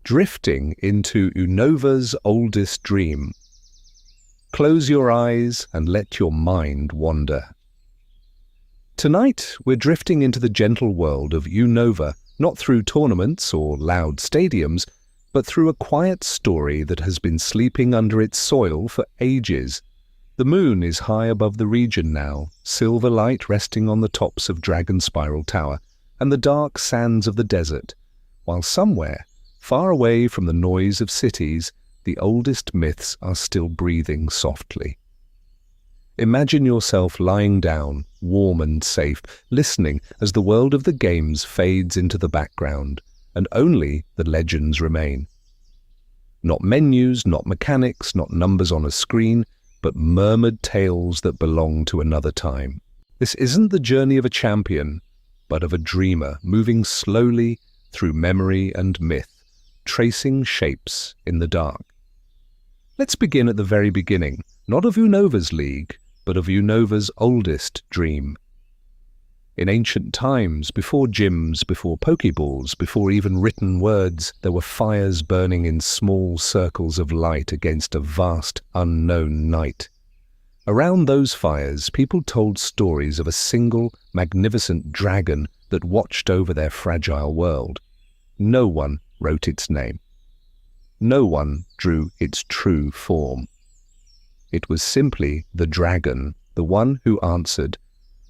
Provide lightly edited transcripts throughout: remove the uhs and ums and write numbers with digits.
drifting into Unova's oldest dream. Close your eyes and let your mind wander. Tonight, we're drifting into the gentle world of Unova, not through tournaments or loud stadiums, but through a quiet story that has been sleeping under its soil for ages. The moon is high above the region now, silver light resting on the tops of Dragon Spiral Tower and the dark sands of the desert, while somewhere, far away from the noise of cities, the oldest myths are still breathing softly. Imagine yourself lying down, warm and safe, listening as the world of the games fades into the background, and only the legends remain. Not menus, not mechanics, not numbers on a screen, but murmured tales that belong to another time. This isn't the journey of a champion, but of a dreamer moving slowly through memory and myth, tracing shapes in the dark. Let's begin at the very beginning, not of Unova's league, but of Unova's oldest dream. In ancient times, before gyms, before Pokeballs, before even written words, there were fires burning in small circles of light against a vast, unknown night. Around those fires, people told stories of a single, magnificent dragon that watched over their fragile world. No one wrote its name. No one drew its true form. It was simply the dragon, the one who answered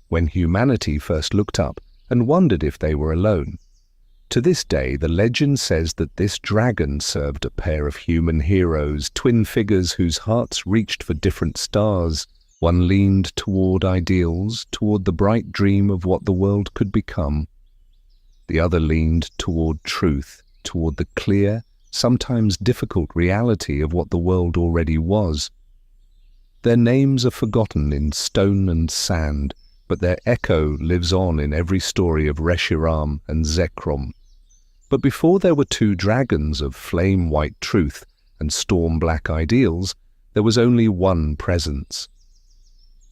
when humanity first looked up and wondered if they were alone. To this day, the legend says that this dragon served a pair of human heroes, twin figures whose hearts reached for different stars. One leaned toward ideals, toward the bright dream of what the world could become. The other leaned toward truth, toward the clear, sometimes difficult reality of what the world already was. Their names are forgotten in stone and sand, but their echo lives on in every story of Reshiram and Zekrom. But before there were two dragons of flame-white truth and storm-black ideals, there was only one presence.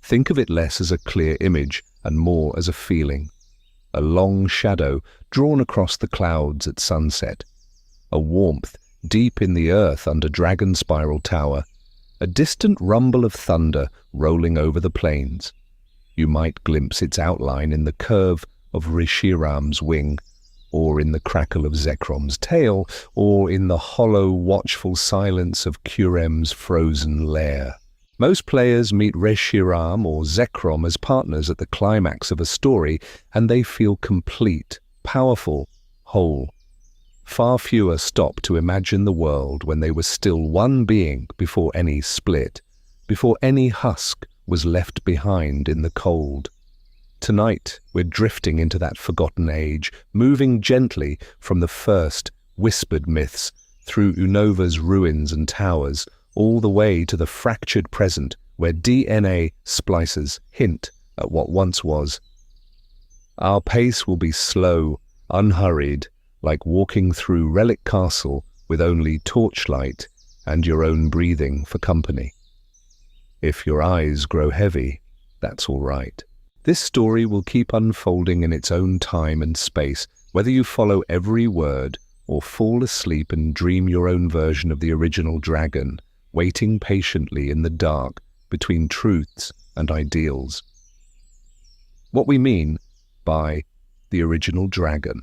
Think of it less as a clear image and more as a feeling. A long shadow drawn across the clouds at sunset. A warmth deep in the earth under Dragon Spiral Tower. A distant rumble of thunder rolling over the plains. You might glimpse its outline in the curve of Reshiram's wing, or in the crackle of Zekrom's tail, or in the hollow, watchful silence of Kurem's frozen lair. Most players meet Reshiram or Zekrom as partners at the climax of a story, and they feel complete, powerful, whole. Far fewer stop to imagine the world when they were still one being before any split, before any husk was left behind in the cold. Tonight, we're drifting into that forgotten age, moving gently from the first whispered myths through Unova's ruins and towers, all the way to the fractured present where DNA Splicers hint at what once was. Our pace will be slow, unhurried, like walking through Relic Castle with only torchlight and your own breathing for company. If your eyes grow heavy, that's all right. This story will keep unfolding in its own time and space, whether you follow every word or fall asleep and dream your own version of the original dragon, waiting patiently in the dark between truths and ideals. What we mean by the original dragon.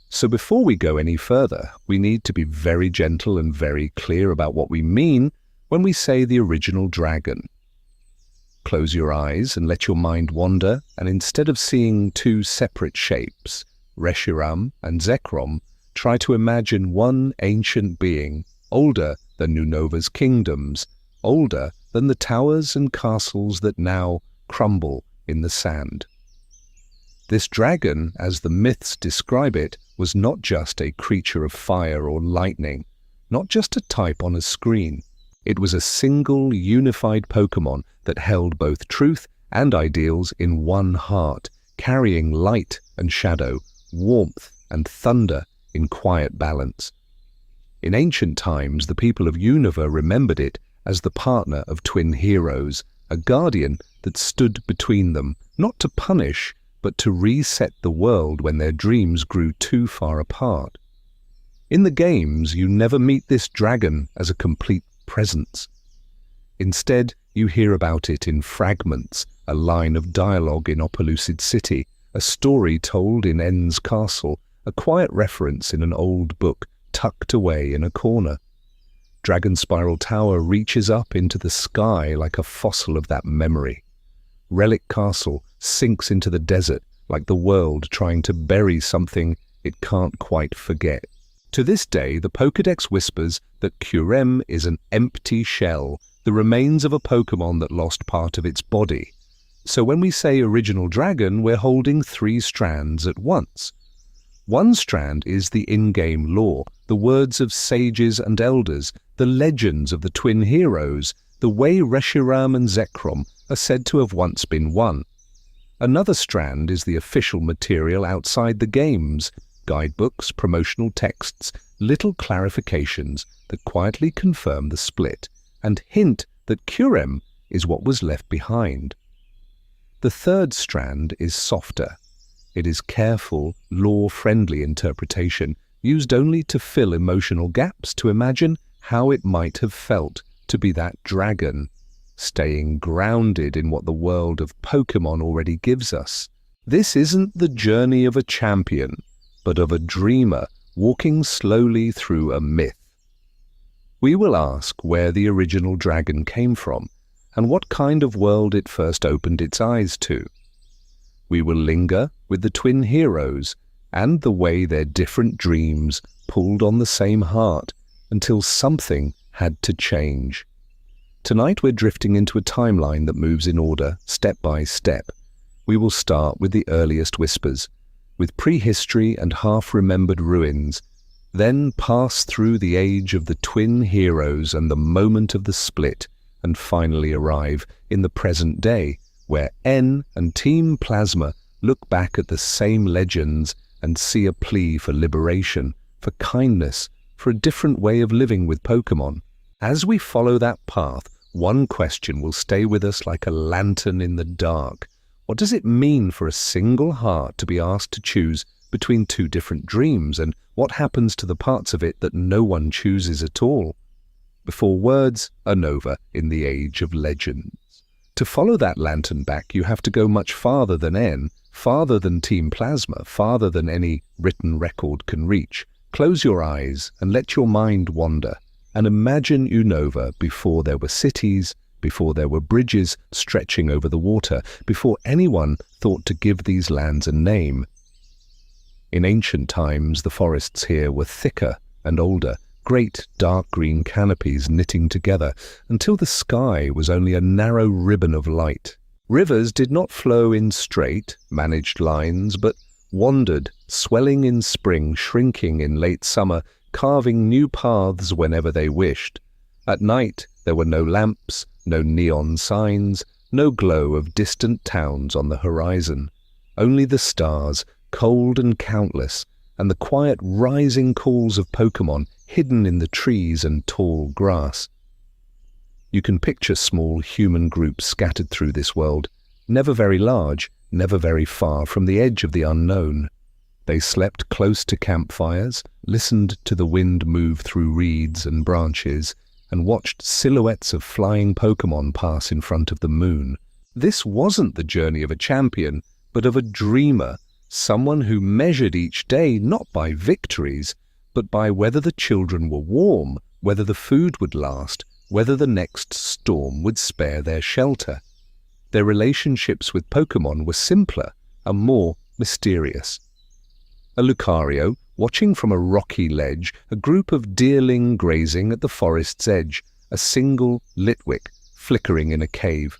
So before we go any further, we need to be very gentle and very clear about what we mean when we say the original dragon. Close your eyes and let your mind wander, and instead of seeing two separate shapes, Reshiram and Zekrom, try to imagine one ancient being, older than Unova's kingdoms, older than the towers and castles that now crumble in the sand. This dragon, as the myths describe it, was not just a creature of fire or lightning, not just a type on a screen. It was a single, unified Pokémon that held both truth and ideals in one heart, carrying light and shadow, warmth and thunder in quiet balance. In ancient times, the people of Unova remembered it as the partner of twin heroes, a guardian that stood between them, not to punish, but to reset the world when their dreams grew too far apart. In the games, you never meet this dragon as a complete presence. Instead, you hear about it in fragments, a line of dialogue in Opelucid City, a story told in N's castle, a quiet reference in an old book tucked away in a corner. Dragon Spiral Tower reaches up into the sky like a fossil of that memory. Relic Castle sinks into the desert like the world trying to bury something it can't quite forget. To this day, the Pokédex whispers that Curem is an empty shell, the remains of a Pokémon that lost part of its body. So when we say original dragon, we're holding 3 strands at once. One strand is the in-game lore, the words of sages and elders, the legends of the twin heroes, the way Reshiram and Zekrom are said to have once been one. Another strand is the official material outside the games, guidebooks, promotional texts, little clarifications that quietly confirm the split and hint that Curem is what was left behind. The third strand is softer. It is careful, lore-friendly interpretation, used only to fill emotional gaps, to imagine how it might have felt to be that dragon, staying grounded in what the world of Pokémon already gives us. This isn't the journey of a champion, but of a dreamer walking slowly through a myth. We will ask where the original dragon came from and what kind of world it first opened its eyes to. We will linger with the twin heroes and the way their different dreams pulled on the same heart until something had to change. Tonight we're drifting into a timeline that moves in order, step by step. We will start with the earliest whispers, with prehistory and half-remembered ruins, then pass through the age of the twin heroes and the moment of the split, and finally arrive in the present day, where N and Team Plasma look back at the same legends and see a plea for liberation, for kindness, for a different way of living with Pokémon. As we follow that path, one question will stay with us like a lantern in the dark. What does it mean for a single heart to be asked to choose between 2 different dreams, and what happens to the parts of it that no one chooses at all? Before words, Unova in the Age of Legends. To follow that lantern back, you have to go much farther than N, farther than Team Plasma, farther than any written record can reach. Close your eyes and let your mind wander, and imagine Unova before there were cities, before there were bridges stretching over the water, before anyone thought to give these lands a name. In ancient times, the forests here were thicker and older, great dark green canopies knitting together until the sky was only a narrow ribbon of light. Rivers did not flow in straight, managed lines, but wandered, swelling in spring, shrinking in late summer, carving new paths whenever they wished. At night, there were no lamps, no neon signs, no glow of distant towns on the horizon. Only the stars, cold and countless, and the quiet rising calls of Pokémon hidden in the trees and tall grass. You can picture small human groups scattered through this world, never very large, never very far from the edge of the unknown. They slept close to campfires, listened to the wind move through reeds and branches, and watched silhouettes of flying Pokémon pass in front of the moon. This wasn't the journey of a champion, but of a dreamer, someone who measured each day not by victories, but by whether the children were warm, whether the food would last, whether the next storm would spare their shelter. Their relationships with Pokémon were simpler and more mysterious. A Lucario, watching from a rocky ledge, a group of deerling grazing at the forest's edge, a single lit wick flickering in a cave.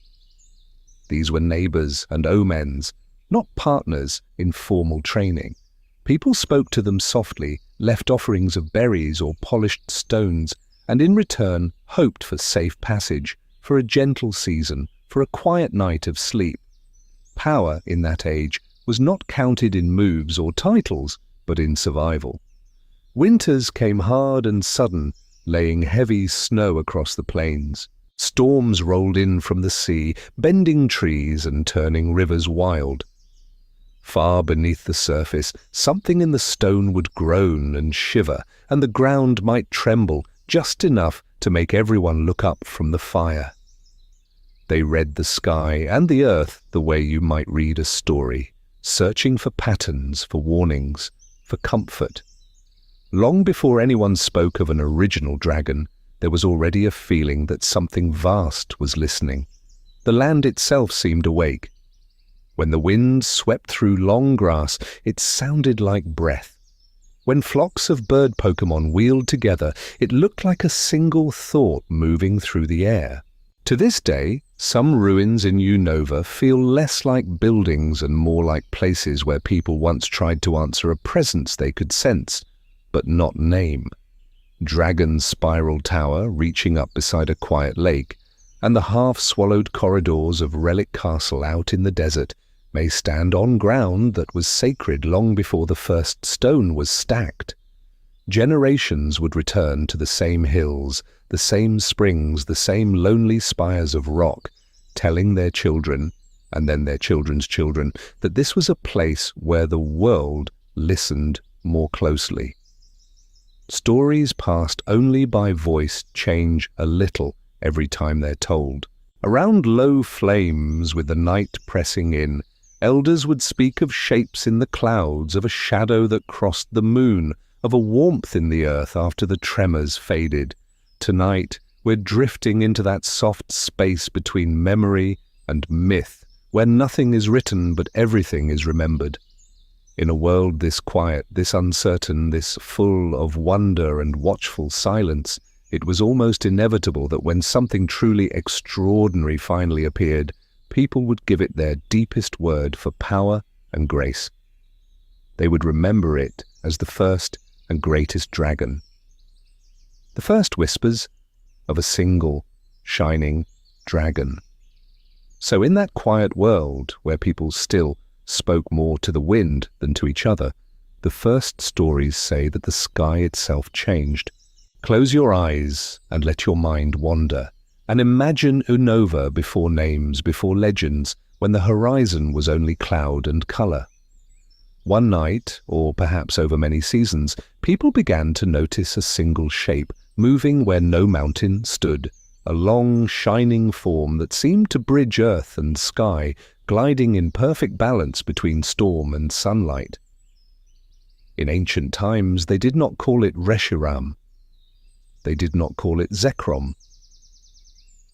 These were neighbors and omens, not partners in formal training. People spoke to them softly, left offerings of berries or polished stones, and in return hoped for safe passage, for a gentle season, for a quiet night of sleep. Power in that age was not counted in moves or titles, but in survival. Winters came hard and sudden, laying heavy snow across the plains. Storms rolled in from the sea, bending trees and turning rivers wild. Far beneath the surface, something in the stone would groan and shiver, and the ground might tremble just enough to make everyone look up from the fire. They read the sky and the earth the way you might read a story, searching for patterns, for warnings, for comfort. Long before anyone spoke of an original dragon, there was already a feeling that something vast was listening. The land itself seemed awake. When the wind swept through long grass, it sounded like breath. When flocks of bird Pokémon wheeled together, it looked like a single thought moving through the air. To this day, some ruins in Unova feel less like buildings and more like places where people once tried to answer a presence they could sense, but not name. Dragon's spiral tower reaching up beside a quiet lake, and the half-swallowed corridors of Relic Castle out in the desert may stand on ground that was sacred long before the first stone was stacked. Generations would return to the same hills, the same springs, the same lonely spires of rock, telling their children, and then their children's children, that this was a place where the world listened more closely. Stories passed only by voice change a little every time they're told. Around low flames, with the night pressing in, elders would speak of shapes in the clouds, of a shadow that crossed the moon, of a warmth in the earth after the tremors faded. Tonight, we're drifting into that soft space between memory and myth, where nothing is written but everything is remembered. In a world this quiet, this uncertain, this full of wonder and watchful silence, it was almost inevitable that when something truly extraordinary finally appeared, people would give it their deepest word for power and grace. They would remember it as the first and greatest dragon. The first whispers of a single, shining dragon. So in that quiet world where people still spoke more to the wind than to each other, the first stories say that the sky itself changed. Close your eyes and let your mind wander, and imagine Unova before names, before legends, when the horizon was only cloud and color. One night, or perhaps over many seasons, people began to notice a single shape, moving where no mountain stood, a long, shining form that seemed to bridge earth and sky, gliding in perfect balance between storm and sunlight. In ancient times, they did not call it Reshiram. They did not call it Zekrom.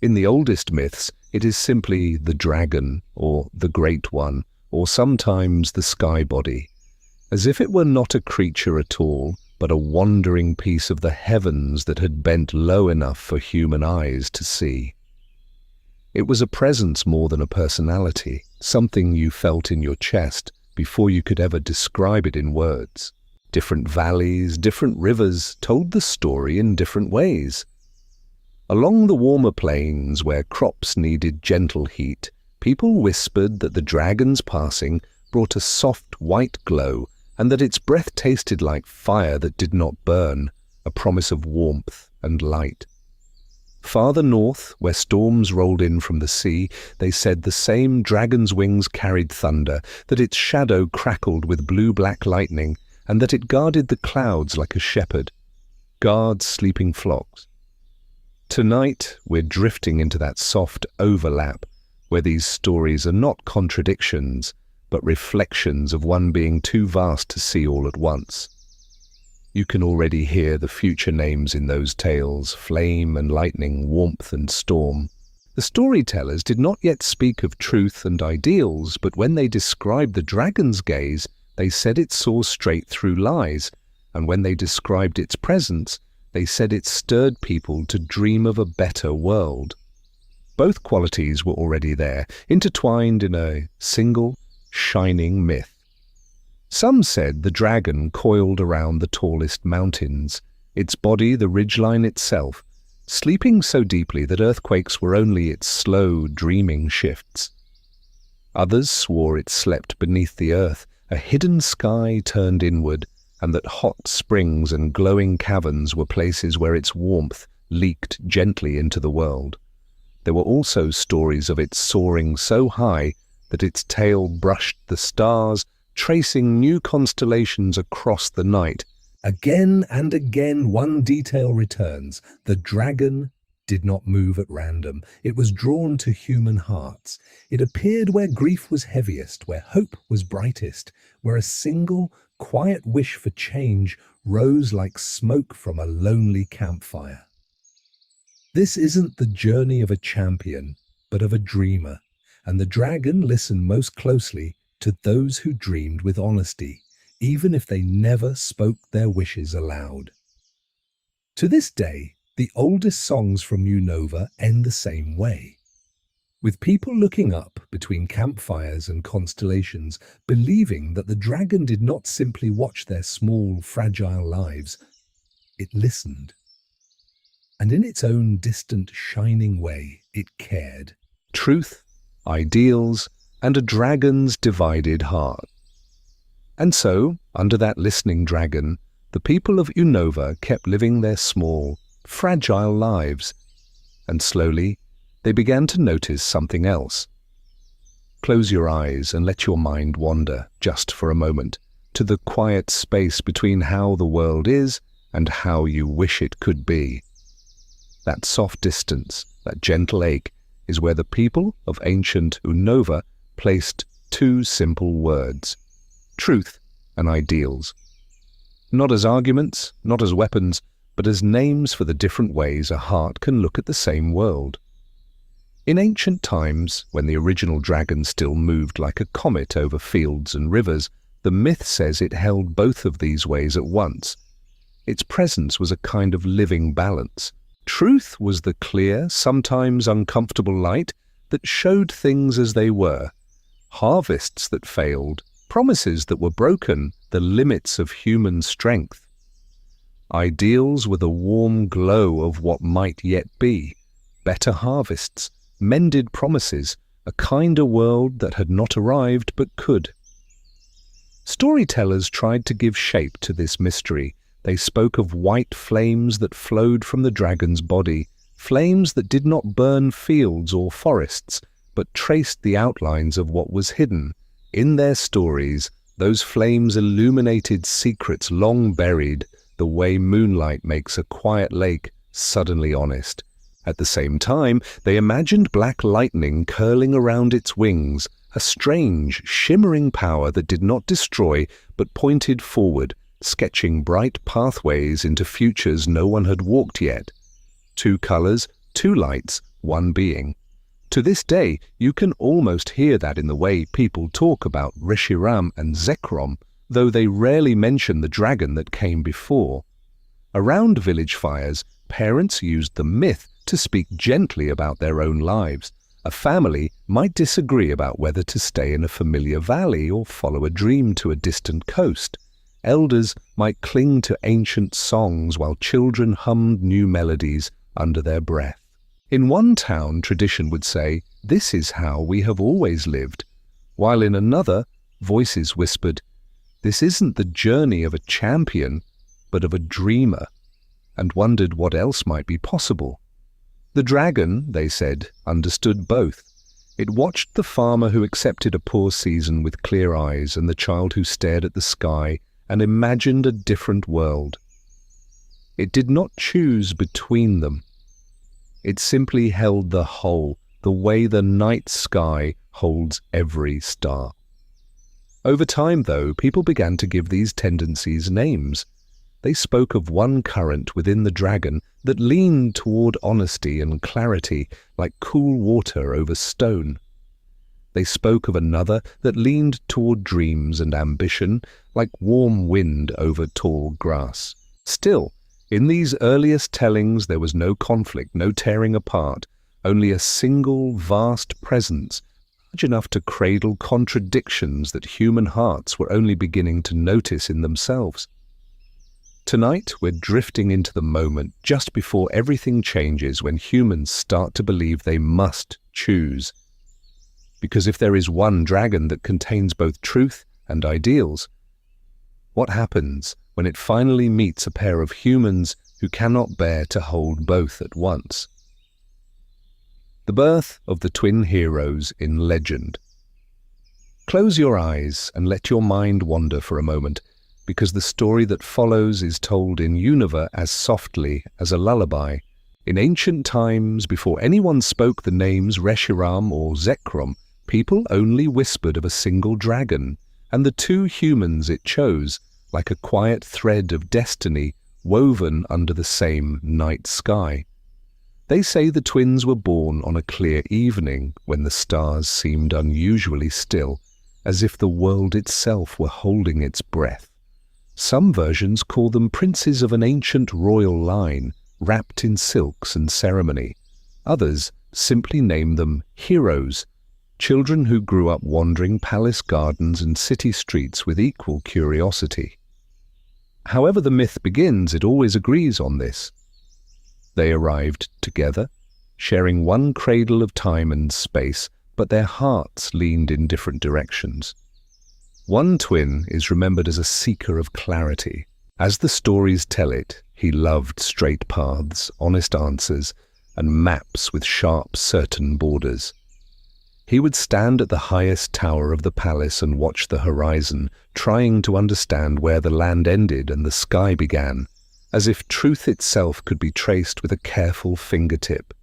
In the oldest myths, it is simply the dragon, or the Great One, or sometimes the sky body, as if it were not a creature at all, but a wandering piece of the heavens that had bent low enough for human eyes to see. It was a presence more than a personality, something you felt in your chest before you could ever describe it in words. Different valleys, different rivers told the story in different ways. Along the warmer plains where crops needed gentle heat, people whispered that the dragon's passing brought a soft white glow and that its breath tasted like fire that did not burn, a promise of warmth and light. Farther north, where storms rolled in from the sea, they said the same dragon's wings carried thunder, that its shadow crackled with blue-black lightning, and that it guarded the clouds like a shepherd, guards sleeping flocks. Tonight, we're drifting into that soft overlap, where these stories are not contradictions, but reflections of one being too vast to see all at once. You can already hear the future names in those tales: flame and lightning, warmth and storm. The storytellers did not yet speak of truth and ideals, but when they described the dragon's gaze, they said it saw straight through lies, and when they described its presence, they said it stirred people to dream of a better world. Both qualities were already there, intertwined in a single, shining myth. Some said the dragon coiled around the tallest mountains, its body the ridgeline itself, sleeping so deeply that earthquakes were only its slow, dreaming shifts. Others swore it slept beneath the earth, a hidden sky turned inward, and that hot springs and glowing caverns were places where its warmth leaked gently into the world. There were also stories of it soaring so high that its tail brushed the stars, tracing new constellations across the night. Again and again, one detail returns. The dragon did not move at random. It was drawn to human hearts. It appeared where grief was heaviest, where hope was brightest, where a single, quiet wish for change rose like smoke from a lonely campfire. This isn't the journey of a champion, but of a dreamer, and the dragon listened most closely to those who dreamed with honesty, even if they never spoke their wishes aloud. To this day, the oldest songs from Unova end the same way, with people looking up between campfires and constellations, believing that the dragon did not simply watch their small, fragile lives, it listened. And in its own distant, shining way, it cared. Truth, ideals, and a dragon's divided heart. And so, under that listening dragon, the people of Unova kept living their small, fragile lives, and slowly they began to notice something else. Close your eyes and let your mind wander, just for a moment, to the quiet space between how the world is and how you wish it could be. That soft distance, that gentle ache, is where the people of ancient Unova placed two simple words: truth and ideals. Not as arguments, not as weapons, but as names for the different ways a heart can look at the same world. In ancient times, when the original dragon still moved like a comet over fields and rivers, the myth says it held both of these ways at once. Its presence was a kind of living balance. Truth was the clear, sometimes uncomfortable light that showed things as they were. Harvests that failed, promises that were broken, the limits of human strength. Ideals were the warm glow of what might yet be. Better harvests, mended promises, a kinder world that had not arrived but could. Storytellers tried to give shape to this mystery. They spoke of white flames that flowed from the dragon's body, flames that did not burn fields or forests, but traced the outlines of what was hidden. In their stories, those flames illuminated secrets long buried, the way moonlight makes a quiet lake suddenly honest. At the same time, they imagined black lightning curling around its wings, a strange, shimmering power that did not destroy but pointed forward, sketching bright pathways into futures no one had walked yet. Two colors, two lights, one being. To this day, you can almost hear that in the way people talk about Reshiram and Zekrom, though they rarely mention the dragon that came before. Around village fires, parents used the myth to speak gently about their own lives. A family might disagree about whether to stay in a familiar valley or follow a dream to a distant coast. Elders might cling to ancient songs while children hummed new melodies under their breath. In one town, tradition would say, "This is how we have always lived," while in another, voices whispered, "This isn't the journey of a champion, but of a dreamer," and wondered what else might be possible. The dragon, they said, understood both. It watched the farmer who accepted a poor season with clear eyes and the child who stared at the sky and imagined a different world. It did not choose between them. It simply held the whole, the way the night sky holds every star. Over time, though, people began to give these tendencies names. They spoke of one current within the dragon that leaned toward honesty and clarity, like cool water over stone. They spoke of another that leaned toward dreams and ambition, like warm wind over tall grass. Still, in these earliest tellings there was no conflict, no tearing apart, only a single vast presence, large enough to cradle contradictions that human hearts were only beginning to notice in themselves. Tonight we're drifting into the moment just before everything changes, when humans start to believe they must choose. Because if there is one dragon that contains both truth and ideals, what happens when it finally meets a pair of humans who cannot bear to hold both at once? The birth of the twin heroes in legend. Close your eyes and let your mind wander for a moment, because the story that follows is told in Unova as softly as a lullaby. In ancient times, before anyone spoke the names Reshiram or Zekrom, people only whispered of a single dragon, and the two humans it chose, like a quiet thread of destiny woven under the same night sky. They say the twins were born on a clear evening when the stars seemed unusually still, as if the world itself were holding its breath. Some versions call them princes of an ancient royal line, wrapped in silks and ceremony. Others simply name them heroes, children who grew up wandering palace gardens and city streets with equal curiosity. However the myth begins, it always agrees on this. They arrived together, sharing one cradle of time and space, but their hearts leaned in different directions. One twin is remembered as a seeker of clarity. As the stories tell it, he loved straight paths, honest answers, and maps with sharp, certain borders. He would stand at the highest tower of the palace and watch the horizon, trying to understand where the land ended and the sky began, as if truth itself could be traced with a careful fingertip.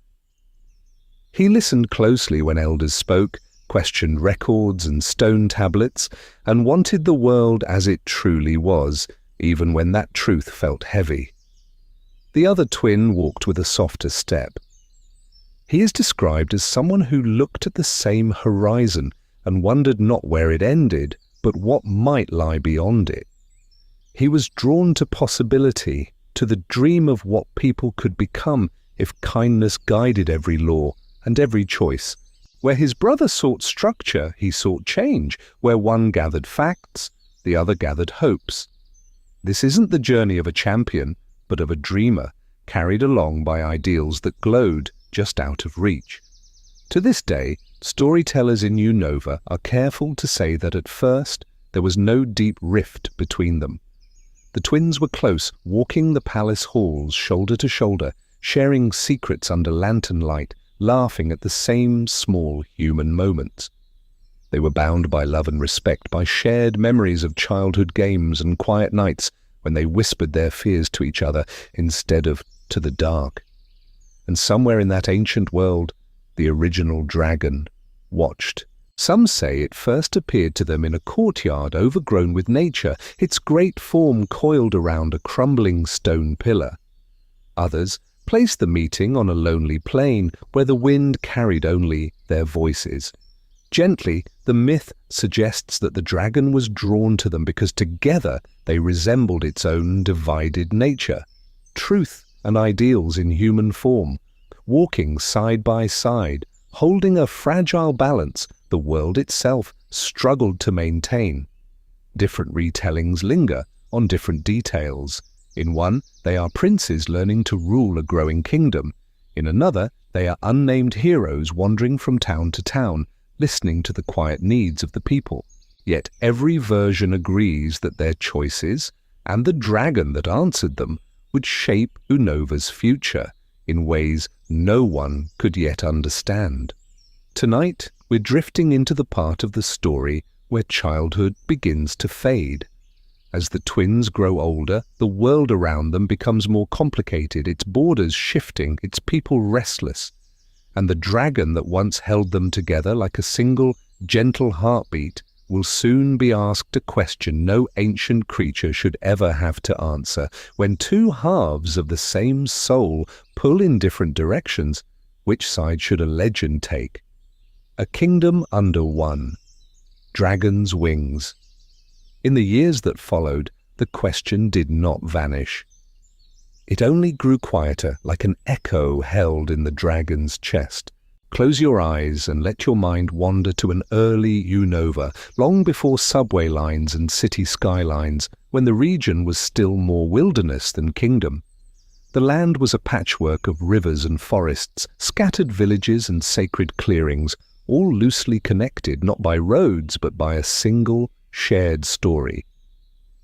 He listened closely when elders spoke, questioned records and stone tablets, and wanted the world as it truly was, even when that truth felt heavy. The other twin walked with a softer step. He is described as someone who looked at the same horizon and wondered not where it ended, but what might lie beyond it. He was drawn to possibility, to the dream of what people could become if kindness guided every law and every choice. Where his brother sought structure, he sought change. Where one gathered facts, the other gathered hopes. This isn't the journey of a champion, but of a dreamer, carried along by ideals that glowed just out of reach. To this day, storytellers in Unova are careful to say that at first there was no deep rift between them. The twins were close, walking the palace halls shoulder to shoulder, sharing secrets under lantern light, laughing at the same small human moments. They were bound by love and respect, by shared memories of childhood games and quiet nights when they whispered their fears to each other instead of to the dark. And somewhere in that ancient world, the original dragon watched. Some say it first appeared to them in a courtyard overgrown with nature, its great form coiled around a crumbling stone pillar. Others placed the meeting on a lonely plain where the wind carried only their voices. Gently, the myth suggests that the dragon was drawn to them because together they resembled its own divided nature, truth and ideals in human form, walking side by side, holding a fragile balance the world itself struggled to maintain. Different retellings linger on different details. In one, they are princes learning to rule a growing kingdom. In another, they are unnamed heroes wandering from town to town, listening to the quiet needs of the people. Yet every version agrees that their choices, and the dragon that answered them, would shape Unova's future in ways no one could yet understand. Tonight, we're drifting into the part of the story where childhood begins to fade. As the twins grow older, the world around them becomes more complicated, its borders shifting, its people restless. And the dragon that once held them together like a single, gentle heartbeat will soon be asked a question no ancient creature should ever have to answer. When two halves of the same soul pull in different directions, which side should a legend take? A kingdom under one. Dragon's wings. In the years that followed, the question did not vanish. It only grew quieter, like an echo held in the dragon's chest. Close your eyes and let your mind wander to an early Unova, long before subway lines and city skylines, when the region was still more wilderness than kingdom. The land was a patchwork of rivers and forests, scattered villages and sacred clearings, all loosely connected not by roads but by a single, shared story.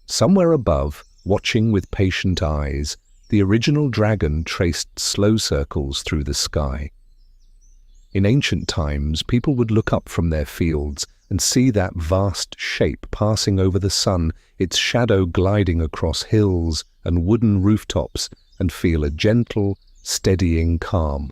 Somewhere above, watching with patient eyes, the original dragon traced slow circles through the sky. In ancient times, people would look up from their fields and see that vast shape passing over the sun, its shadow gliding across hills and wooden rooftops, and feel a gentle, steadying calm.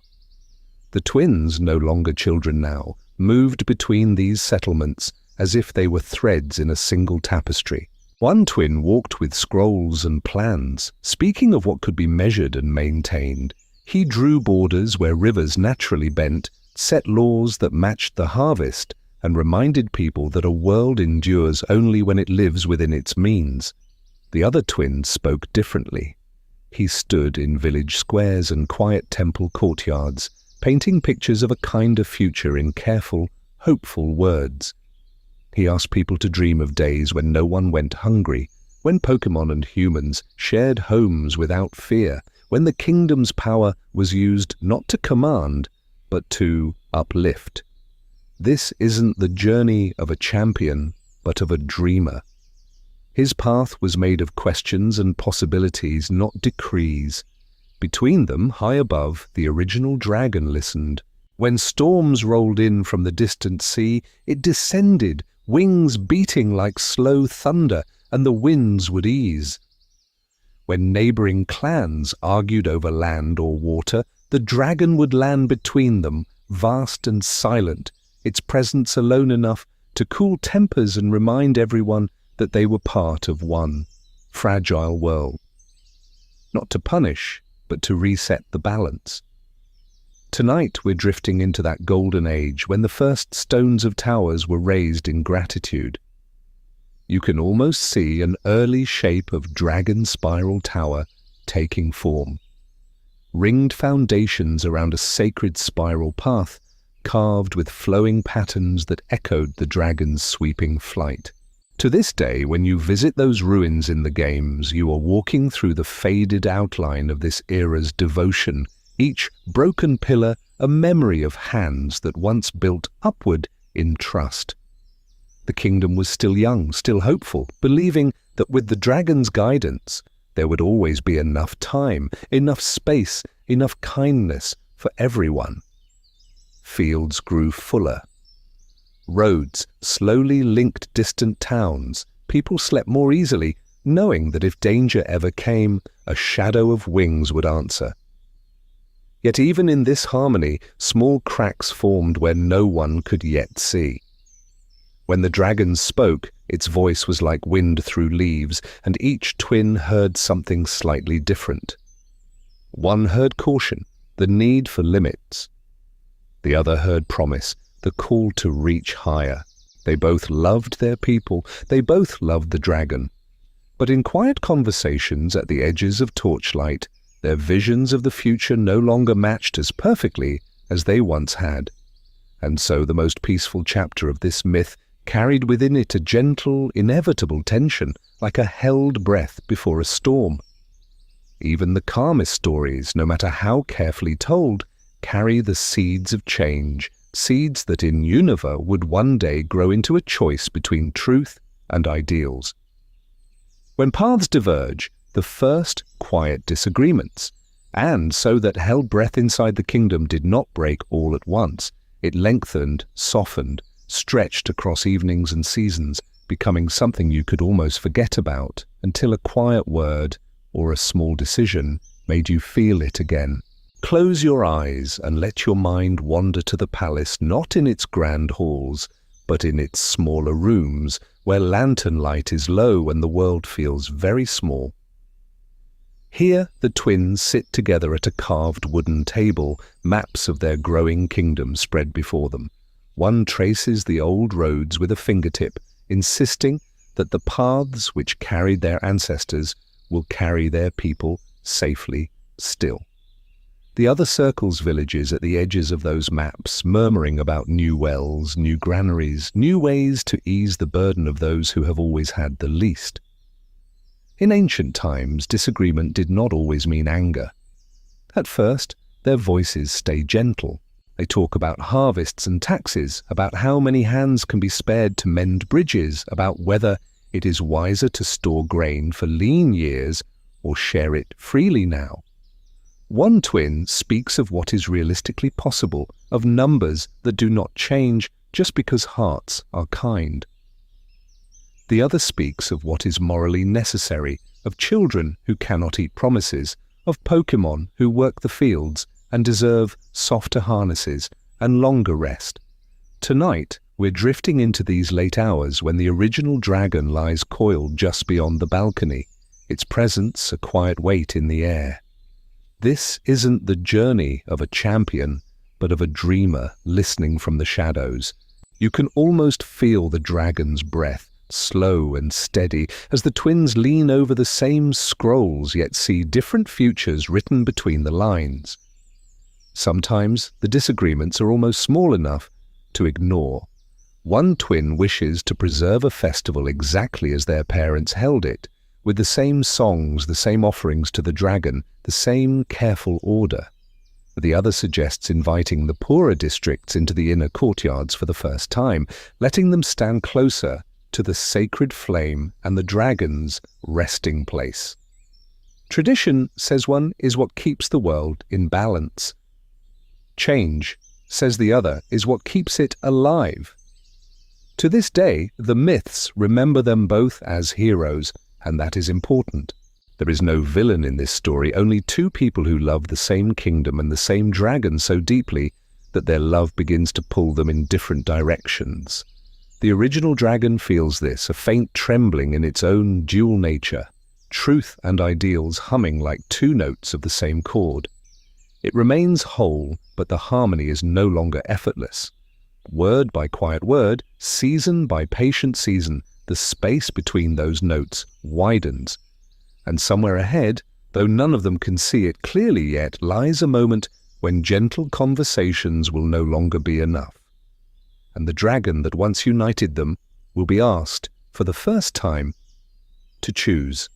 The twins, no longer children now, moved between these settlements as if they were threads in a single tapestry. One twin walked with scrolls and plans, speaking of what could be measured and maintained. He drew borders where rivers naturally bent, set laws that matched the harvest, and reminded people that a world endures only when it lives within its means. The other twin spoke differently. He stood in village squares and quiet temple courtyards, painting pictures of a kinder future in careful, hopeful words. He asked people to dream of days when no one went hungry, when Pokémon and humans shared homes without fear, when the kingdom's power was used not to command, but to uplift. This isn't the journey of a champion, but of a dreamer. His path was made of questions and possibilities, not decrees. Between them, high above, the original dragon listened. When storms rolled in from the distant sea, it descended, wings beating like slow thunder, and the winds would ease. When neighboring clans argued over land or water, the dragon would land between them, vast and silent, its presence alone enough to cool tempers and remind everyone that they were part of one fragile world. Not to punish, but to reset the balance. Tonight we're drifting into that golden age when the first stones of towers were raised in gratitude. You can almost see an early shape of dragon spiral tower taking form. Ringed foundations around a sacred spiral path, carved with flowing patterns that echoed the dragon's sweeping flight. To this day, when you visit those ruins in the games, you are walking through the faded outline of this era's devotion, each broken pillar a memory of hands that once built upward in trust. The kingdom was still young, still hopeful, believing that with the dragon's guidance, there would always be enough time, enough space, enough kindness for everyone. Fields grew fuller. Roads slowly linked distant towns. People slept more easily, knowing that if danger ever came, a shadow of wings would answer. Yet even in this harmony, small cracks formed where no one could yet see. When the dragon spoke, its voice was like wind through leaves, and each twin heard something slightly different. One heard caution, the need for limits. The other heard promise, the call to reach higher. They both loved their people, they both loved the dragon. But in quiet conversations at the edges of torchlight, their visions of the future no longer matched as perfectly as they once had. And so the most peaceful chapter of this myth carried within it a gentle, inevitable tension, like a held breath before a storm. Even the calmest stories, no matter how carefully told, carry the seeds of change, seeds that in Unova would one day grow into a choice between truth and ideals. When paths diverge, the first quiet disagreements, and so that held breath inside the kingdom did not break all at once, it lengthened, softened, stretched across evenings and seasons, becoming something you could almost forget about, until a quiet word or a small decision made you feel it again. Close your eyes and let your mind wander to the palace, not in its grand halls, but in its smaller rooms, where lantern light is low and the world feels very small. Here the twins sit together at a carved wooden table, maps of their growing kingdom spread before them. One traces the old roads with a fingertip, insisting that the paths which carried their ancestors will carry their people safely still. The other circles villages at the edges of those maps, murmuring about new wells, new granaries, new ways to ease the burden of those who have always had the least. In ancient times, disagreement did not always mean anger. At first, their voices stay gentle. They talk about harvests and taxes, about how many hands can be spared to mend bridges, about whether it is wiser to store grain for lean years or share it freely now. One twin speaks of what is realistically possible, of numbers that do not change just because hearts are kind. The other speaks of what is morally necessary, of children who cannot eat promises, of Pokémon who work the fields and deserve softer harnesses and longer rest. Tonight, we're drifting into these late hours when the original dragon lies coiled just beyond the balcony, its presence a quiet weight in the air. This isn't the journey of a champion, but of a dreamer listening from the shadows. You can almost feel the dragon's breath, slow and steady, as the twins lean over the same scrolls yet see different futures written between the lines. Sometimes the disagreements are almost small enough to ignore. One twin wishes to preserve a festival exactly as their parents held it, with the same songs, the same offerings to the dragon, the same careful order. The other suggests inviting the poorer districts into the inner courtyards for the first time, letting them stand closer to the sacred flame and the dragon's resting place. Tradition, says one, is what keeps the world in balance. Change, says the other, is what keeps it alive. To this day, the myths remember them both as heroes, and that is important. There is no villain in this story, only two people who love the same kingdom and the same dragon so deeply that their love begins to pull them in different directions. The original dragon feels this, a faint trembling in its own dual nature, truth and ideals humming like two notes of the same chord. It remains whole, but the harmony is no longer effortless. Word by quiet word, season by patient season, the space between those notes widens. And somewhere ahead, though none of them can see it clearly yet, lies a moment when gentle conversations will no longer be enough. And the dragon that once united them will be asked, for the first time, to choose.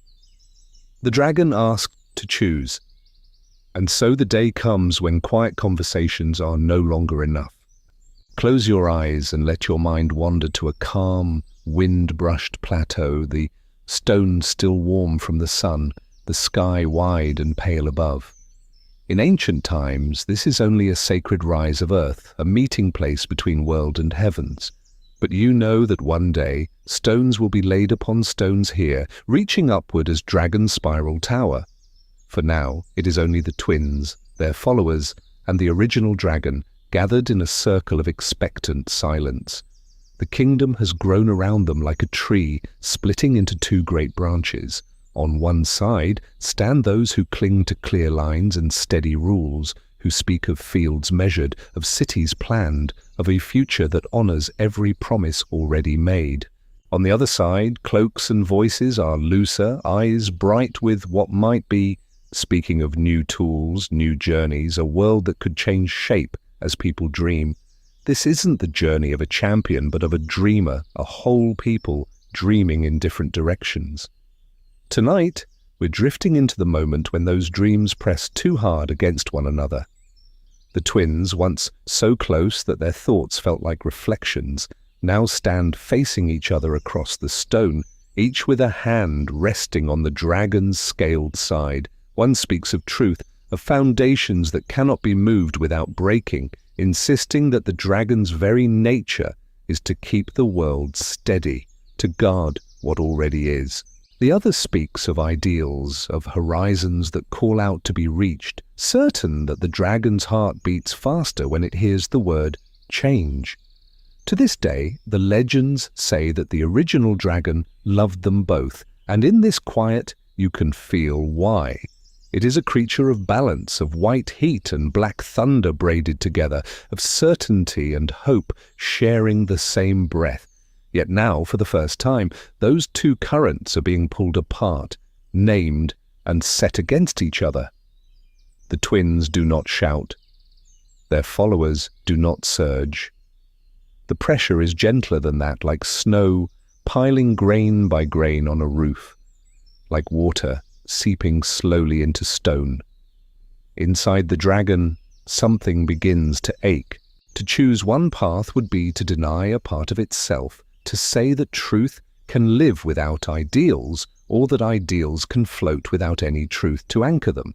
The dragon asked to choose. And so the day comes when quiet conversations are no longer enough. Close your eyes and let your mind wander to a calm, wind-brushed plateau, the stones still warm from the sun, the sky wide and pale above. In ancient times, this is only a sacred rise of earth, a meeting place between world and heavens. But you know that one day, stones will be laid upon stones here, reaching upward as dragons spiral tower. For now, it is only the twins, their followers, and the original dragon, gathered in a circle of expectant silence. The kingdom has grown around them like a tree, splitting into two great branches. On one side stand those who cling to clear lines and steady rules, who speak of fields measured, of cities planned, of a future that honors every promise already made. On the other side, cloaks and voices are looser, eyes bright with what might be, speaking of new tools, new journeys, a world that could change shape as people dream. This isn't the journey of a champion, but of a dreamer, a whole people dreaming in different directions. Tonight, we're drifting into the moment when those dreams press too hard against one another. The twins, once so close that their thoughts felt like reflections, now stand facing each other across the stone, each with a hand resting on the dragon's scaled side. One speaks of truth, of foundations that cannot be moved without breaking, insisting that the dragon's very nature is to keep the world steady, to guard what already is. The other speaks of ideals, of horizons that call out to be reached, certain that the dragon's heart beats faster when it hears the word change. To this day, the legends say that the original dragon loved them both, and in this quiet you can feel why. It is a creature of balance, of white heat and black thunder braided together, of certainty and hope sharing the same breath. Yet now, for the first time, those two currents are being pulled apart, named, and set against each other. The twins do not shout. Their followers do not surge. The pressure is gentler than that, like snow piling grain by grain on a roof, like water seeping slowly into stone. Inside the dragon, something begins to ache. To choose one path would be to deny a part of itself, to say that truth can live without ideals, or that ideals can float without any truth to anchor them.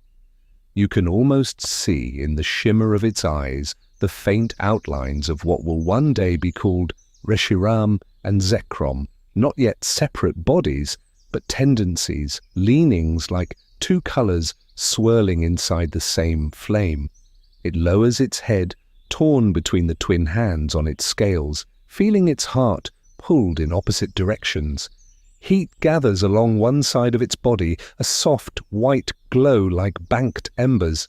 You can almost see in the shimmer of its eyes the faint outlines of what will one day be called Reshiram and Zekrom, not yet separate bodies, but tendencies, leanings like two colors swirling inside the same flame. It lowers its head, torn between the twin hands on its scales, feeling its heart pulled in opposite directions. Heat gathers along one side of its body, a soft white glow like banked embers.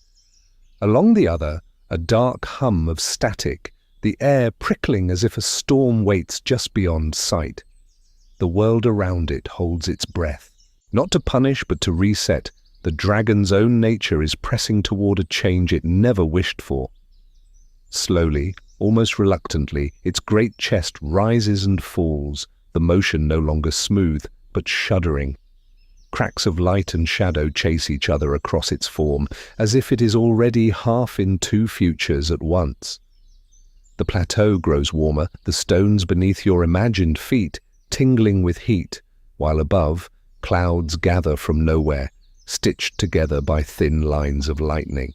Along the other, a dark hum of static, the air prickling as if a storm waits just beyond sight. The world around it holds its breath. Not to punish, but to reset, the dragon's own nature is pressing toward a change it never wished for. Slowly, almost reluctantly, its great chest rises and falls, the motion no longer smooth, but shuddering. Cracks of light and shadow chase each other across its form, as if it is already half in two futures at once. The plateau grows warmer, the stones beneath your imagined feet tingling with heat, while above, clouds gather from nowhere, stitched together by thin lines of lightning.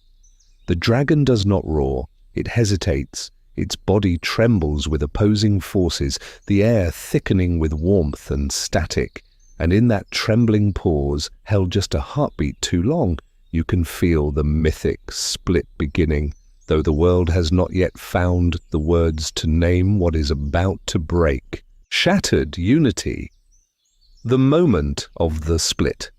The dragon does not roar, it hesitates, its body trembles with opposing forces, the air thickening with warmth and static, and in that trembling pause, held just a heartbeat too long, you can feel the mythic split beginning, though the world has not yet found the words to name what is about to break. Shattered unity. The moment of the split.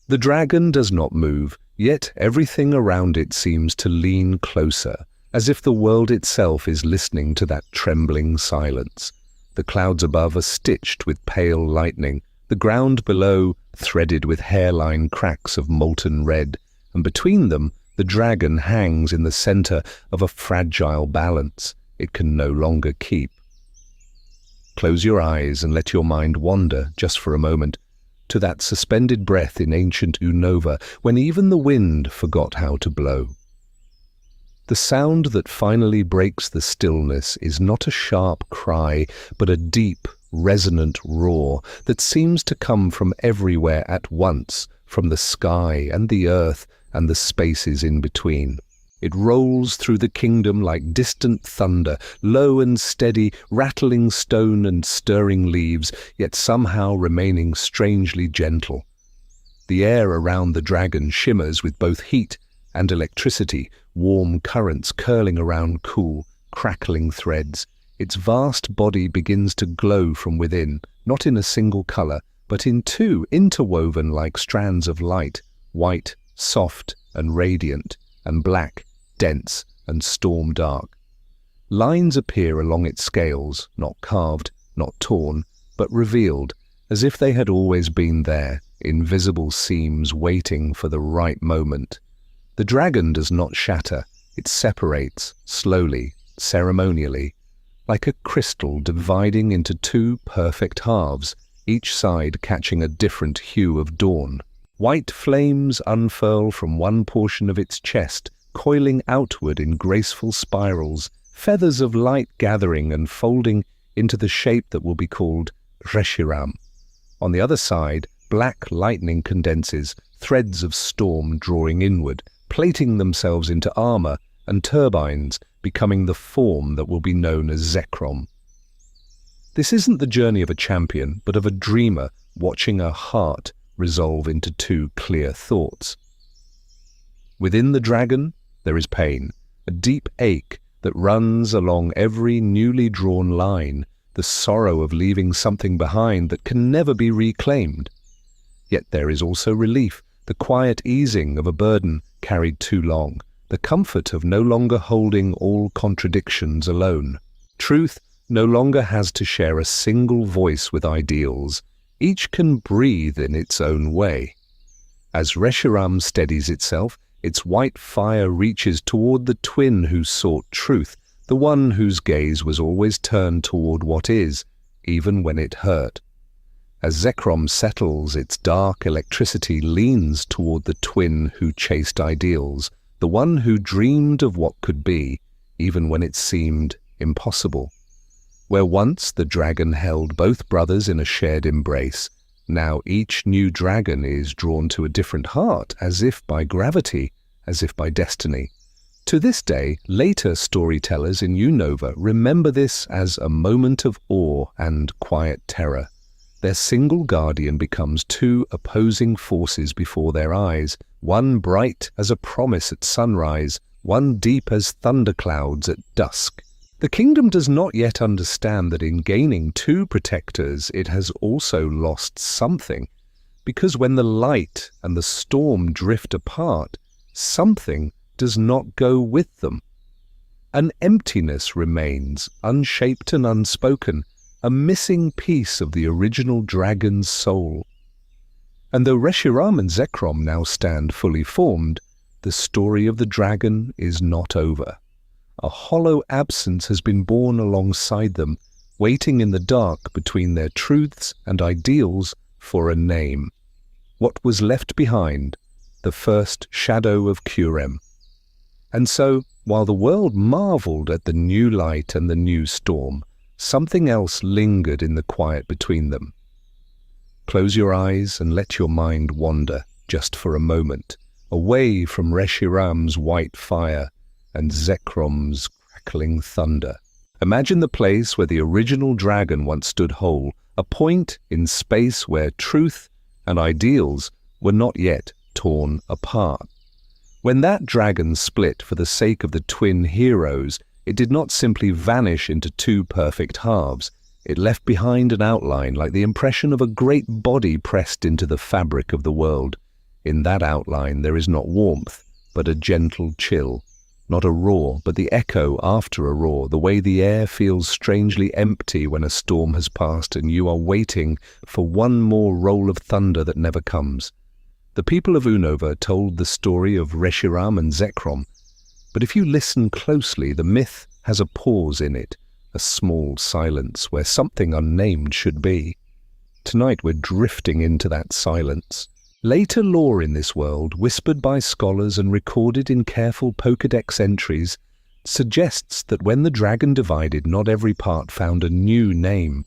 The dragon does not move, yet everything around it seems to lean closer, as if the world itself is listening to that trembling silence. The clouds above are stitched with pale lightning, the ground below threaded with hairline cracks of molten red, and between them the dragon hangs in the center of a fragile balance it can no longer keep. Close your eyes and let your mind wander, just for a moment, to that suspended breath in ancient Unova, when even the wind forgot how to blow. The sound that finally breaks the stillness is not a sharp cry, but a deep, resonant roar that seems to come from everywhere at once, from the sky and the earth and the spaces in between. It rolls through the kingdom like distant thunder, low and steady, rattling stone and stirring leaves, yet somehow remaining strangely gentle. The air around the dragon shimmers with both heat and electricity, warm currents curling around cool, crackling threads. Its vast body begins to glow from within, not in a single color, but in two interwoven like strands of light, white, soft and radiant, and black, dense and storm dark. Lines appear along its scales, not carved, not torn, but revealed, as if they had always been there, invisible seams waiting for the right moment. The dragon does not shatter, it separates, slowly, ceremonially, like a crystal dividing into two perfect halves, each side catching a different hue of dawn. White flames unfurl from one portion of its chest, coiling outward in graceful spirals, feathers of light gathering and folding into the shape that will be called Reshiram. On the other side, black lightning condenses, threads of storm drawing inward, plating themselves into armor and turbines, becoming the form that will be known as Zekrom. This isn't the journey of a champion, but of a dreamer watching a heart resolve into two clear thoughts. Within the dragon, there is pain, a deep ache that runs along every newly drawn line, the sorrow of leaving something behind that can never be reclaimed. Yet there is also relief, the quiet easing of a burden carried too long, the comfort of no longer holding all contradictions alone. Truth no longer has to share a single voice with ideals. Each can breathe in its own way. As Reshiram steadies itself, its white fire reaches toward the twin who sought truth, the one whose gaze was always turned toward what is, even when it hurt. As Zekrom settles, its dark electricity leans toward the twin who chased ideals, the one who dreamed of what could be, even when it seemed impossible. Where once the dragon held both brothers in a shared embrace, now each new dragon is drawn to a different heart, as if by gravity, as if by destiny. To this day, later storytellers in Unova remember this as a moment of awe and quiet terror. Their single guardian becomes two opposing forces before their eyes, one bright as a promise at sunrise, one deep as thunderclouds at dusk. The kingdom does not yet understand that in gaining two protectors it has also lost something, because when the light and the storm drift apart, something does not go with them. An emptiness remains, unshaped and unspoken, a missing piece of the original dragon's soul. And though Reshiram and Zekrom now stand fully formed, the story of the dragon is not over. A hollow absence has been born alongside them, waiting in the dark between their truths and ideals for a name. What was left behind, the first shadow of Kurem. And so, while the world marveled at the new light and the new storm, something else lingered in the quiet between them. Close your eyes and let your mind wander, just for a moment, away from Reshiram's white fire and Zekrom's crackling thunder. Imagine the place where the original dragon once stood whole, a point in space where truth and ideals were not yet torn apart. When that dragon split for the sake of the twin heroes, it did not simply vanish into two perfect halves. It left behind an outline like the impression of a great body pressed into the fabric of the world. In that outline there is not warmth, but a gentle chill. Not a roar, but the echo after a roar, the way the air feels strangely empty when a storm has passed and you are waiting for one more roll of thunder that never comes. The people of Unova told the story of Reshiram and Zekrom, but if you listen closely, the myth has a pause in it, a small silence where something unnamed should be. Tonight we're drifting into that silence. Later lore in this world, whispered by scholars and recorded in careful Pokédex entries, suggests that when the dragon divided, not every part found a new name.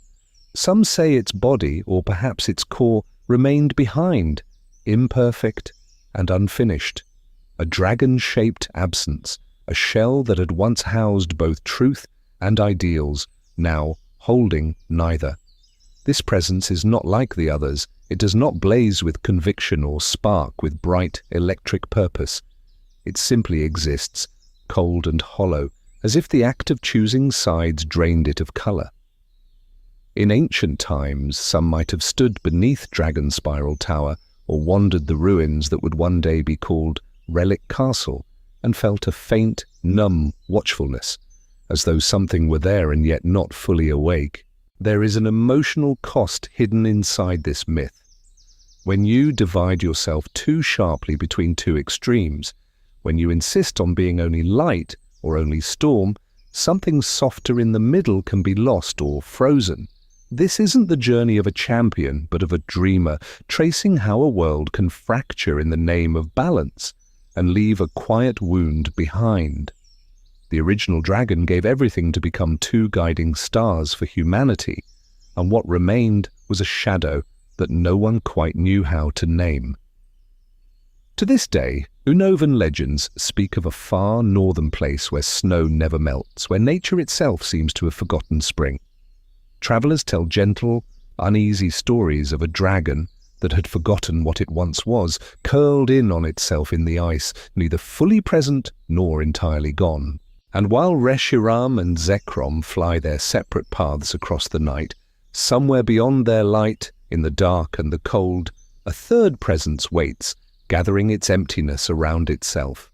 Some say its body, or perhaps its core, remained behind, imperfect and unfinished. A dragon-shaped absence, a shell that had once housed both truth and ideals, now holding neither. This presence is not like the others. It does not blaze with conviction or spark with bright electric purpose. It simply exists, cold and hollow, as if the act of choosing sides drained it of color. In ancient times, some might have stood beneath Dragon Spiral Tower or wandered the ruins that would one day be called Relic Castle, and felt a faint, numb watchfulness, as though something were there and yet not fully awake. There is an emotional cost hidden inside this myth. When you divide yourself too sharply between two extremes, when you insist on being only light or only storm, something softer in the middle can be lost or frozen. This isn't the journey of a champion, but of a dreamer, tracing how a world can fracture in the name of balance and leave a quiet wound behind. The original dragon gave everything to become two guiding stars for humanity, and what remained was a shadow that no one quite knew how to name. To this day, Unovan legends speak of a far northern place where snow never melts, where nature itself seems to have forgotten spring. Travelers tell gentle, uneasy stories of a dragon that had forgotten what it once was, curled in on itself in the ice, neither fully present nor entirely gone. And while Reshiram and Zekrom fly their separate paths across the night, somewhere beyond their light, in the dark and the cold, a third presence waits, gathering its emptiness around itself,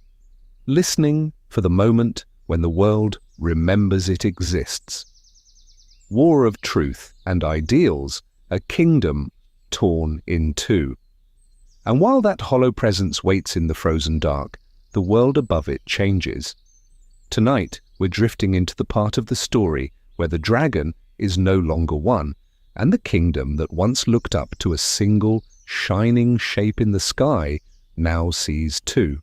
listening for the moment when the world remembers it exists. War of truth and ideals, a kingdom torn in two. And while that hollow presence waits in the frozen dark, the world above it changes. Tonight, we're drifting into the part of the story where the dragon is no longer one, and the kingdom that once looked up to a single, shining shape in the sky now sees two.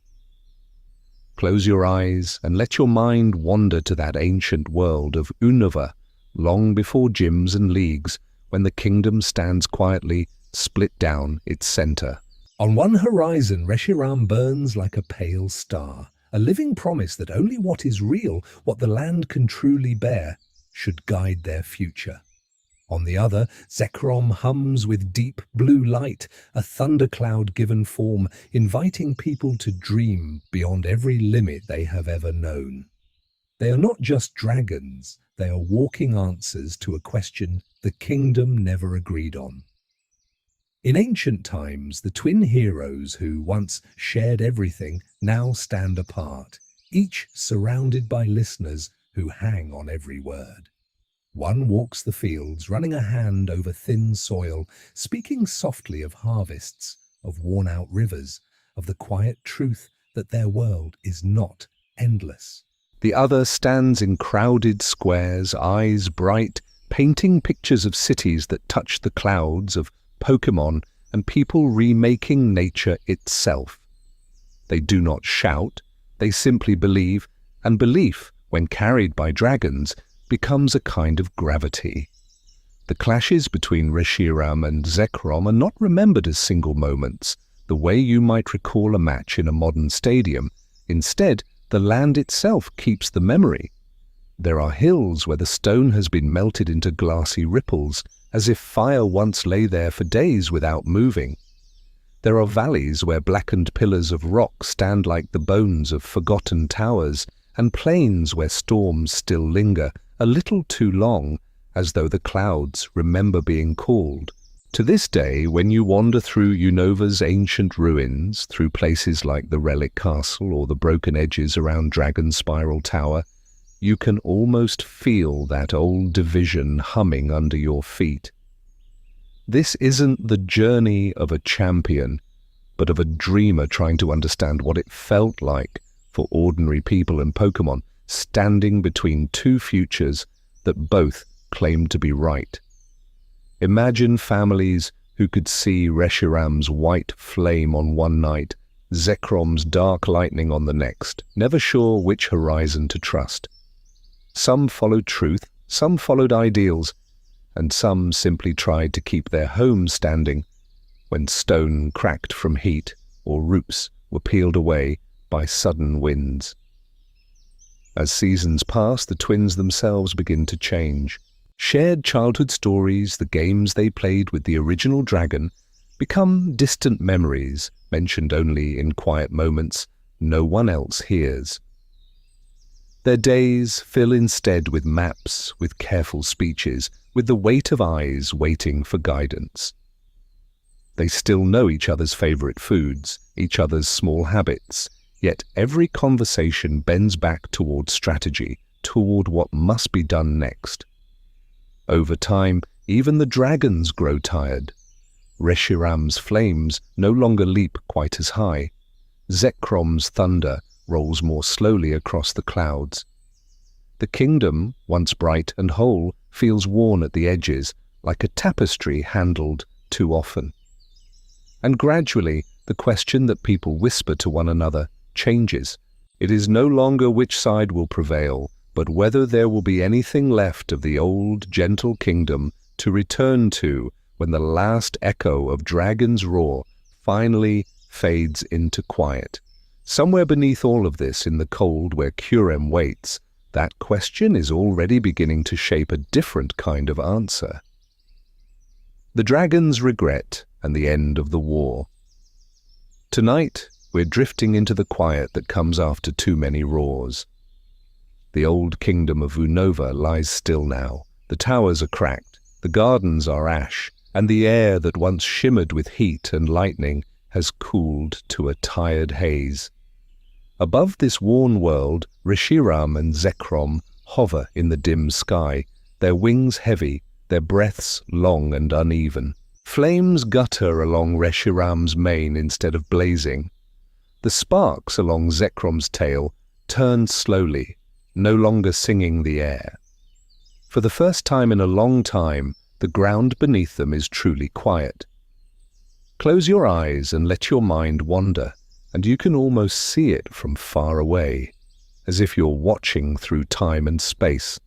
Close your eyes and let your mind wander to that ancient world of Unova, long before gyms and leagues, when the kingdom stands quietly, split down its center. On one horizon, Reshiram burns like a pale star, a living promise that only what is real, what the land can truly bear, should guide their future. On the other, Zekrom hums with deep blue light, a thundercloud given form, inviting people to dream beyond every limit they have ever known. They are not just dragons, they are walking answers to a question the kingdom never agreed on. In ancient times, the twin heroes who once shared everything now stand apart, each surrounded by listeners who hang on every word. One walks the fields, running a hand over thin soil, speaking softly of harvests, of worn-out rivers, of the quiet truth that their world is not endless. The other stands in crowded squares, eyes bright, painting pictures of cities that touch the clouds, of Pokémon and people remaking nature itself. They do not shout, they simply believe, and belief, when carried by dragons, becomes a kind of gravity. The clashes between Reshiram and Zekrom are not remembered as single moments, the way you might recall a match in a modern stadium. Instead, the land itself keeps the memory. There are hills where the stone has been melted into glassy ripples, as if fire once lay there for days without moving. There are valleys where blackened pillars of rock stand like the bones of forgotten towers, and plains where storms still linger, a little too long, as though the clouds remember being called. To this day, when you wander through Unova's ancient ruins, through places like the Relic Castle or the broken edges around Dragon Spiral Tower, you can almost feel that old division humming under your feet. This isn't the journey of a champion, but of a dreamer trying to understand what it felt like for ordinary people and Pokémon standing between two futures that both claimed to be right. Imagine families who could see Reshiram's white flame on one night, Zekrom's dark lightning on the next, never sure which horizon to trust. Some followed truth, some followed ideals, and some simply tried to keep their homes standing when stone cracked from heat or roots were peeled away by sudden winds. As seasons pass, the twins themselves begin to change. Shared childhood stories, the games they played with the original dragon, become distant memories, mentioned only in quiet moments no one else hears. Their days fill instead with maps, with careful speeches, with the weight of eyes waiting for guidance. They still know each other's favorite foods, each other's small habits, yet every conversation bends back toward strategy, toward what must be done next. Over time, even the dragons grow tired. Reshiram's flames no longer leap quite as high. Zekrom's thunder rolls more slowly across the clouds. The kingdom, once bright and whole, feels worn at the edges, like a tapestry handled too often. And gradually, the question that people whisper to one another changes. It is no longer which side will prevail, but whether there will be anything left of the old, gentle kingdom to return to when the last echo of Dragon's roar finally fades into quiet. Somewhere beneath all of this, in the cold where Kurem waits, that question is already beginning to shape a different kind of answer. The dragon's regret and the end of the war. Tonight, we're drifting into the quiet that comes after too many roars. The old kingdom of Unova lies still now. The towers are cracked, the gardens are ash, and the air that once shimmered with heat and lightning has cooled to a tired haze. Above this worn world, Reshiram and Zekrom hover in the dim sky, their wings heavy, their breaths long and uneven. Flames gutter along Reshiram's mane instead of blazing. The sparks along Zekrom's tail turn slowly, no longer singing the air. For the first time in a long time, the ground beneath them is truly quiet. Close your eyes and let your mind wander, and you can almost see it from far away, as if you're watching through time and space.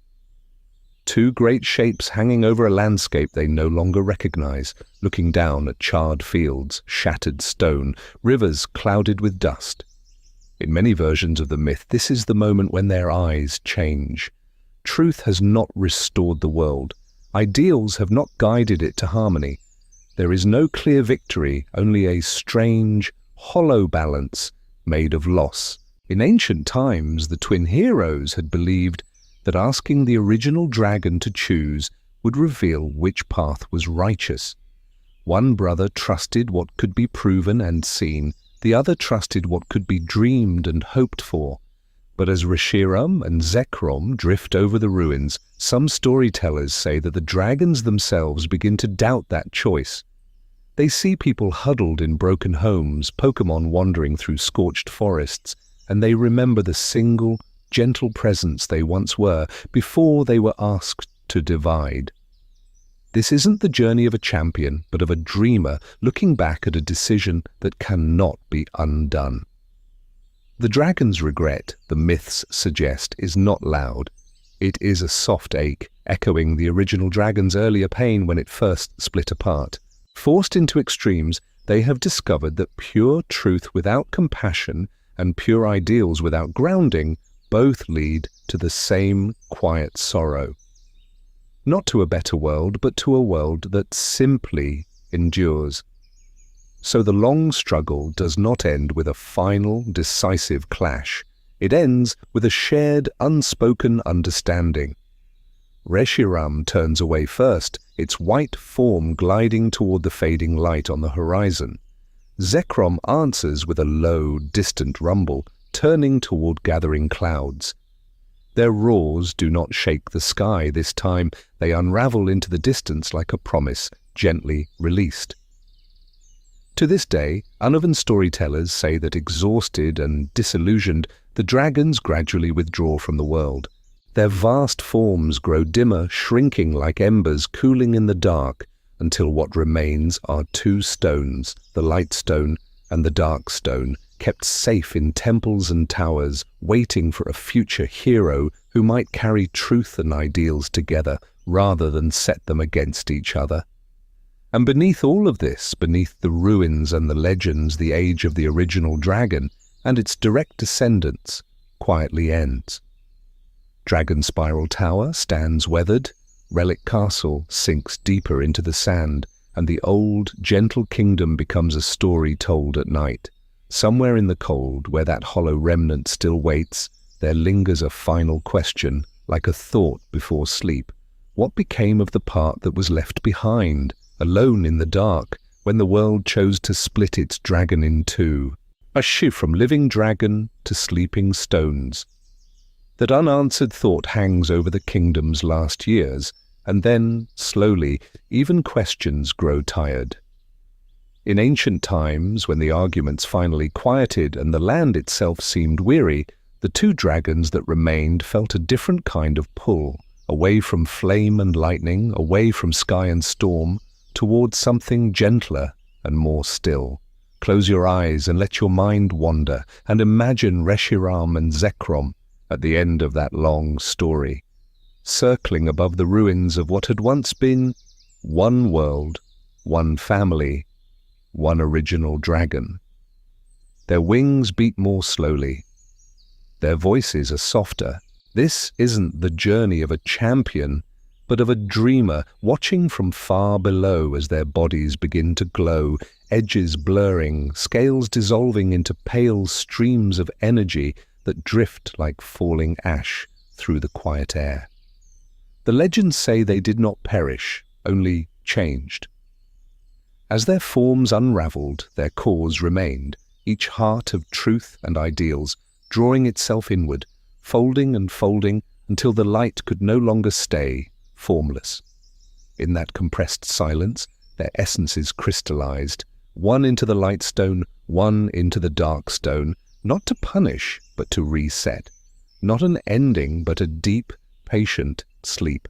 Two great shapes hanging over a landscape they no longer recognize, looking down at charred fields, shattered stone, rivers clouded with dust. In many versions of the myth, this is the moment when their eyes change. Truth has not restored the world. Ideals have not guided it to harmony. There is no clear victory, only a strange, hollow balance made of loss. In ancient times, the twin heroes had believed that asking the original dragon to choose would reveal which path was righteous. One brother trusted what could be proven and seen, the other trusted what could be dreamed and hoped for. But as Reshiram and Zekrom drift over the ruins, some storytellers say that the dragons themselves begin to doubt that choice. They see people huddled in broken homes, Pokémon wandering through scorched forests, and they remember the single, gentle presence they once were before they were asked to divide. This isn't the journey of a champion, but of a dreamer looking back at a decision that cannot be undone. The dragon's regret, the myths suggest, is not loud. It is a soft ache, echoing the original dragon's earlier pain when it first split apart. Forced into extremes, they have discovered that pure truth without compassion and pure ideals without grounding both lead to the same quiet sorrow. Not to a better world, but to a world that simply endures. So the long struggle does not end with a final, decisive clash. It ends with a shared, unspoken understanding. Reshiram turns away first, its white form gliding toward the fading light on the horizon. Zekrom answers with a low, distant rumble, turning toward gathering clouds. Their roars do not shake the sky this time. They unravel into the distance like a promise, gently released. To this day, Unovan storytellers say that exhausted and disillusioned, the dragons gradually withdraw from the world. Their vast forms grow dimmer, shrinking like embers cooling in the dark, until what remains are two stones, the light stone and the dark stone, kept safe in temples and towers, waiting for a future hero who might carry truth and ideals together rather than set them against each other. And beneath all of this, beneath the ruins and the legends, the age of the original dragon and its direct descendants quietly ends. Dragon Spiral Tower stands weathered, Relic Castle sinks deeper into the sand, and the old, gentle kingdom becomes a story told at night. Somewhere in the cold, where that hollow remnant still waits, there lingers a final question, like a thought before sleep. What became of the part that was left behind, alone in the dark, when the world chose to split its dragon in two? A shift from living dragon to sleeping stones. That unanswered thought hangs over the kingdom's last years, and then, slowly, even questions grow tired. In ancient times, when the arguments finally quieted and the land itself seemed weary, the two dragons that remained felt a different kind of pull, away from flame and lightning, away from sky and storm, towards something gentler and more still. Close your eyes and let your mind wander, and imagine Reshiram and Zekrom at the end of that long story, circling above the ruins of what had once been one world, one family, one original dragon. Their wings beat more slowly. Their voices are softer. This isn't the journey of a champion, but of a dreamer watching from far below as their bodies begin to glow, edges blurring, scales dissolving into pale streams of energy that drift like falling ash through the quiet air. The legends say they did not perish, only changed. As their forms unraveled, their cores remained, each heart of truth and ideals, drawing itself inward, folding and folding until the light could no longer stay, formless. In that compressed silence, their essences crystallized, one into the light stone, one into the dark stone, not to punish, but to reset. Not an ending, but a deep, patient sleep.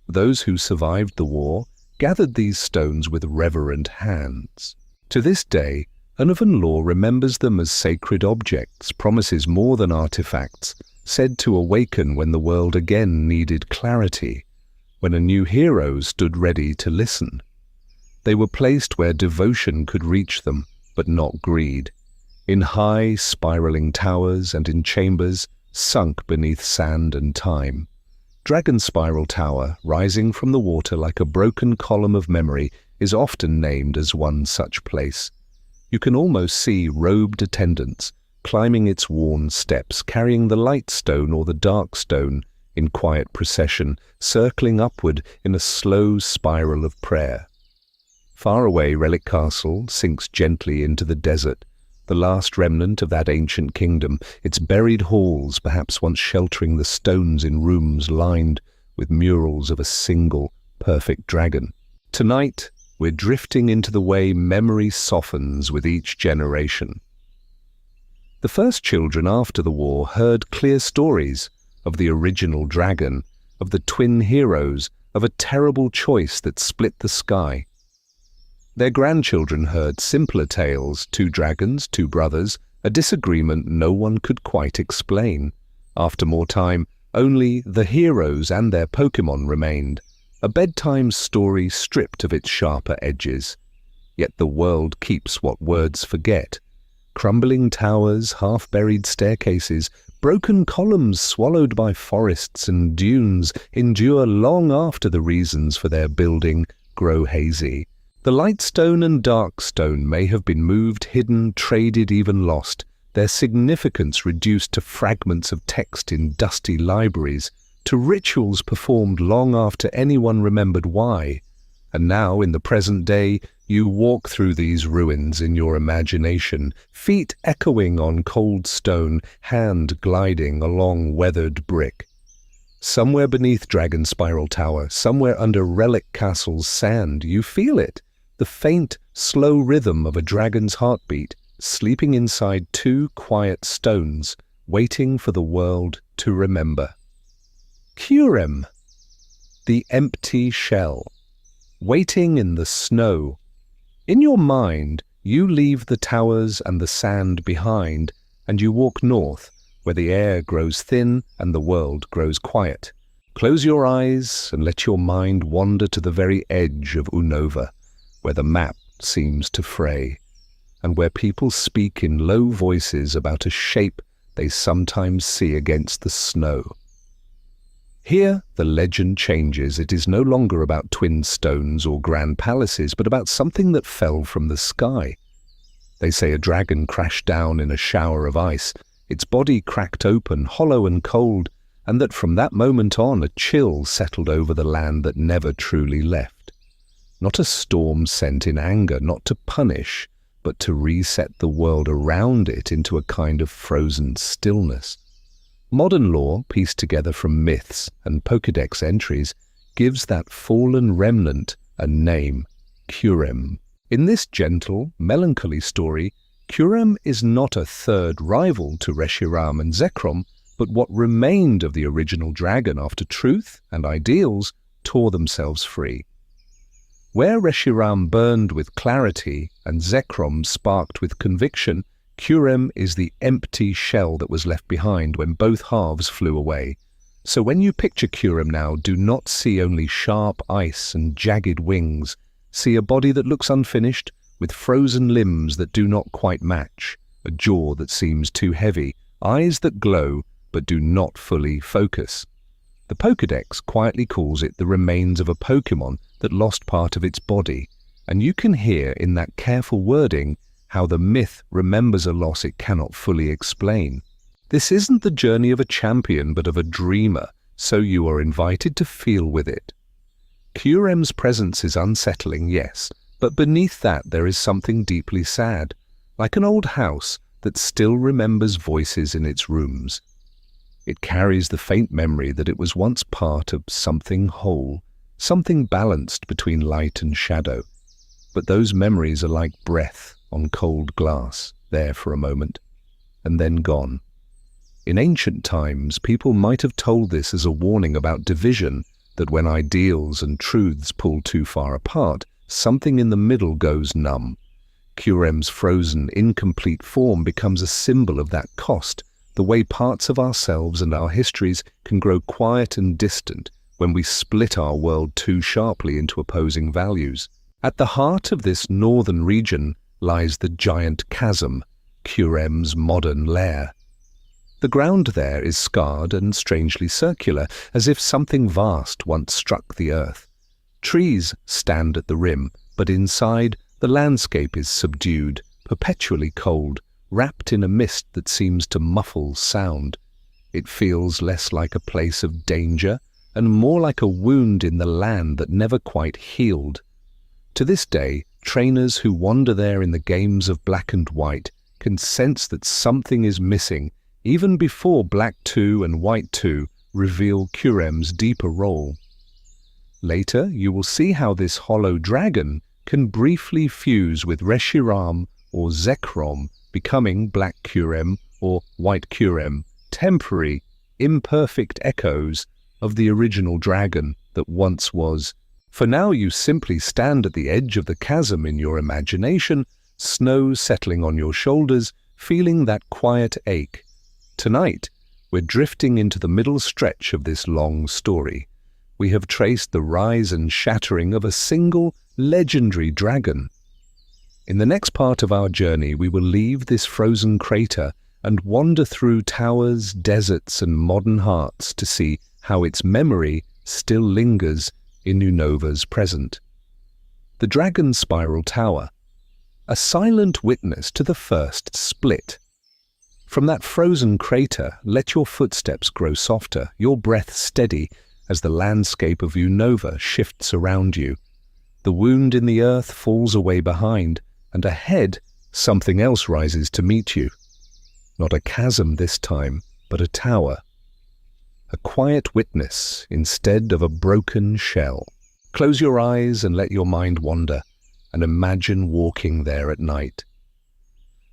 Those who survived the war gathered these stones with reverent hands. To this day, Unovan lore remembers them as sacred objects, promises more than artifacts, said to awaken when the world again needed clarity, when a new hero stood ready to listen. They were placed where devotion could reach them, but not greed. in high, spiraling towers and in chambers sunk beneath sand and time. Dragon Spiral Tower, rising from the water like a broken column of memory, is often named as one such place. You can almost see robed attendants climbing its worn steps, carrying the light stone or the dark stone in quiet procession, circling upward in a slow spiral of prayer. Far away, Relic Castle sinks gently into the desert, the last remnant of that ancient kingdom, its buried halls perhaps once sheltering the stones in rooms lined with murals of a single, perfect dragon. Tonight, we're drifting into the way memory softens with each generation. The first children after the war heard clear stories of the original dragon, of the twin heroes, of a terrible choice that split the sky. Their grandchildren heard simpler tales, two dragons, two brothers, a disagreement no one could quite explain. After more time, only the heroes and their Pokémon remained, a bedtime story stripped of its sharper edges. Yet the world keeps what words forget. Crumbling towers, half-buried staircases, broken columns swallowed by forests and dunes endure long after the reasons for their building grow hazy. The light stone and dark stone may have been moved, hidden, traded, even lost, their significance reduced to fragments of text in dusty libraries, to rituals performed long after anyone remembered why. And now, in the present day, you walk through these ruins in your imagination, feet echoing on cold stone, hand gliding along weathered brick. Somewhere beneath Dragon Spiral Tower, somewhere under Relic Castle's sand, you feel it. The faint, slow rhythm of a dragon's heartbeat, sleeping inside two quiet stones, waiting for the world to remember. Kyurem, the empty shell, waiting in the snow. In your mind, you leave the towers and the sand behind, and you walk north, where the air grows thin and the world grows quiet. Close your eyes and let your mind wander to the very edge of Unova, where the map seems to fray, and where people speak in low voices about a shape they sometimes see against the snow. Here, the legend changes. It is no longer about twin stones or grand palaces, but about something that fell from the sky. They say a dragon crashed down in a shower of ice, its body cracked open, hollow and cold, and that from that moment on a chill settled over the land that never truly left. Not a storm sent in anger, not to punish, but to reset the world around it into a kind of frozen stillness. Modern lore, pieced together from myths and Pokédex entries, gives that fallen remnant a name, Kyurem. In this gentle, melancholy story, Kyurem is not a third rival to Reshiram and Zekrom, but what remained of the original dragon after truth and ideals tore themselves free. Where Reshiram burned with clarity and Zekrom sparked with conviction, Kyurem is the empty shell that was left behind when both halves flew away. So when you picture Kyurem now, do not see only sharp ice and jagged wings. See a body that looks unfinished, with frozen limbs that do not quite match, a jaw that seems too heavy, eyes that glow but do not fully focus. The Pokédex quietly calls it the remains of a Pokémon that lost part of its body, and you can hear in that careful wording how the myth remembers a loss it cannot fully explain. This isn't the journey of a champion but of a dreamer, so you are invited to feel with it. Kyurem's presence is unsettling, yes, but beneath that there is something deeply sad, like an old house that still remembers voices in its rooms. It carries the faint memory that it was once part of something whole, something balanced between light and shadow. But those memories are like breath on cold glass, there for a moment, and then gone. In ancient times, people might have told this as a warning about division, that when ideals and truths pull too far apart, something in the middle goes numb. Kyurem's frozen, incomplete form becomes a symbol of that cost, the way parts of ourselves and our histories can grow quiet and distant when we split our world too sharply into opposing values. At the heart of this northern region lies the Giant Chasm, Curem's modern lair. The ground there is scarred and strangely circular, as if something vast once struck the earth. Trees stand at the rim, but inside the landscape is subdued, perpetually cold, wrapped in a mist that seems to muffle sound. It feels less like a place of danger and more like a wound in the land that never quite healed. To this day, trainers who wander there in the games of black and white can sense that something is missing even before Black 2 and White 2 reveal Curem's deeper role. Later, you will see how this hollow dragon can briefly fuse with Reshiram or Zekrom, becoming Black Curem or White Curem, temporary, imperfect echoes of the original dragon that once was. For now you simply stand at the edge of the chasm in your imagination, snow settling on your shoulders, feeling that quiet ache. Tonight, we're drifting into the middle stretch of this long story. We have traced the rise and shattering of a single, legendary dragon. In the next part of our journey, we will leave this frozen crater and wander through towers, deserts, and modern hearts to see how its memory still lingers in Unova's present. The Dragon Spiral Tower, a silent witness to the first split. From that frozen crater, let your footsteps grow softer, your breath steady, as the landscape of Unova shifts around you. The wound in the earth falls away behind, and ahead, something else rises to meet you. Not a chasm this time, but a tower. A quiet witness instead of a broken shell. Close your eyes and let your mind wander, and imagine walking there at night.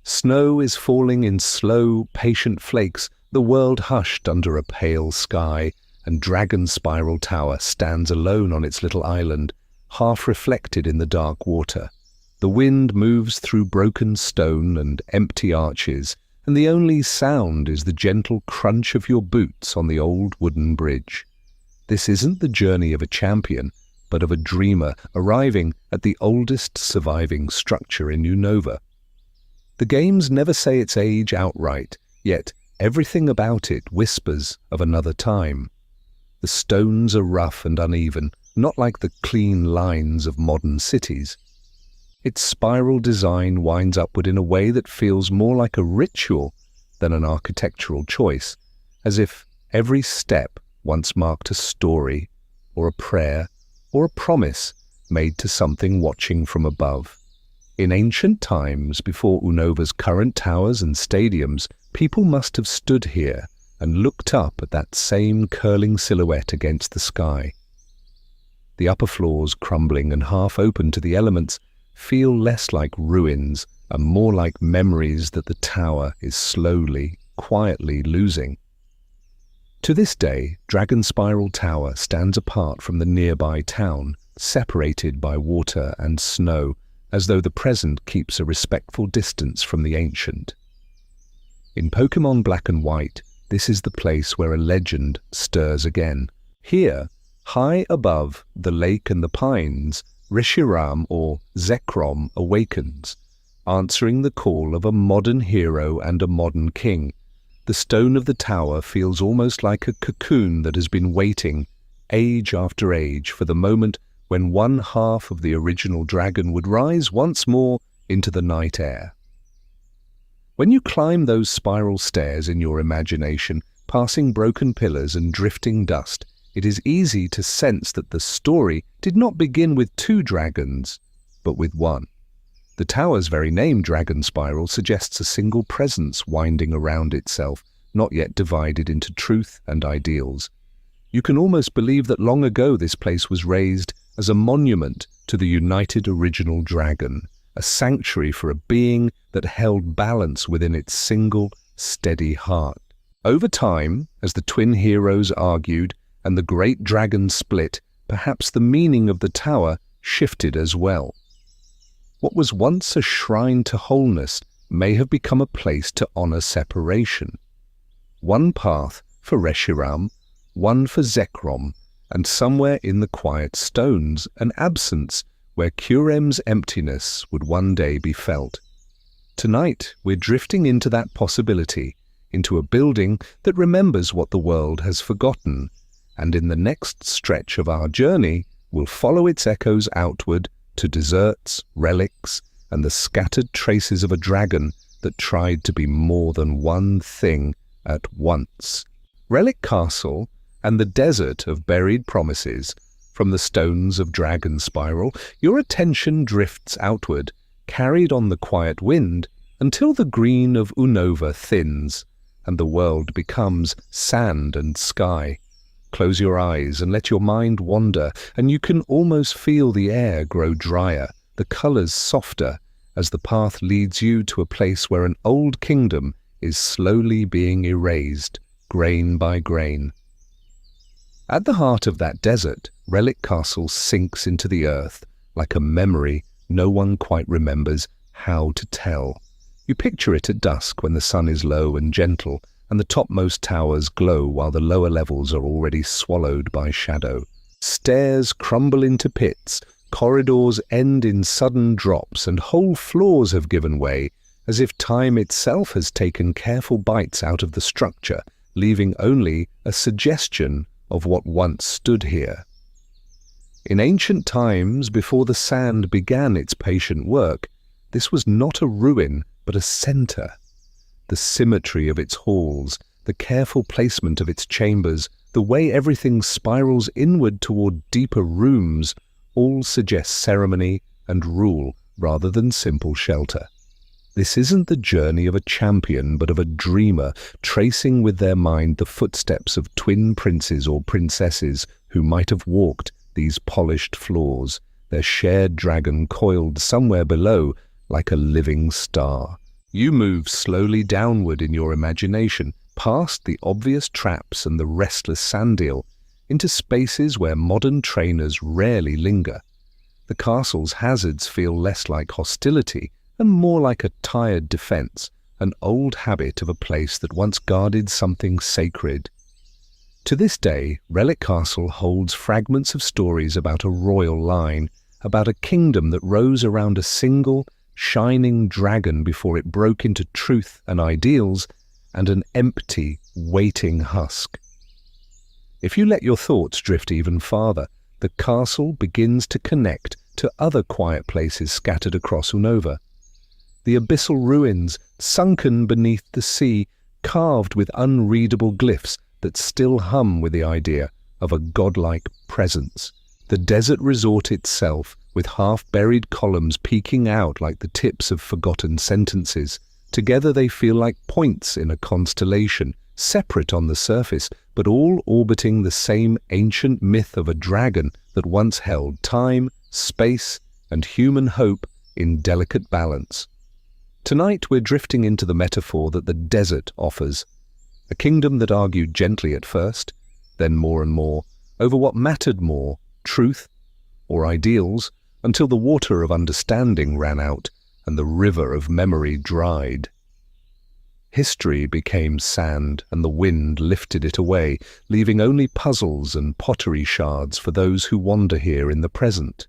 Snow is falling in slow, patient flakes, the world hushed under a pale sky, and Dragon Spiral Tower stands alone on its little island, half reflected in the dark water. The wind moves through broken stone and empty arches, and the only sound is the gentle crunch of your boots on the old wooden bridge. This isn't the journey of a champion, but of a dreamer arriving at the oldest surviving structure in Unova. The games never say its age outright, yet everything about it whispers of another time. The stones are rough and uneven, not like the clean lines of modern cities. Its spiral design winds upward in a way that feels more like a ritual than an architectural choice, as if every step once marked a story, or a prayer, or a promise made to something watching from above. In ancient times, before Unova's current towers and stadiums, people must have stood here and looked up at that same curling silhouette against the sky. The upper floors, crumbling and half open to the elements, feel less like ruins and more like memories that the tower is slowly, quietly losing. To this day, Dragon Spiral Tower stands apart from the nearby town, separated by water and snow, as though the present keeps a respectful distance from the ancient. In Pokémon Black and White, this is the place where a legend stirs again. Here, high above the lake and the pines, Reshiram or Zekrom awakens, answering the call of a modern hero and a modern king. The stone of the tower feels almost like a cocoon that has been waiting, age after age, for the moment when one half of the original dragon would rise once more into the night air. When you climb those spiral stairs in your imagination, passing broken pillars and drifting dust, it is easy to sense that the story did not begin with two dragons, but with one. The tower's very name, Dragon Spiral, suggests a single presence winding around itself, not yet divided into truth and ideals. You can almost believe that long ago this place was raised as a monument to the united original dragon, a sanctuary for a being that held balance within its single, steady heart. Over time, as the twin heroes argued and the great dragon split, perhaps the meaning of the tower shifted as well. What was once a shrine to wholeness may have become a place to honor separation. One path for Reshiram, one for Zekrom, and somewhere in the quiet stones, an absence where Curem's emptiness would one day be felt. Tonight, we're drifting into that possibility, into a building that remembers what the world has forgotten, and in the next stretch of our journey, we'll follow its echoes outward to deserts, relics, and the scattered traces of a dragon that tried to be more than one thing at once. Relic Castle and the desert of buried promises. From the stones of Dragon Spiral, your attention drifts outward, carried on the quiet wind, until the green of Unova thins, and the world becomes sand and sky. Close your eyes and let your mind wander, and you can almost feel the air grow drier, the colors softer, as the path leads you to a place where an old kingdom is slowly being erased, grain by grain. At the heart of that desert, Relic Castle sinks into the earth, like a memory no one quite remembers how to tell. You picture it at dusk when the sun is low and gentle, and the topmost towers glow while the lower levels are already swallowed by shadow. Stairs crumble into pits, corridors end in sudden drops, and whole floors have given way, as if time itself has taken careful bites out of the structure, leaving only a suggestion of what once stood here. In ancient times, before the sand began its patient work, this was not a ruin, but a center. The symmetry of its halls, the careful placement of its chambers, the way everything spirals inward toward deeper rooms, all suggest ceremony and rule rather than simple shelter. This isn't the journey of a champion, but of a dreamer, tracing with their mind the footsteps of twin princes or princesses who might have walked these polished floors, their shared dragon coiled somewhere below like a living star. You move slowly downward in your imagination, past the obvious traps and the restless sand eel, into spaces where modern trainers rarely linger. The castle's hazards feel less like hostility and more like a tired defense, an old habit of a place that once guarded something sacred. To this day, Relic Castle holds fragments of stories about a royal line, about a kingdom that rose around a single, shining dragon before it broke into truth and ideals, and an empty, waiting husk. If you let your thoughts drift even farther, the castle begins to connect to other quiet places scattered across Unova. The abyssal ruins, sunken beneath the sea, carved with unreadable glyphs that still hum with the idea of a godlike presence. The desert resort itself, with half-buried columns peeking out like the tips of forgotten sentences. Together they feel like points in a constellation, separate on the surface, but all orbiting the same ancient myth of a dragon that once held time, space, and human hope in delicate balance. Tonight we're drifting into the metaphor that the desert offers. A kingdom that argued gently at first, then more and more, over what mattered more, truth or ideals, until the water of understanding ran out and the river of memory dried. History became sand, and the wind lifted it away, leaving only puzzles and pottery shards for those who wander here in the present.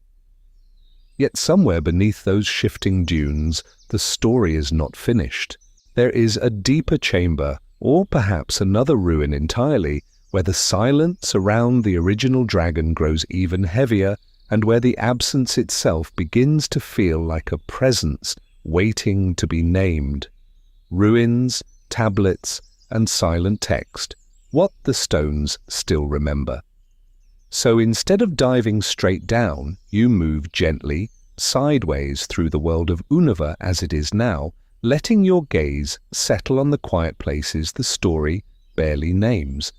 Yet somewhere beneath those shifting dunes, the story is not finished. There is a deeper chamber, or perhaps another ruin entirely, where the silence around the original dragon grows even heavier, and where the absence itself begins to feel like a presence waiting to be named. Ruins, tablets, and silent text, what the stones still remember. So instead of diving straight down, you move gently, sideways through the world of Unova as it is now, letting your gaze settle on the quiet places the story barely names.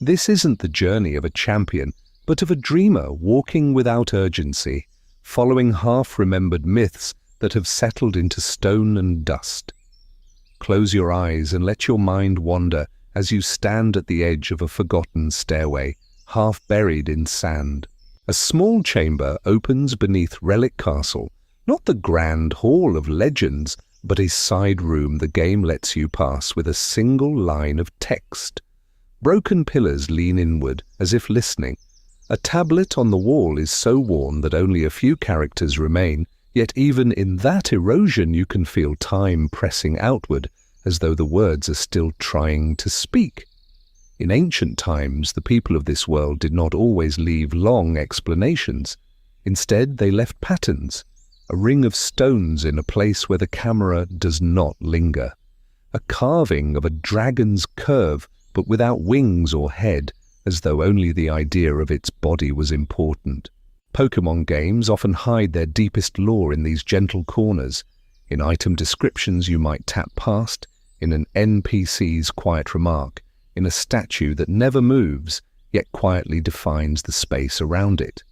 This isn't the journey of a champion, but of a dreamer walking without urgency, following half-remembered myths that have settled into stone and dust. Close your eyes and let your mind wander as you stand at the edge of a forgotten stairway, half buried in sand. A small chamber opens beneath Relic Castle, not the grand hall of legends, but a side room the game lets you pass with a single line of text. Broken pillars lean inward, as if listening. A tablet on the wall is so worn that only a few characters remain, Yet even in that erosion you can feel time pressing outward, as though the words are still trying to speak. In ancient times, the people of this world did not always leave long explanations. Instead, they left patterns, a ring of stones in a place where the camera does not linger, a carving of a dragon's curve but without wings or head, as though only the idea of its body was important. Pokémon games often hide their deepest lore in these gentle corners. In item descriptions you might tap past, in an NPC's quiet remark, in a statue that never moves, yet quietly defines the space around it.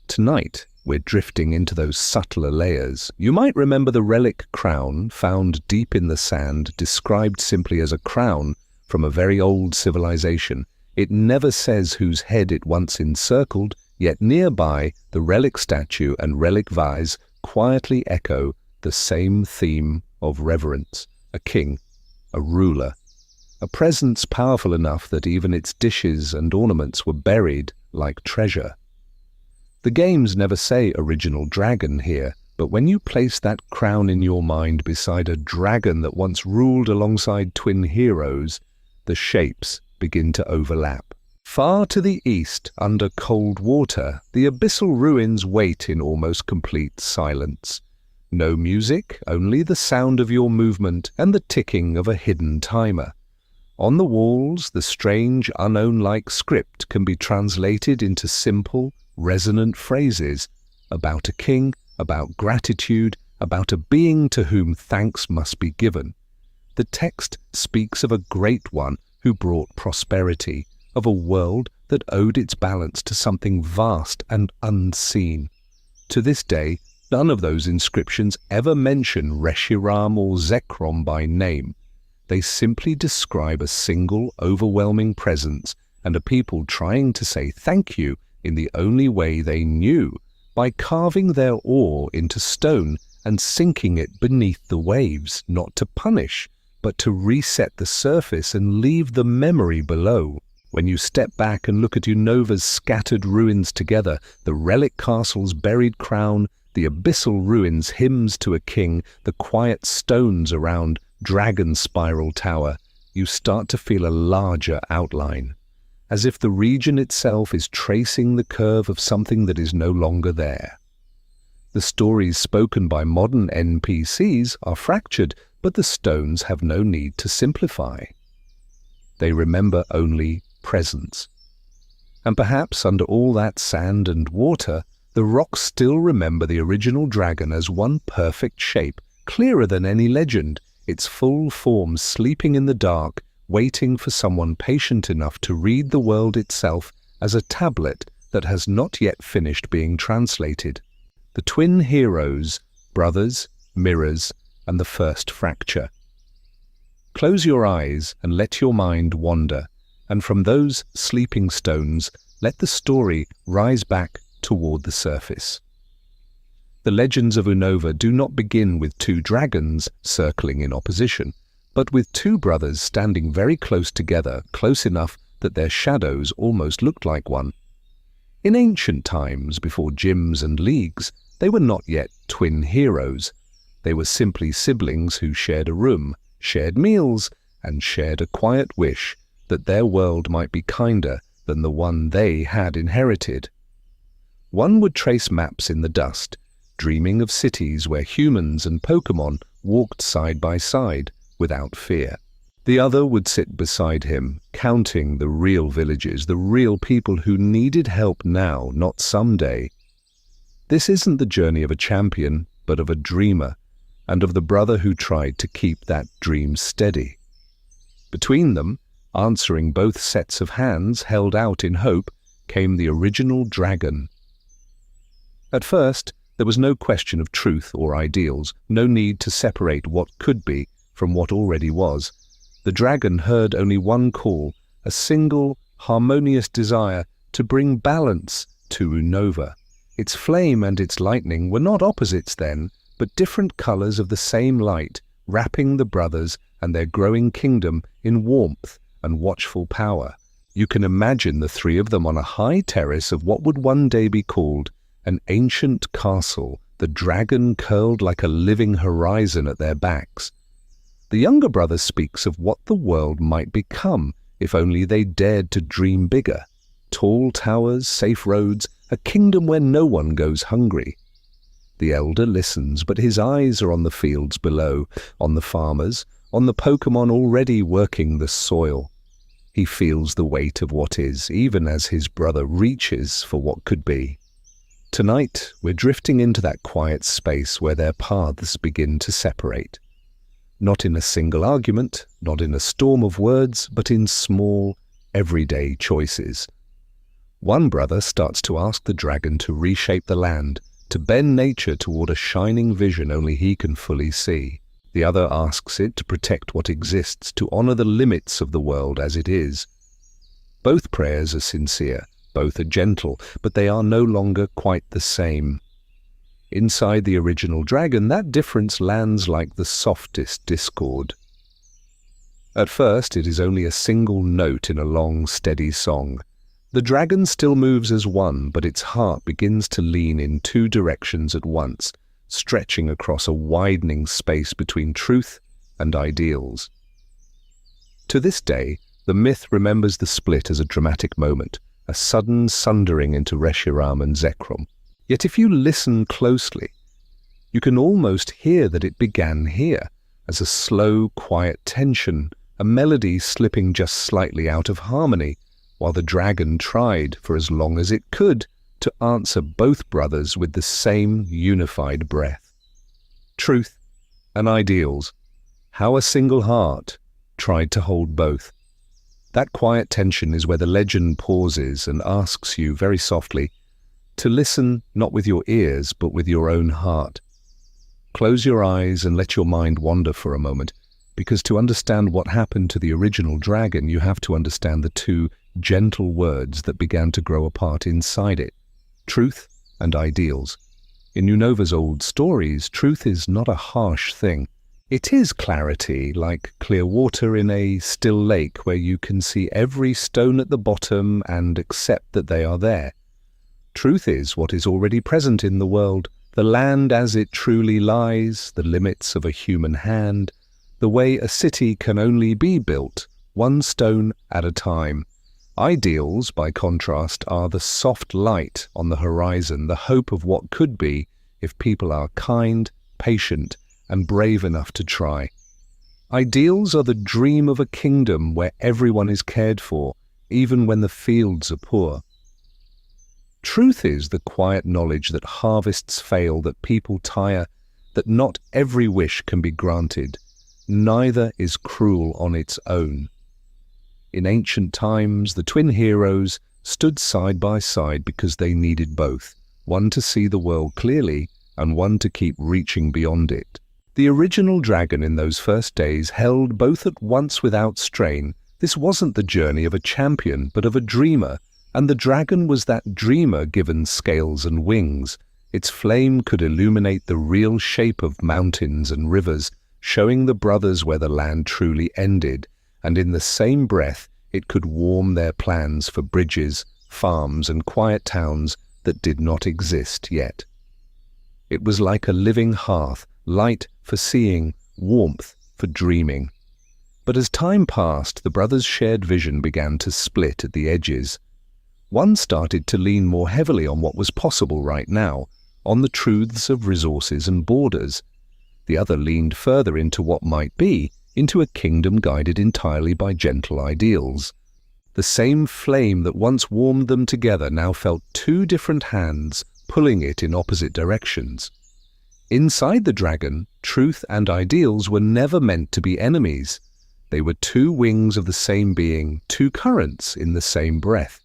Tonight, we're drifting into those subtler layers. You might remember the relic crown found deep in the sand, described simply as a crown from a very old civilization. It never says whose head it once encircled, yet nearby, the relic statue and relic vase quietly echo the same theme of reverence. A king, a ruler, a presence powerful enough that even its dishes and ornaments were buried like treasure. The games never say original dragon here, but when you place that crown in your mind beside a dragon that once ruled alongside twin heroes, the shapes begin to overlap. Far to the east, under cold water, the abyssal ruins wait in almost complete silence. No music, only the sound of your movement and the ticking of a hidden timer. On the walls, the strange, unknown-like script can be translated into simple, resonant phrases about a king, about gratitude, about a being to whom thanks must be given. The text speaks of a great one who brought prosperity, of a world that owed its balance to something vast and unseen. To this day, none of those inscriptions ever mention Reshiram or Zekrom by name. They simply describe a single, overwhelming presence and a people trying to say thank you in the only way they knew, by carving their ore into stone and sinking it beneath the waves, not to punish, but to reset the surface and leave the memory below. When you step back and look at Unova's scattered ruins together, the relic castle's buried crown, the abyssal ruins hymns to a king, the quiet stones around Dragon Spiral Tower, you start to feel a larger outline, as if the region itself is tracing the curve of something that is no longer there. The stories spoken by modern NPCs are fractured, but the stones have no need to simplify. They remember only presence. And perhaps under all that sand and water, the rocks still remember the original dragon as one perfect shape, clearer than any legend, its full form sleeping in the dark, waiting for someone patient enough to read the world itself as a tablet that has not yet finished being translated. The twin heroes, brothers, mirrors, and the first fracture. Close your eyes and let your mind wander, and from those sleeping stones, let the story rise back toward the surface. The legends of Unova do not begin with two dragons circling in opposition, but with two brothers standing very close together, close enough that their shadows almost looked like one. In ancient times, before gyms and leagues, they were not yet twin heroes. They were simply siblings who shared a room, shared meals, and shared a quiet wish that their world might be kinder than the one they had inherited. One would trace maps in the dust, dreaming of cities where humans and Pokémon walked side by side without fear. The other would sit beside him, counting the real villages, the real people who needed help now, not someday. This isn't the journey of a champion, but of a dreamer, and of the brother who tried to keep that dream steady. Between them, answering both sets of hands held out in hope, came the original dragon. At first, there was no question of truth or ideals, no need to separate what could be from what already was. The dragon heard only one call, a single, harmonious desire to bring balance to Unova. Its flame and its lightning were not opposites then, but different colors of the same light, wrapping the brothers and their growing kingdom in warmth and watchful power. You can imagine the three of them on a high terrace of what would one day be called an ancient castle the dragon curled like a living horizon at their backs. The younger brother speaks of what the world might become if only they dared to dream bigger. Tall towers, safe roads, a kingdom where no one goes hungry. The elder listens, but his eyes are on the fields below, on the farmers, on the Pokémon already working the soil. He feels the weight of what is, even as his brother reaches for what could be. Tonight, we're drifting into that quiet space where their paths begin to separate. Not in a single argument, not in a storm of words, but in small, everyday choices. One brother starts to ask the dragon to reshape the land, to bend nature toward a shining vision only he can fully see. The other asks it to protect what exists, to honor the limits of the world as it is. Both prayers are sincere, both are gentle, but they are no longer quite the same. Inside the original dragon, that difference lands like the softest discord. At first, it is only a single note in a long, steady song. The dragon still moves as one, but its heart begins to lean in two directions at once, stretching across a widening space between truth and ideals. To this day, the myth remembers the split as a dramatic moment, a sudden sundering into Reshiram and Zekrom. Yet if you listen closely, you can almost hear that it began here, as a slow, quiet tension, a melody slipping just slightly out of harmony, while the dragon tried, for as long as it could, to answer both brothers with the same unified breath. Truth and ideals. How a single heart tried to hold both. That quiet tension is where the legend pauses and asks you very softly to listen not with your ears but with your own heart. Close your eyes and let your mind wander for a moment, because to understand what happened to the original dragon, you have to understand the two gentle words that began to grow apart inside it. Truth and ideals. In Unova's old stories, truth is not a harsh thing. It is clarity, like clear water in a still lake where you can see every stone at the bottom and accept that they are there. Truth is what is already present in the world, the land as it truly lies, the limits of a human hand, the way a city can only be built, one stone at a time. Ideals, by contrast, are the soft light on the horizon, the hope of what could be if people are kind, patient, and brave enough to try. Ideals are the dream of a kingdom where everyone is cared for, even when the fields are poor. Truth is the quiet knowledge that harvests fail, that people tire, that not every wish can be granted. Neither is cruel on its own. In ancient times, the twin heroes stood side by side because they needed both, one to see the world clearly and one to keep reaching beyond it. The original dragon in those first days held both at once without strain. This wasn't the journey of a champion, but of a dreamer, and the dragon was that dreamer given scales and wings. Its flame could illuminate the real shape of mountains and rivers, showing the brothers where the land truly ended, and in the same breath it could warm their plans for bridges, farms, and quiet towns that did not exist yet. It was like a living hearth, light for seeing, warmth for dreaming. But as time passed, the brothers' shared vision began to split at the edges. One started to lean more heavily on what was possible right now, on the truths of resources and borders. The other leaned further into what might be, into a kingdom guided entirely by gentle ideals. The same flame that once warmed them together now felt two different hands pulling it in opposite directions. Inside the dragon, truth and ideals were never meant to be enemies. They were two wings of the same being, two currents in the same breath.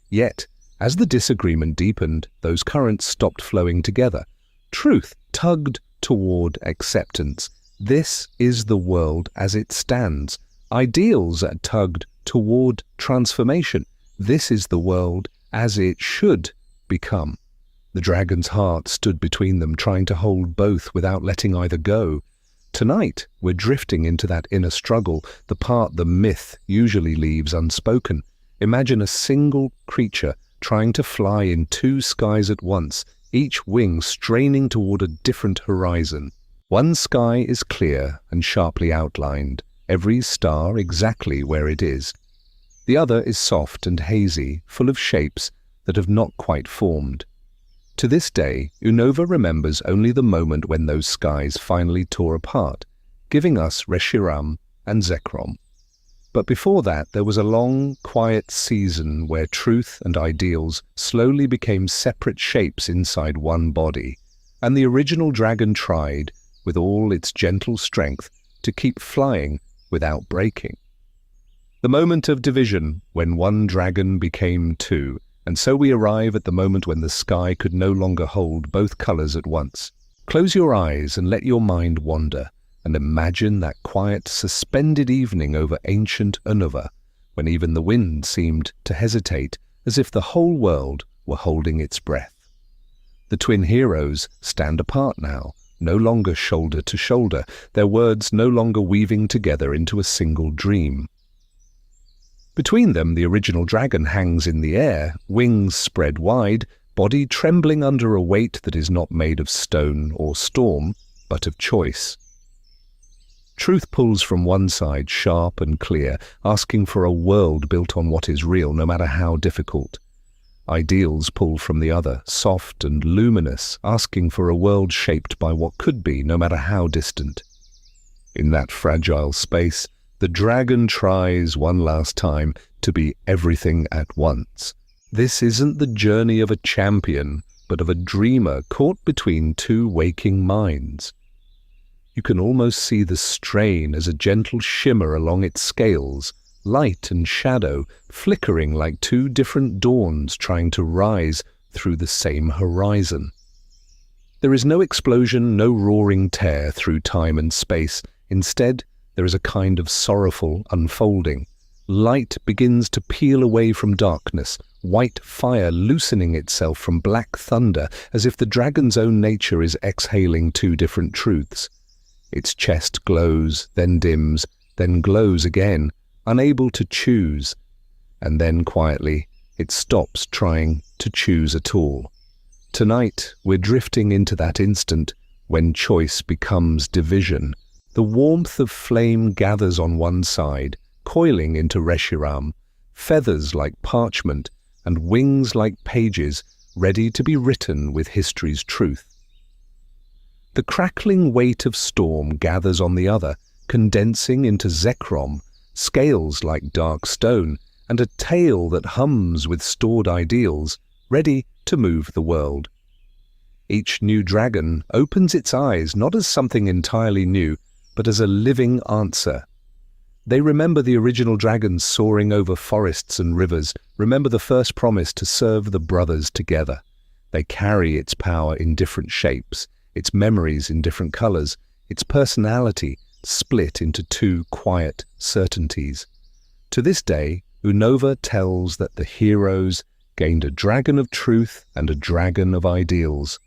Yet, as the disagreement deepened, those currents stopped flowing together. Truth tugged toward acceptance. This is the world as it stands. Ideals are tugged toward transformation. This is the world as it should become. The dragon's heart stood between them, trying to hold both without letting either go. Tonight, we're drifting into that inner struggle, the part the myth usually leaves unspoken. Imagine a single creature trying to fly in two skies at once, each wing straining toward a different horizon. One sky is clear and sharply outlined, every star exactly where it is. The other is soft and hazy, full of shapes that have not quite formed. To this day, Unova remembers only the moment when those skies finally tore apart, giving us Reshiram and Zekrom. But before that, there was a long, quiet season where truth and ideals slowly became separate shapes inside one body, and the original dragon tried, with all its gentle strength, to keep flying without breaking. The moment of division, when one dragon became two, and so we arrive at the moment when the sky could no longer hold both colors at once. Close your eyes and let your mind wander, and imagine that quiet, suspended evening over ancient Unova, when even the wind seemed to hesitate, as if the whole world were holding its breath. The twin heroes stand apart now, no longer shoulder to shoulder, their words no longer weaving together into a single dream. Between them, the original dragon hangs in the air, wings spread wide, body trembling under a weight that is not made of stone or storm, but of choice. Truth pulls from one side, sharp and clear, asking for a world built on what is real, no matter how difficult. Ideals pull from the other, soft and luminous, asking for a world shaped by what could be, no matter how distant. In that fragile space, the dragon tries one last time to be everything at once. This isn't the journey of a champion, but of a dreamer caught between two waking minds. You can almost see the strain as a gentle shimmer along its scales, light and shadow flickering like two different dawns trying to rise through the same horizon. There is no explosion, no roaring tear through time and space. Instead, there is a kind of sorrowful unfolding. Light begins to peel away from darkness, white fire loosening itself from black thunder, as if the dragon's own nature is exhaling two different truths. Its chest glows, then dims, then glows again, unable to choose, and then quietly it stops trying to choose at all. Tonight we're drifting into that instant when choice becomes division. The warmth of flame gathers on one side, coiling into Reshiram, feathers like parchment and wings like pages ready to be written with history's truth. The crackling weight of storm gathers on the other, condensing into Zekrom, scales like dark stone, and a tail that hums with stored ideals, ready to move the world. Each new dragon opens its eyes not as something entirely new, but as a living answer. They remember the original dragons soaring over forests and rivers, remember the first promise to serve the brothers together. They carry its power in different shapes, its memories in different colors, its personality split into two quiet certainties. To this day, Unova tells that the heroes gained a dragon of truth and a dragon of ideals,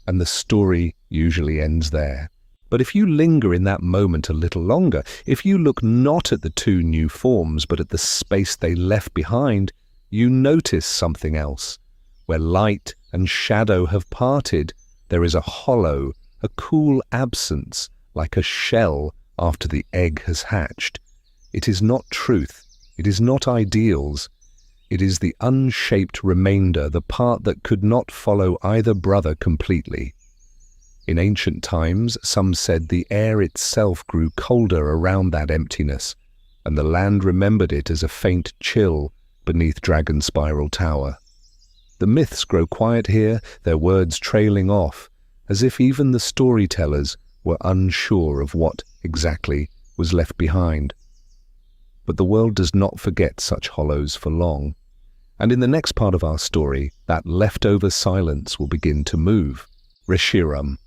and the story usually ends there. But if you linger in that moment a little longer, if you look not at the two new forms but at the space they left behind, you notice something else. Where light and shadow have parted, there is a hollow, a cool absence, like a shell after the egg has hatched. It is not truth, it is not ideals. It is the unshaped remainder, the part that could not follow either brother completely. In ancient times, some said the air itself grew colder around that emptiness, and the land remembered it as a faint chill beneath Dragon Spiral Tower. The myths grow quiet here, their words trailing off, as if even the storytellers were unsure of what exactly was left behind. But the world does not forget such hollows for long, and in the next part of our story, that leftover silence will begin to move. Reshiram.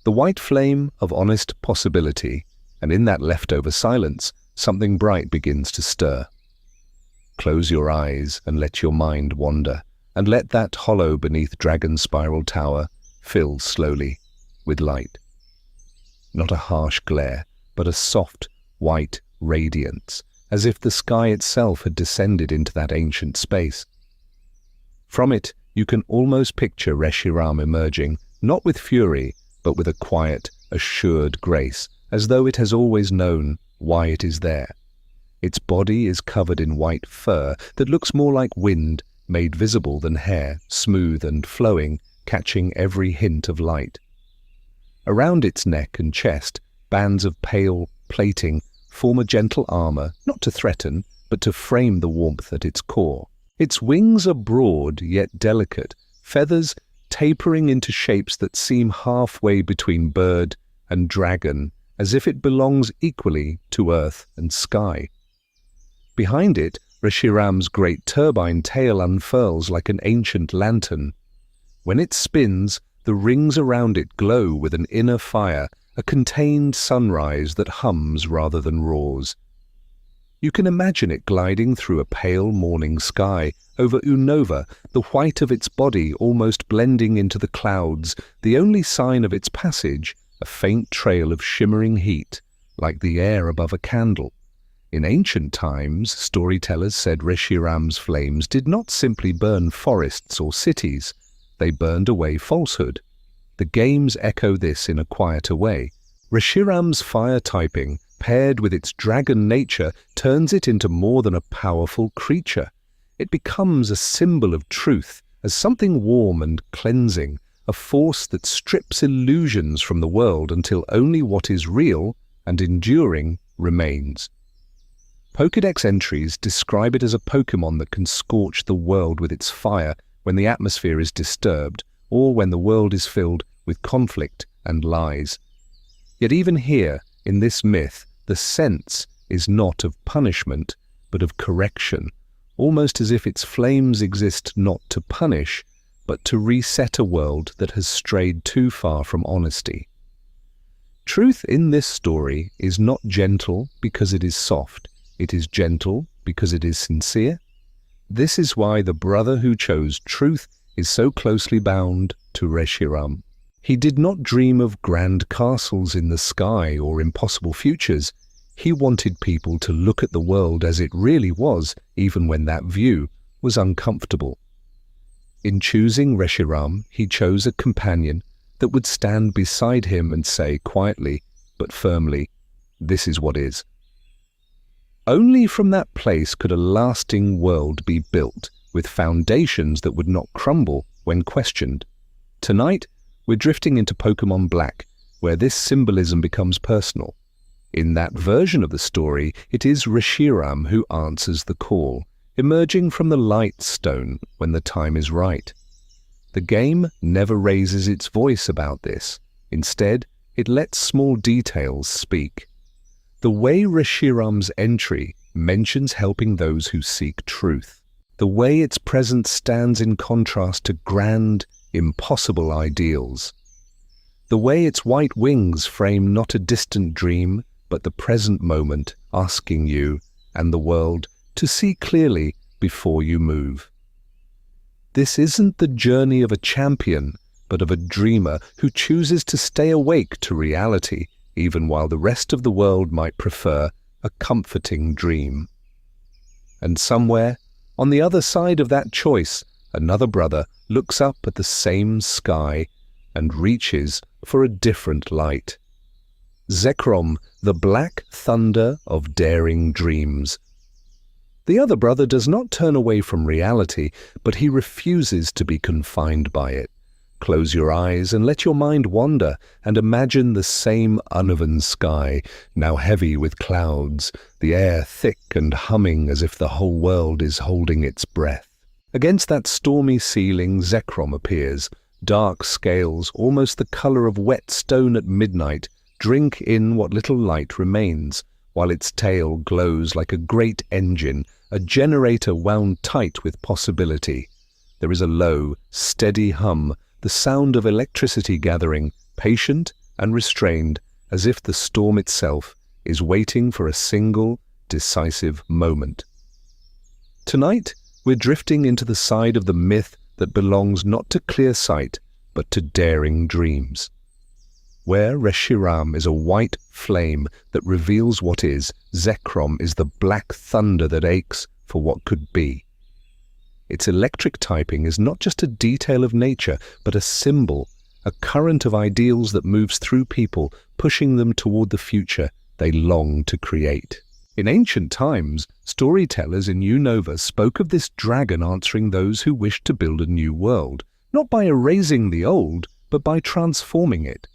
The white flame of honest possibility, and in that leftover silence, something bright begins to stir. Close your eyes and let your mind wander, and let that hollow beneath Dragon Spiral Tower fill slowly with light. Not a harsh glare, but a soft, white radiance, as if the sky itself had descended into that ancient space. From it You can almost picture Reshiram emerging, not with fury, but with a quiet, assured grace, as though it has always known why it is there. Its body is covered in white fur that looks more like wind, made visible than hair, smooth and flowing, catching every hint of light. Around its neck and chest, bands of pale plating form a gentle armor, not to threaten, but to frame the warmth at its core. Its wings are broad yet delicate, feathers tapering into shapes that seem halfway between bird and dragon, as if it belongs equally to earth and sky. Behind it, Reshiram's great turbine tail unfurls like an ancient lantern. When it spins, the rings around it glow with an inner fire, a contained sunrise that hums rather than roars. You can imagine it gliding through a pale morning sky, over Unova, the white of its body almost blending into the clouds, the only sign of its passage, a faint trail of shimmering heat, like the air above a candle. In ancient times, storytellers said Reshiram's flames did not simply burn forests or cities, they burned away falsehood. The games echo this in a quieter way. Reshiram's fire typing, paired with its dragon nature, turns it into more than a powerful creature. It becomes a symbol of truth, as something warm and cleansing, a force that strips illusions from the world until only what is real and enduring remains. Pokédex entries describe it as a Pokémon that can scorch the world with its fire when the atmosphere is disturbed, or when the world is filled with conflict and lies. Yet even here, in this myth, the sense is not of punishment, but of correction, almost as if its flames exist not to punish, but to reset a world that has strayed too far from honesty. Truth in this story is not gentle because it is soft, it is gentle because it is sincere. This is why the brother who chose truth is so closely bound to Reshiram. He did not dream of grand castles in the sky or impossible futures. He wanted people to look at the world as it really was, even when that view was uncomfortable. In choosing Reshiram, he chose a companion that would stand beside him and say quietly, but firmly, "This is what is." Only from that place could a lasting world be built, with foundations that would not crumble when questioned. Tonight, we're drifting into Pokémon Black, where this symbolism becomes personal. In that version of the story, it is Reshiram who answers the call, emerging from the light stone when the time is right. The game never raises its voice about this. Instead, it lets small details speak. The way Reshiram's entry mentions helping those who seek truth. The way its presence stands in contrast to grand, impossible ideals. The way its white wings frame not a distant dream, but the present moment, asking you and the world to see clearly before you move. This isn't the journey of a champion, but of a dreamer who chooses to stay awake to reality, even while the rest of the world might prefer a comforting dream. And somewhere, on the other side of that choice, another brother looks up at the same sky and reaches for a different light. Zekrom, the black thunder of daring dreams. The other brother does not turn away from reality, but he refuses to be confined by it. Close your eyes and let your mind wander and imagine the same uneven sky, now heavy with clouds, the air thick and humming as if the whole world is holding its breath. Against that stormy ceiling, Zekrom appears. Dark scales, almost the color of wet stone at midnight, drink in what little light remains, while its tail glows like a great engine, a generator wound tight with possibility. There is a low, steady hum, the sound of electricity gathering, patient and restrained, as if the storm itself is waiting for a single, decisive moment. Tonight, we're drifting into the side of the myth that belongs not to clear sight, but to daring dreams. Where Reshiram is a white flame that reveals what is, Zekrom is the black thunder that aches for what could be. Its electric typing is not just a detail of nature, but a symbol, a current of ideals that moves through people, pushing them toward the future they long to create. In ancient times, storytellers in Unova spoke of this dragon answering those who wished to build a new world, not by erasing the old, but by transforming it.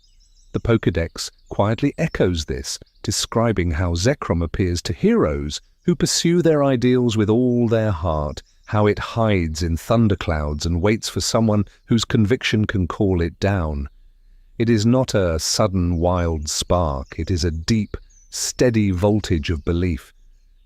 The Pokédex quietly echoes this, describing how Zekrom appears to heroes who pursue their ideals with all their heart, how it hides in thunderclouds and waits for someone whose conviction can call it down. It is not a sudden wild spark, it is a deep, steady voltage of belief.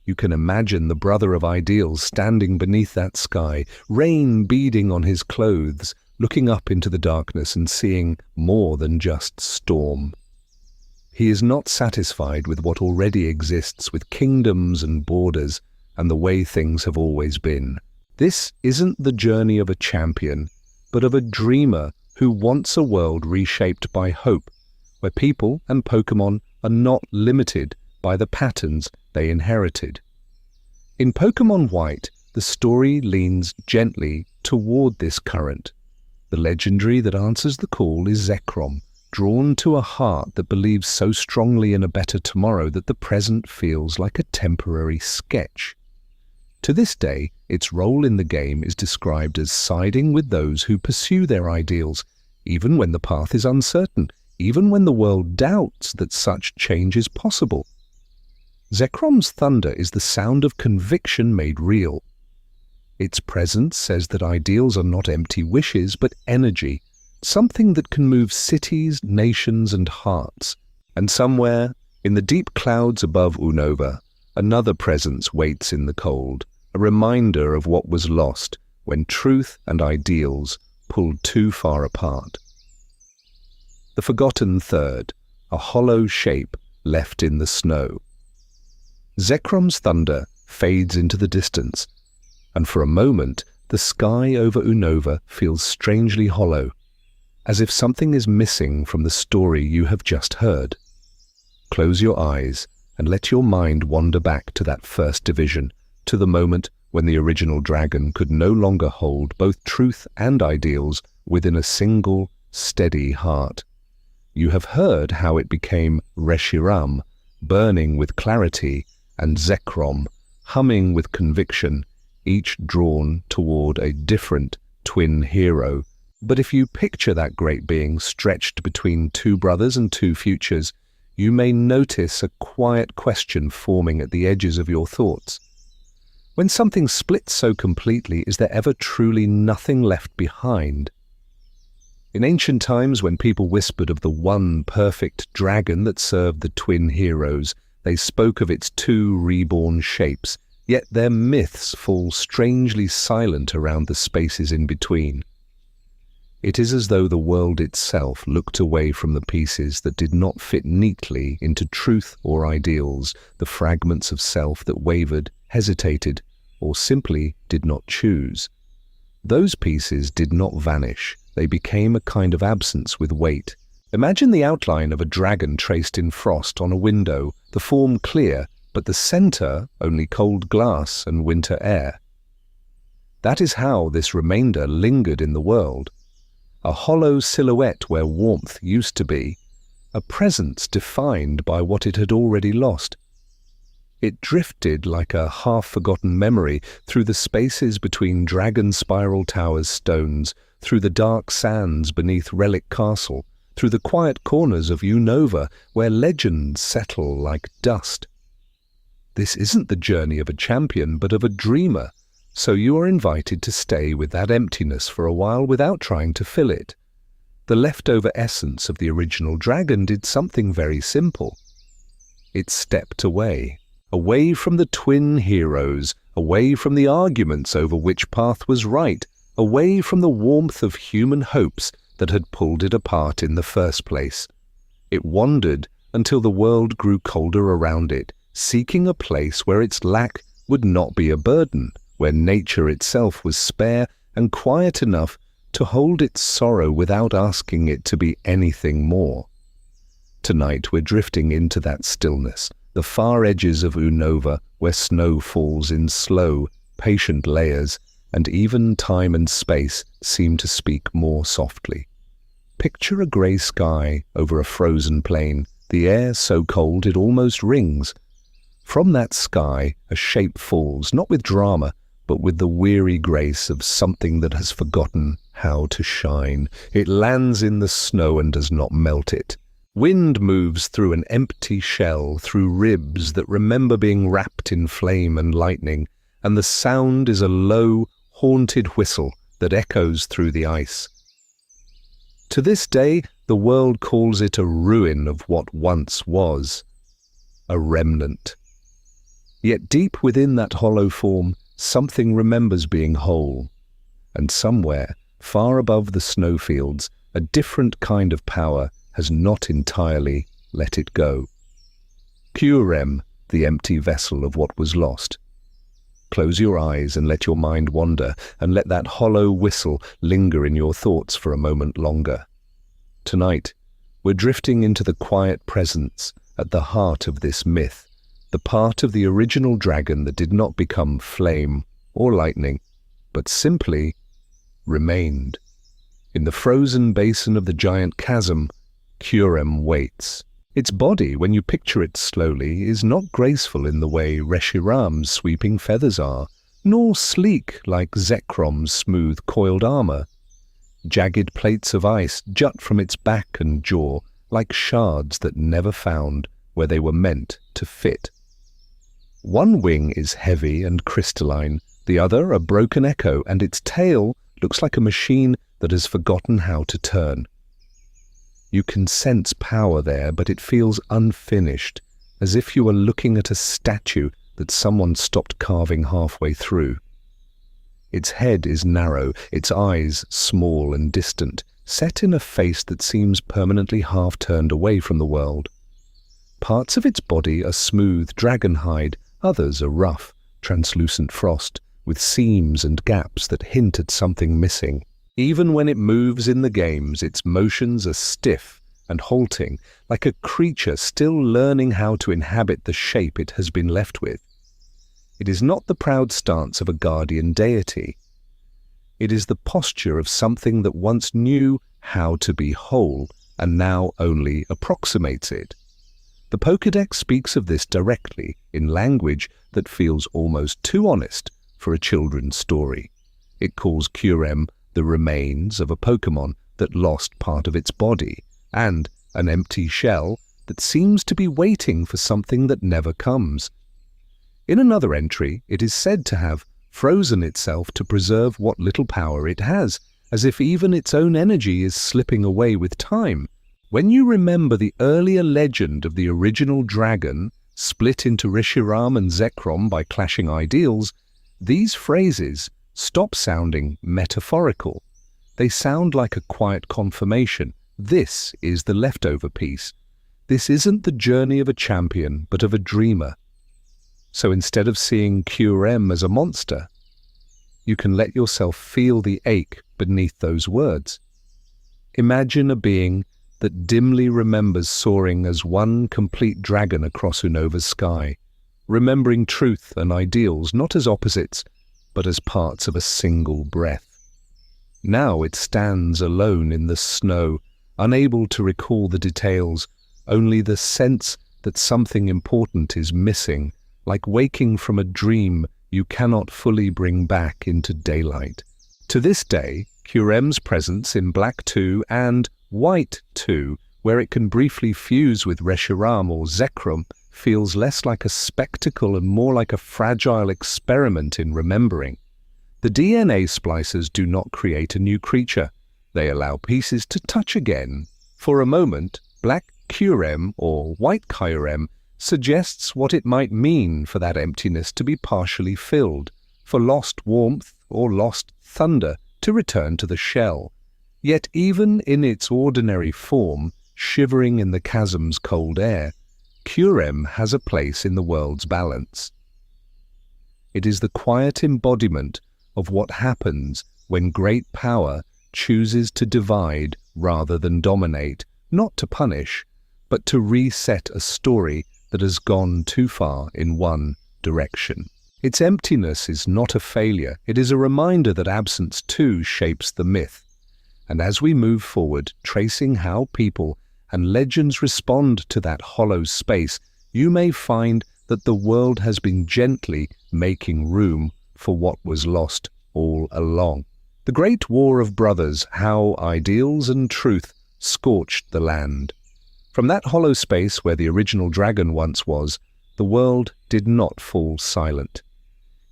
You can imagine the brother of ideals standing beneath that sky, rain beading on his clothes, looking up into the darkness and seeing more than just storm. He is not satisfied with what already exists, with kingdoms and borders and the way things have always been. This isn't the journey of a champion, but of a dreamer who wants a world reshaped by hope, where people and Pokémon are not limited by the patterns they inherited. In Pokémon White, the story leans gently toward this current. The legendary that answers the call is Zekrom, drawn to a heart that believes so strongly in a better tomorrow that the present feels like a temporary sketch. To this day, its role in the game is described as siding with those who pursue their ideals, even when the path is uncertain, even when the world doubts that such change is possible. Zekrom's thunder is the sound of conviction made real. Its presence says that ideals are not empty wishes, but energy, something that can move cities, nations, and hearts. And somewhere, in the deep clouds above Unova, another presence waits in the cold, a reminder of what was lost when truth and ideals pulled too far apart. The Forgotten Third, a hollow shape left in the snow. Zekrom's thunder fades into the distance, and for a moment the sky over Unova feels strangely hollow, as if something is missing from the story you have just heard. Close your eyes and let your mind wander back to that first division, to the moment when the original dragon could no longer hold both truth and ideals within a single, steady heart. You have heard how it became Reshiram, burning with clarity, and Zekrom, humming with conviction, each drawn toward a different twin hero. But if you picture that great being stretched between two brothers and two futures, you may notice a quiet question forming at the edges of your thoughts. When something splits so completely, is there ever truly nothing left behind? In ancient times, when people whispered of the one perfect dragon that served the twin heroes, they spoke of its two reborn shapes, yet their myths fall strangely silent around the spaces in between. It is as though the world itself looked away from the pieces that did not fit neatly into truth or ideals, the fragments of self that wavered, hesitated, or simply did not choose. Those pieces did not vanish. They became a kind of absence with weight. Imagine the outline of a dragon traced in frost on a window, the form clear, but the center only cold glass and winter air. That is how this remainder lingered in the world. A hollow silhouette where warmth used to be, a presence defined by what it had already lost. It drifted like a half-forgotten memory through the spaces between Dragon Spiral Tower's stones, through the dark sands beneath Relic Castle, through the quiet corners of Unova, where legends settle like dust. This isn't the journey of a champion, but of a dreamer, so you are invited to stay with that emptiness for a while without trying to fill it. The leftover essence of the original dragon did something very simple. It stepped away from the twin heroes, away from the arguments over which path was right, away from the warmth of human hopes that had pulled it apart in the first place. It wandered until the world grew colder around it, seeking a place where its lack would not be a burden, where nature itself was spare and quiet enough to hold its sorrow without asking it to be anything more. Tonight we're drifting into that stillness, the far edges of Unova, where snow falls in slow, patient layers, and even time and space seem to speak more softly. Picture a grey sky over a frozen plain, the air so cold it almost rings. From that sky a shape falls, not with drama, but with the weary grace of something that has forgotten how to shine. It lands in the snow and does not melt it. Wind moves through an empty shell, through ribs that remember being wrapped in flame and lightning, and the sound is a low, haunted whistle that echoes through the ice. To this day, the world calls it a ruin of what once was, a remnant. Yet deep within that hollow form, something remembers being whole, and somewhere, far above the snowfields, a different kind of power has not entirely let it go. Kyurem, the empty vessel of what was lost. Close your eyes and let your mind wander, and let that hollow whistle linger in your thoughts for a moment longer. Tonight, we're drifting into the quiet presence at the heart of this myth, the part of the original dragon that did not become flame or lightning, but simply remained. In the frozen basin of the Giant Chasm, Kyurem waits. Its body, when you picture it slowly, is not graceful in the way Reshiram's sweeping feathers are, nor sleek like Zekrom's smooth coiled armor. Jagged plates of ice jut from its back and jaw like shards that never found where they were meant to fit. One wing is heavy and crystalline, the other a broken echo, and its tail looks like a machine that has forgotten how to turn. You can sense power there, but it feels unfinished, as if you are looking at a statue that someone stopped carving halfway through. Its head is narrow, its eyes small and distant, set in a face that seems permanently half-turned away from the world. Parts of its body are smooth dragon hide, others are rough, translucent frost, with seams and gaps that hint at something missing. Even when it moves in the games, its motions are stiff and halting, like a creature still learning how to inhabit the shape it has been left with. It is not the proud stance of a guardian deity. It is the posture of something that once knew how to be whole and now only approximates it. The Pokédex speaks of this directly in language that feels almost too honest for a children's story. It calls Kyurem the remains of a Pokémon that lost part of its body, and an empty shell that seems to be waiting for something that never comes. In another entry, it is said to have frozen itself to preserve what little power it has, as if even its own energy is slipping away with time. When you remember the earlier legend of the original dragon, split into Reshiram and Zekrom by clashing ideals, these phrases stop sounding metaphorical. They sound like a quiet confirmation. This is the leftover piece. This isn't the journey of a champion, but of a dreamer. So instead of seeing Kyurem as a monster, you can let yourself feel the ache beneath those words. Imagine a being that dimly remembers soaring as one complete dragon across Unova's sky, remembering truth and ideals not as opposites, but as parts of a single breath. Now it stands alone in the snow, unable to recall the details, only the sense that something important is missing, like waking from a dream you cannot fully bring back into daylight. To this day, Kyurem's presence in Black 2 and White 2, where it can briefly fuse with Reshiram or Zekrom, feels less like a spectacle and more like a fragile experiment in remembering. The DNA Splicers do not create a new creature. They allow pieces to touch again. For a moment, Black Kyurem or White Kyurem suggests what it might mean for that emptiness to be partially filled, for lost warmth or lost thunder to return to the shell. Yet even in its ordinary form, shivering in the chasm's cold air, Kyurem has a place in the world's balance. It is the quiet embodiment of what happens when great power chooses to divide rather than dominate, not to punish, but to reset a story that has gone too far in one direction. Its emptiness is not a failure, it is a reminder that absence too shapes the myth. And as we move forward, tracing how people and legends respond to that hollow space, you may find that the world has been gently making room for what was lost all along. The Great War of Brothers, how ideals and truth scorched the land. From that hollow space where the original dragon once was, the world did not fall silent.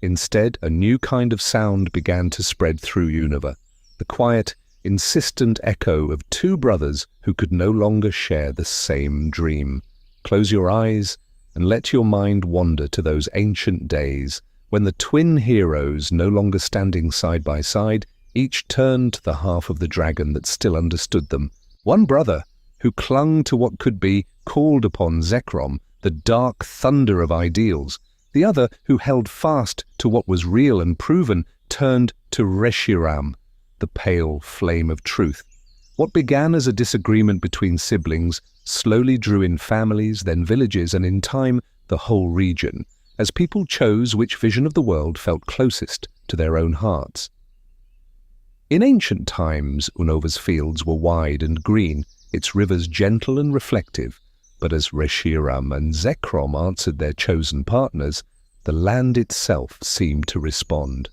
Instead, a new kind of sound began to spread through Unova, the quiet, insistent echo of two brothers who could no longer share the same dream. Close your eyes and let your mind wander to those ancient days when the twin heroes, no longer standing side by side, each turned to the half of the dragon that still understood them. One brother, who clung to what could be, called upon Zekrom, the dark thunder of ideals. The other, who held fast to what was real and proven, turned to Reshiram, the pale flame of truth. What began as a disagreement between siblings slowly drew in families, then villages, and in time the whole region, as people chose which vision of the world felt closest to their own hearts. In ancient times, Unova's fields were wide and green, its rivers gentle and reflective, but as Reshiram and Zekrom answered their chosen partners, the land itself seemed to respond.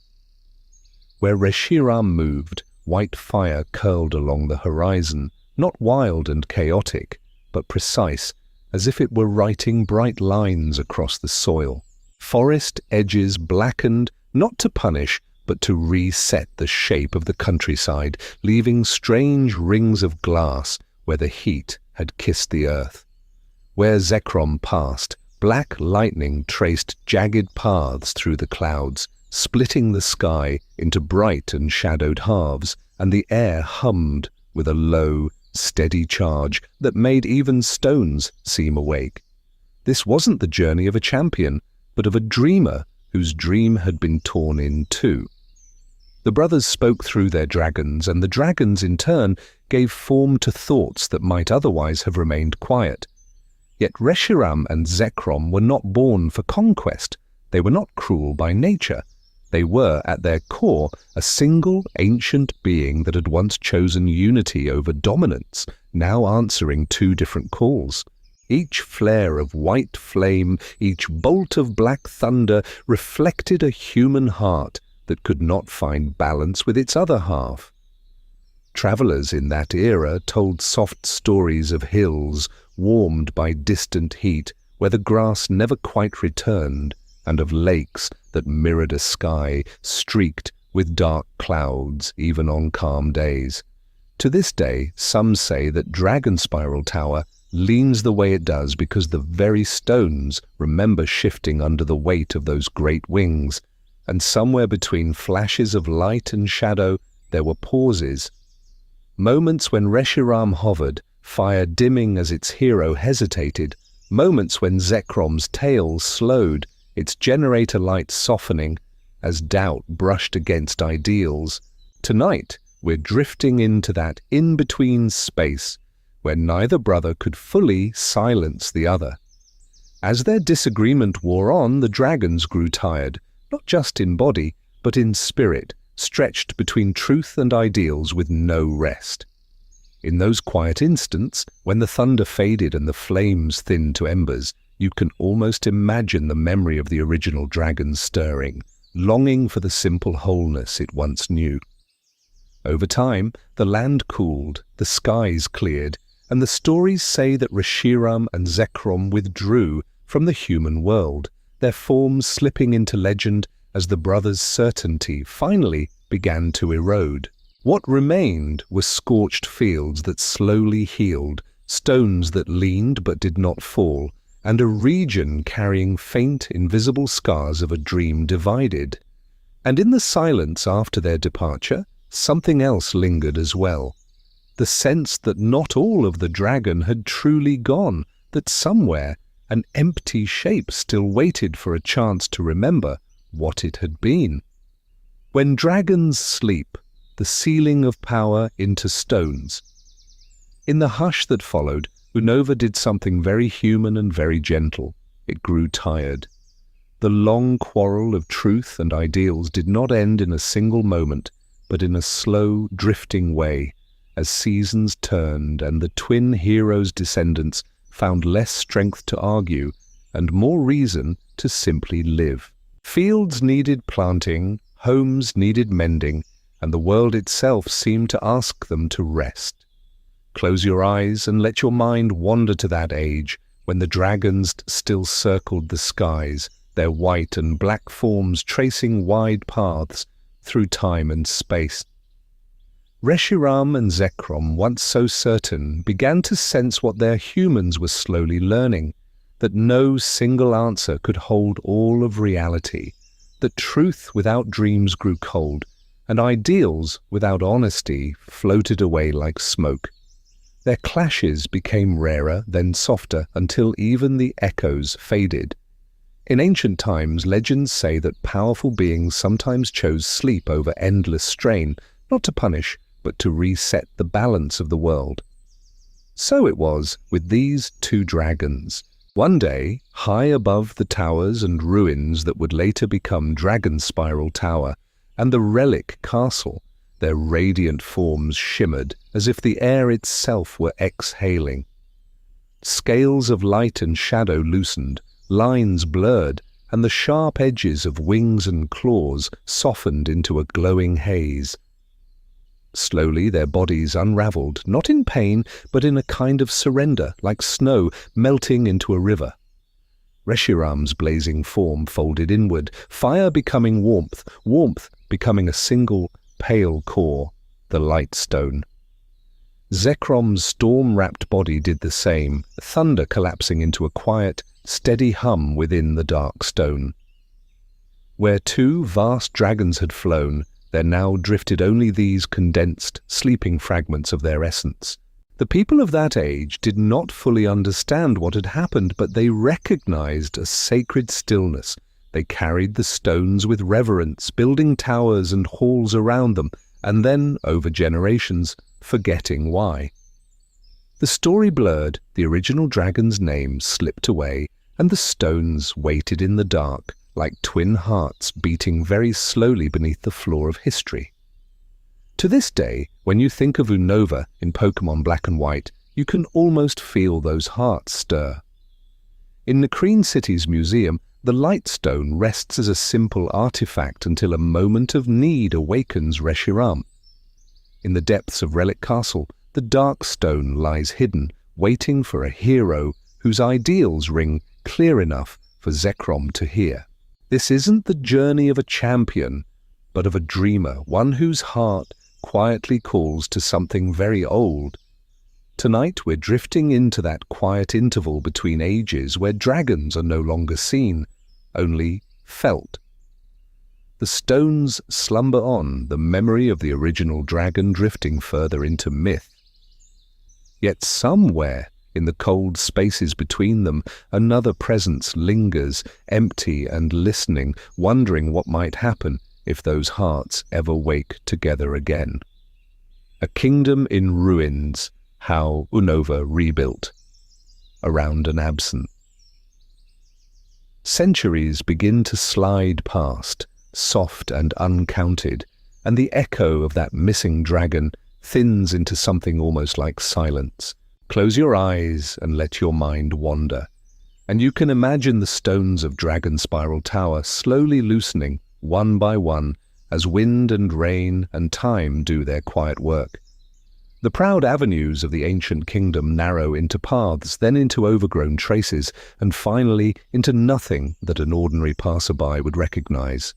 Where Reshiram moved, white fire curled along the horizon, not wild and chaotic, but precise, as if it were writing bright lines across the soil. Forest edges blackened, not to punish, but to reset the shape of the countryside, leaving strange rings of glass where the heat had kissed the earth. Where Zekrom passed, black lightning traced jagged paths through the clouds, splitting the sky into bright and shadowed halves, and the air hummed with a low, steady charge that made even stones seem awake. This wasn't the journey of a champion, but of a dreamer whose dream had been torn in two. The brothers spoke through their dragons, and the dragons, in turn, gave form to thoughts that might otherwise have remained quiet. Yet Reshiram and Zekrom were not born for conquest. They were not cruel by nature. They were, at their core, a single ancient being that had once chosen unity over dominance, now answering two different calls. Each flare of white flame, each bolt of black thunder reflected a human heart that could not find balance with its other half. Travelers in that era told soft stories of hills warmed by distant heat where the grass never quite returned, and of lakes that mirrored a sky streaked with dark clouds even on calm days. To this day, some say that Dragon Spiral Tower leans the way it does because the very stones remember shifting under the weight of those great wings, and somewhere between flashes of light and shadow there were pauses. Moments when Reshiram hovered, fire dimming as its hero hesitated, moments when Zekrom's tail slowed, its generator light softening as doubt brushed against ideals. Tonight, we're drifting into that in-between space where neither brother could fully silence the other. As their disagreement wore on, the dragons grew tired, not just in body, but in spirit, stretched between truth and ideals with no rest. In those quiet instants, when the thunder faded and the flames thinned to embers, you can almost imagine the memory of the original dragon stirring, longing for the simple wholeness it once knew. Over time, the land cooled, the skies cleared, and the stories say that Reshiram and Zekrom withdrew from the human world, their forms slipping into legend as the brothers' certainty finally began to erode. What remained were scorched fields that slowly healed, stones that leaned but did not fall, and a region carrying faint, invisible scars of a dream divided. And in the silence after their departure, something else lingered as well. The sense that not all of the dragon had truly gone, that somewhere an empty shape still waited for a chance to remember what it had been. When dragons sleep, the sealing of power into stones. In the hush that followed, Unova did something very human and very gentle. It grew tired. The long quarrel of truth and ideals did not end in a single moment, but in a slow, drifting way, as seasons turned and the twin heroes' descendants found less strength to argue and more reason to simply live. Fields needed planting, homes needed mending, and the world itself seemed to ask them to rest. Close your eyes and let your mind wander to that age when the dragons still circled the skies, their white and black forms tracing wide paths through time and space. Reshiram and Zekrom, once so certain, began to sense what their humans were slowly learning, that no single answer could hold all of reality, that truth without dreams grew cold, and ideals without honesty floated away like smoke. Their clashes became rarer, then softer, until even the echoes faded. In ancient times, legends say that powerful beings sometimes chose sleep over endless strain, not to punish, but to reset the balance of the world. So it was with these two dragons. One day, high above the towers and ruins that would later become Dragon Spiral Tower and the Relic Castle, their radiant forms shimmered as if the air itself were exhaling. Scales of light and shadow loosened, lines blurred, and the sharp edges of wings and claws softened into a glowing haze. Slowly their bodies unraveled, not in pain, but in a kind of surrender, like snow melting into a river. Reshiram's blazing form folded inward, fire becoming warmth, warmth becoming a single, pale core, the light stone. Zekrom's storm-wrapped body did the same, thunder collapsing into a quiet, steady hum within the dark stone. Where two vast dragons had flown, there now drifted only these condensed, sleeping fragments of their essence. The people of that age did not fully understand what had happened, but they recognized a sacred stillness. They carried the stones with reverence, building towers and halls around them, and then, over generations, forgetting why. The story blurred, the original dragon's name slipped away, and the stones waited in the dark, like twin hearts beating very slowly beneath the floor of history. To this day, when you think of Unova in Pokémon Black and White, you can almost feel those hearts stir. In Nakreen City's museum, the Lightstone rests as a simple artifact until a moment of need awakens Reshiram. In the depths of Relic Castle, the Dark Stone lies hidden, waiting for a hero whose ideals ring clear enough for Zekrom to hear. This isn't the journey of a champion, but of a dreamer, one whose heart quietly calls to something very old. Tonight we're drifting into that quiet interval between ages where dragons are no longer seen, only felt. The stones slumber on, the memory of the original dragon drifting further into myth. Yet somewhere, in the cold spaces between them, another presence lingers, empty and listening, wondering what might happen if those hearts ever wake together again. A kingdom in ruins, how Unova rebuilt, around an absent. Centuries begin to slide past, soft and uncounted, and the echo of that missing dragon thins into something almost like silence. Close your eyes and let your mind wander, and you can imagine the stones of Dragon Spiral Tower slowly loosening, one by one, as wind and rain and time do their quiet work. The proud avenues of the ancient kingdom narrow into paths, then into overgrown traces, and finally into nothing that an ordinary passerby would recognize.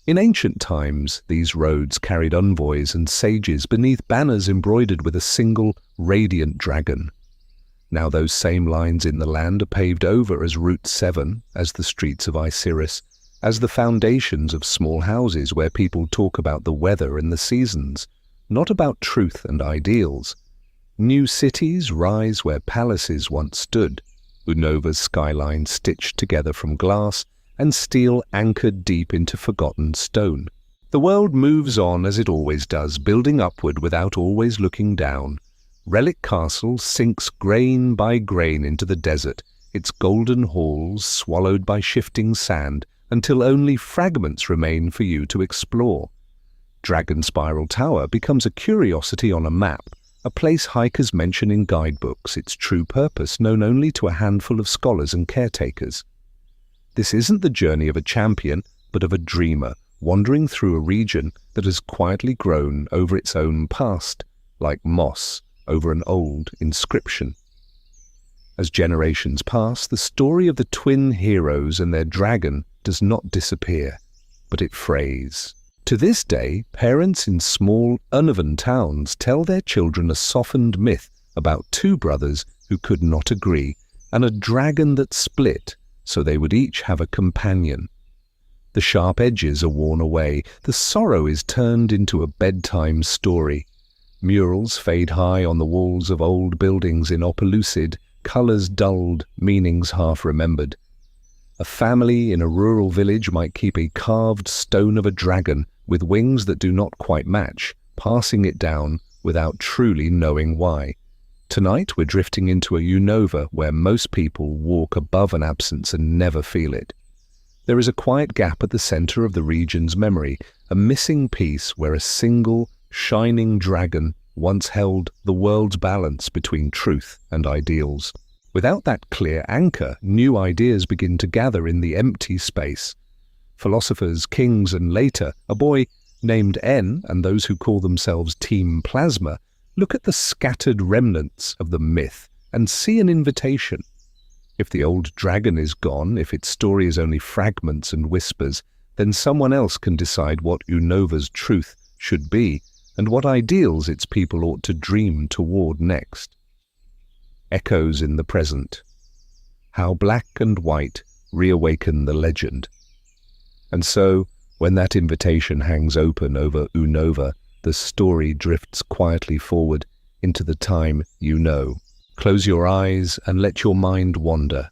In ancient times, these roads carried envoys and sages beneath banners embroidered with a single, radiant dragon. Now those same lines in the land are paved over as Route 7, as the streets of Isiris, as the foundations of small houses where people talk about the weather and the seasons, not about truth and ideals. New cities rise where palaces once stood, Unova's skyline stitched together from glass, and steel anchored deep into forgotten stone. The world moves on as it always does, building upward without always looking down. Relic Castle sinks grain by grain into the desert, its golden halls swallowed by shifting sand until only fragments remain for you to explore. Dragon Spiral Tower becomes a curiosity on a map, a place hikers mention in guidebooks, its true purpose known only to a handful of scholars and caretakers. This isn't the journey of a champion, but of a dreamer, wandering through a region that has quietly grown over its own past, like moss over an old inscription. As generations pass, the story of the twin heroes and their dragon does not disappear, but it frays. To this day, parents in small, uneven towns tell their children a softened myth about two brothers who could not agree, and a dragon that split so they would each have a companion. The sharp edges are worn away, the sorrow is turned into a bedtime story. Murals fade high on the walls of old buildings in opallucid, colours dulled, meanings half-remembered. A family in a rural village might keep a carved stone of a dragon with wings that do not quite match, passing it down without truly knowing why. Tonight we're drifting into a Unova where most people walk above an absence and never feel it. There is a quiet gap at the centre of the region's memory, a missing piece where a single, shining dragon once held the world's balance between truth and ideals. Without that clear anchor, new ideas begin to gather in the empty space. Philosophers, kings, and later, a boy named N and those who call themselves Team Plasma, look at the scattered remnants of the myth and see an invitation. If the old dragon is gone, if its story is only fragments and whispers, then someone else can decide what Unova's truth should be and what ideals its people ought to dream toward next. Echoes in the present. How black and white reawaken the legend. And so, when that invitation hangs open over Unova, the story drifts quietly forward into the time you know. Close your eyes and let your mind wander,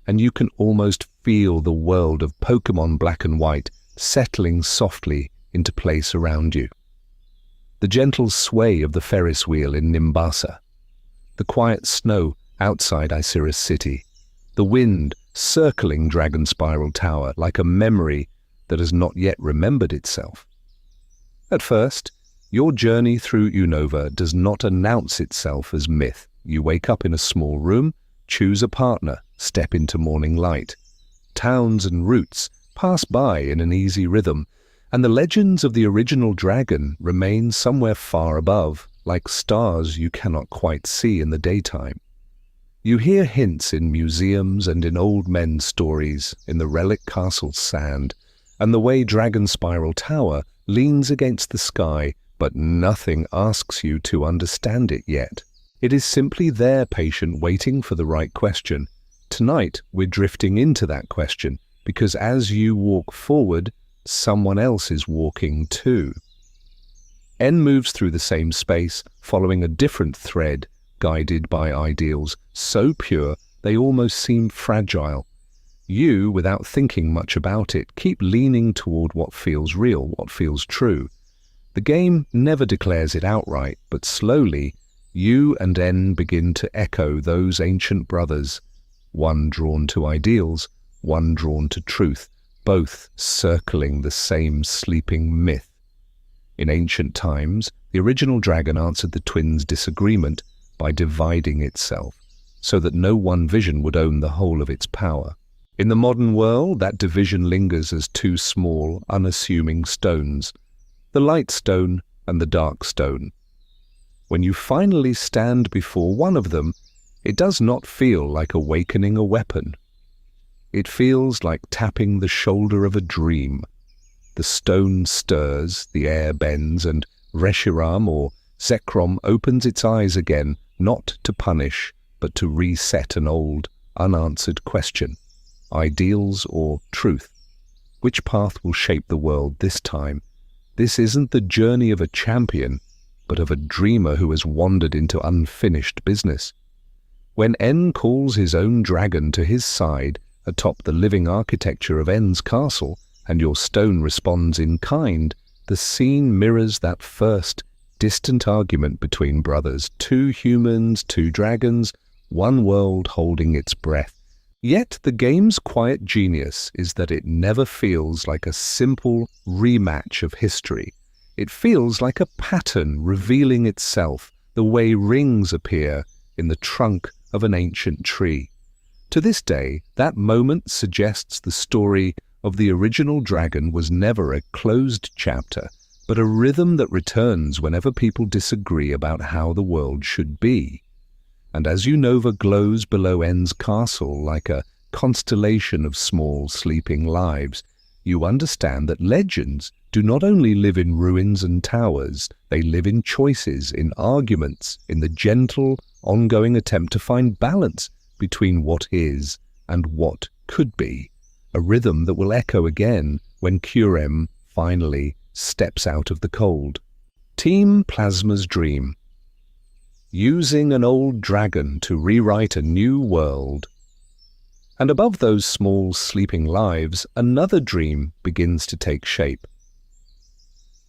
and you can almost feel the world of Pokémon Black and White settling softly into place around you. The gentle sway of the Ferris wheel in Nimbasa, the quiet snow outside Isiris City, the wind circling Dragon Spiral Tower like a memory that has not yet remembered itself. At first, your journey through Unova does not announce itself as myth. You wake up in a small room, choose a partner, step into morning light. Towns and routes pass by in an easy rhythm, and the legends of the original dragon remain somewhere far above, like stars you cannot quite see in the daytime. You hear hints in museums and in old men's stories, in the relic castle's sand, and the way Dragon Spiral Tower leans against the sky, but nothing asks you to understand it yet. It is simply there, patient, waiting for the right question. Tonight, we're drifting into that question, because as you walk forward, someone else is walking too. N moves through the same space, following a different thread, guided by ideals so pure they almost seem fragile. You, without thinking much about it, keep leaning toward what feels real, what feels true. The game never declares it outright, but slowly, you and N begin to echo those ancient brothers, one drawn to ideals, one drawn to truth, both circling the same sleeping myth. In ancient times, the original dragon answered the twins' disagreement by dividing itself, so that no one vision would own the whole of its power. In the modern world, that division lingers as two small, unassuming stones, the light stone and the dark stone. When you finally stand before one of them, it does not feel like awakening a weapon. It feels like tapping the shoulder of a dream. The stone stirs, the air bends, and Reshiram or Zekrom opens its eyes again, not to punish, but to reset an old, unanswered question. Ideals or truth? Which path will shape the world this time? This isn't the journey of a champion, but of a dreamer who has wandered into unfinished business. When N calls his own dragon to his side atop the living architecture of N's castle, and your stone responds in kind, the scene mirrors that first, distant argument between brothers, two humans, two dragons, one world holding its breath. Yet the game's quiet genius is that it never feels like a simple rematch of history. It feels like a pattern revealing itself, the way rings appear in the trunk of an ancient tree. To this day, that moment suggests the story of the original dragon was never a closed chapter, but a rhythm that returns whenever people disagree about how the world should be. And as Unova glows below N's castle like a constellation of small sleeping lives, you understand that legends do not only live in ruins and towers, they live in choices, in arguments, in the gentle, ongoing attempt to find balance between what is and what could be, a rhythm that will echo again when Curem finally steps out of the cold. Team Plasma's dream. Using an old dragon to rewrite a new world. And above those small sleeping lives, another dream begins to take shape.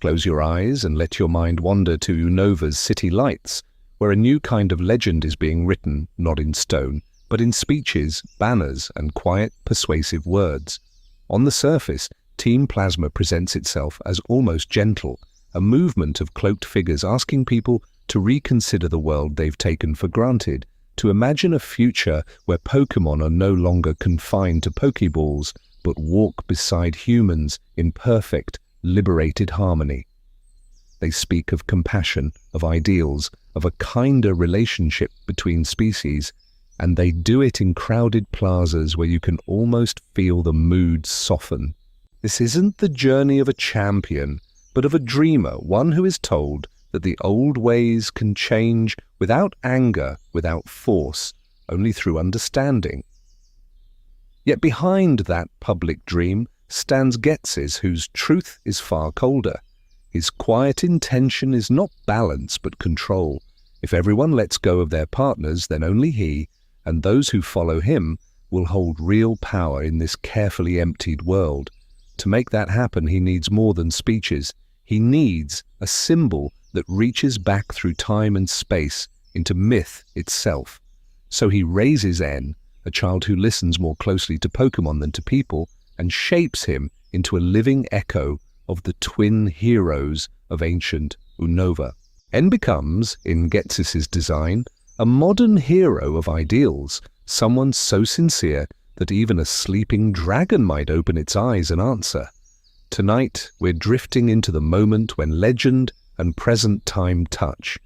Close your eyes and let your mind wander to Unova's city lights, where a new kind of legend is being written, not in stone, but in speeches, banners, and quiet, persuasive words. On the surface, Team Plasma presents itself as almost gentle, a movement of cloaked figures asking people to reconsider the world they've taken for granted, to imagine a future where Pokémon are no longer confined to Pokeballs, but walk beside humans in perfect, liberated harmony. They speak of compassion, of ideals, of a kinder relationship between species, and they do it in crowded plazas where you can almost feel the mood soften. This isn't the journey of a champion, but of a dreamer, one who is told that the old ways can change without anger, without force, only through understanding. Yet behind that public dream stands Ghetsis, whose truth is far colder. His quiet intention is not balance but control. If everyone lets go of their partners, then only he, and those who follow him, will hold real power in this carefully emptied world. To make that happen, he needs more than speeches. He needs a symbol that reaches back through time and space into myth itself. So he raises N, a child who listens more closely to Pokémon than to people, and shapes him into a living echo of the twin heroes of ancient Unova. N becomes, in Ghetsis' design, a modern hero of ideals, someone so sincere that even a sleeping dragon might open its eyes and answer. Tonight, we're drifting into the moment when legend and present time touch.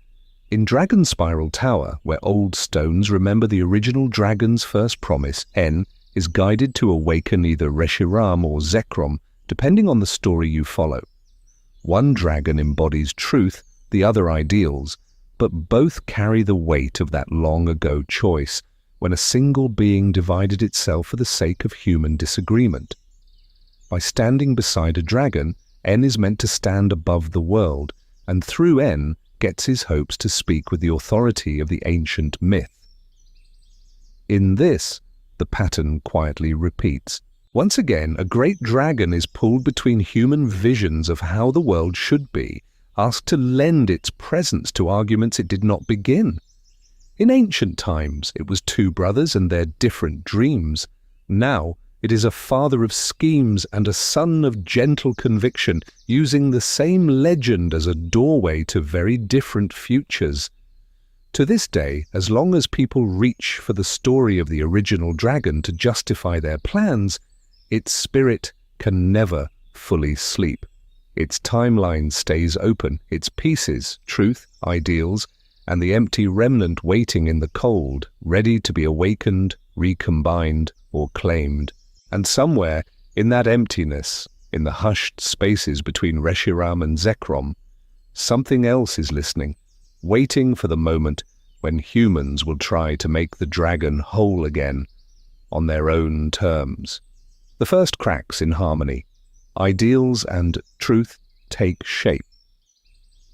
In Dragon Spiral Tower, where old stones remember the original dragon's first promise, N is guided to awaken either Reshiram or Zekrom, depending on the story you follow. One dragon embodies truth, the other ideals, but both carry the weight of that long-ago choice, when a single being divided itself for the sake of human disagreement. By standing beside a dragon, N is meant to stand above the world, and through N gets his hopes to speak with the authority of the ancient myth. In this, the pattern quietly repeats. Once again, a great dragon is pulled between human visions of how the world should be, asked to lend its presence to arguments it did not begin. In ancient times, it was two brothers and their different dreams. Now, it is a father of schemes and a son of gentle conviction, using the same legend as a doorway to very different futures. To this day, as long as people reach for the story of the original dragon to justify their plans, its spirit can never fully sleep. Its timeline stays open, its pieces, truth, ideals, and the empty remnant waiting in the cold, ready to be awakened, recombined, or claimed. And somewhere in that emptiness, in the hushed spaces between Reshiram and Zekrom, something else is listening, waiting for the moment when humans will try to make the dragon whole again, on their own terms. The first cracks in harmony. Ideals and truth take shape.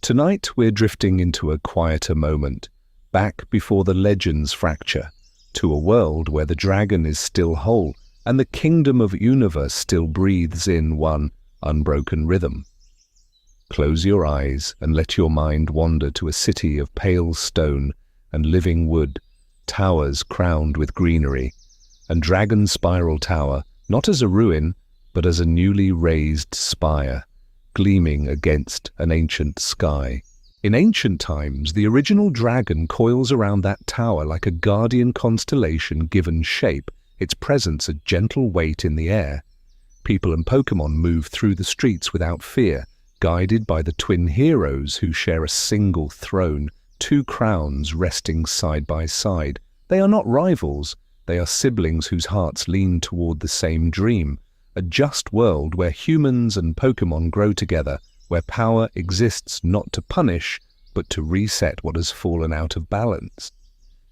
Tonight we're drifting into a quieter moment, back before the legends fracture, to a world where the dragon is still whole, and the kingdom of Unova still breathes in one unbroken rhythm. Close your eyes and let your mind wander to a city of pale stone and living wood, towers crowned with greenery, and Dragon Spiral Tower, not as a ruin, but as a newly raised spire, gleaming against an ancient sky. In ancient times, the original dragon coils around that tower like a guardian constellation given shape, its presence a gentle weight in the air. People and Pokémon move through the streets without fear, guided by the twin heroes who share a single throne, two crowns resting side by side. They are not rivals, they are siblings whose hearts lean toward the same dream, a just world where humans and Pokémon grow together, where power exists not to punish, but to reset what has fallen out of balance.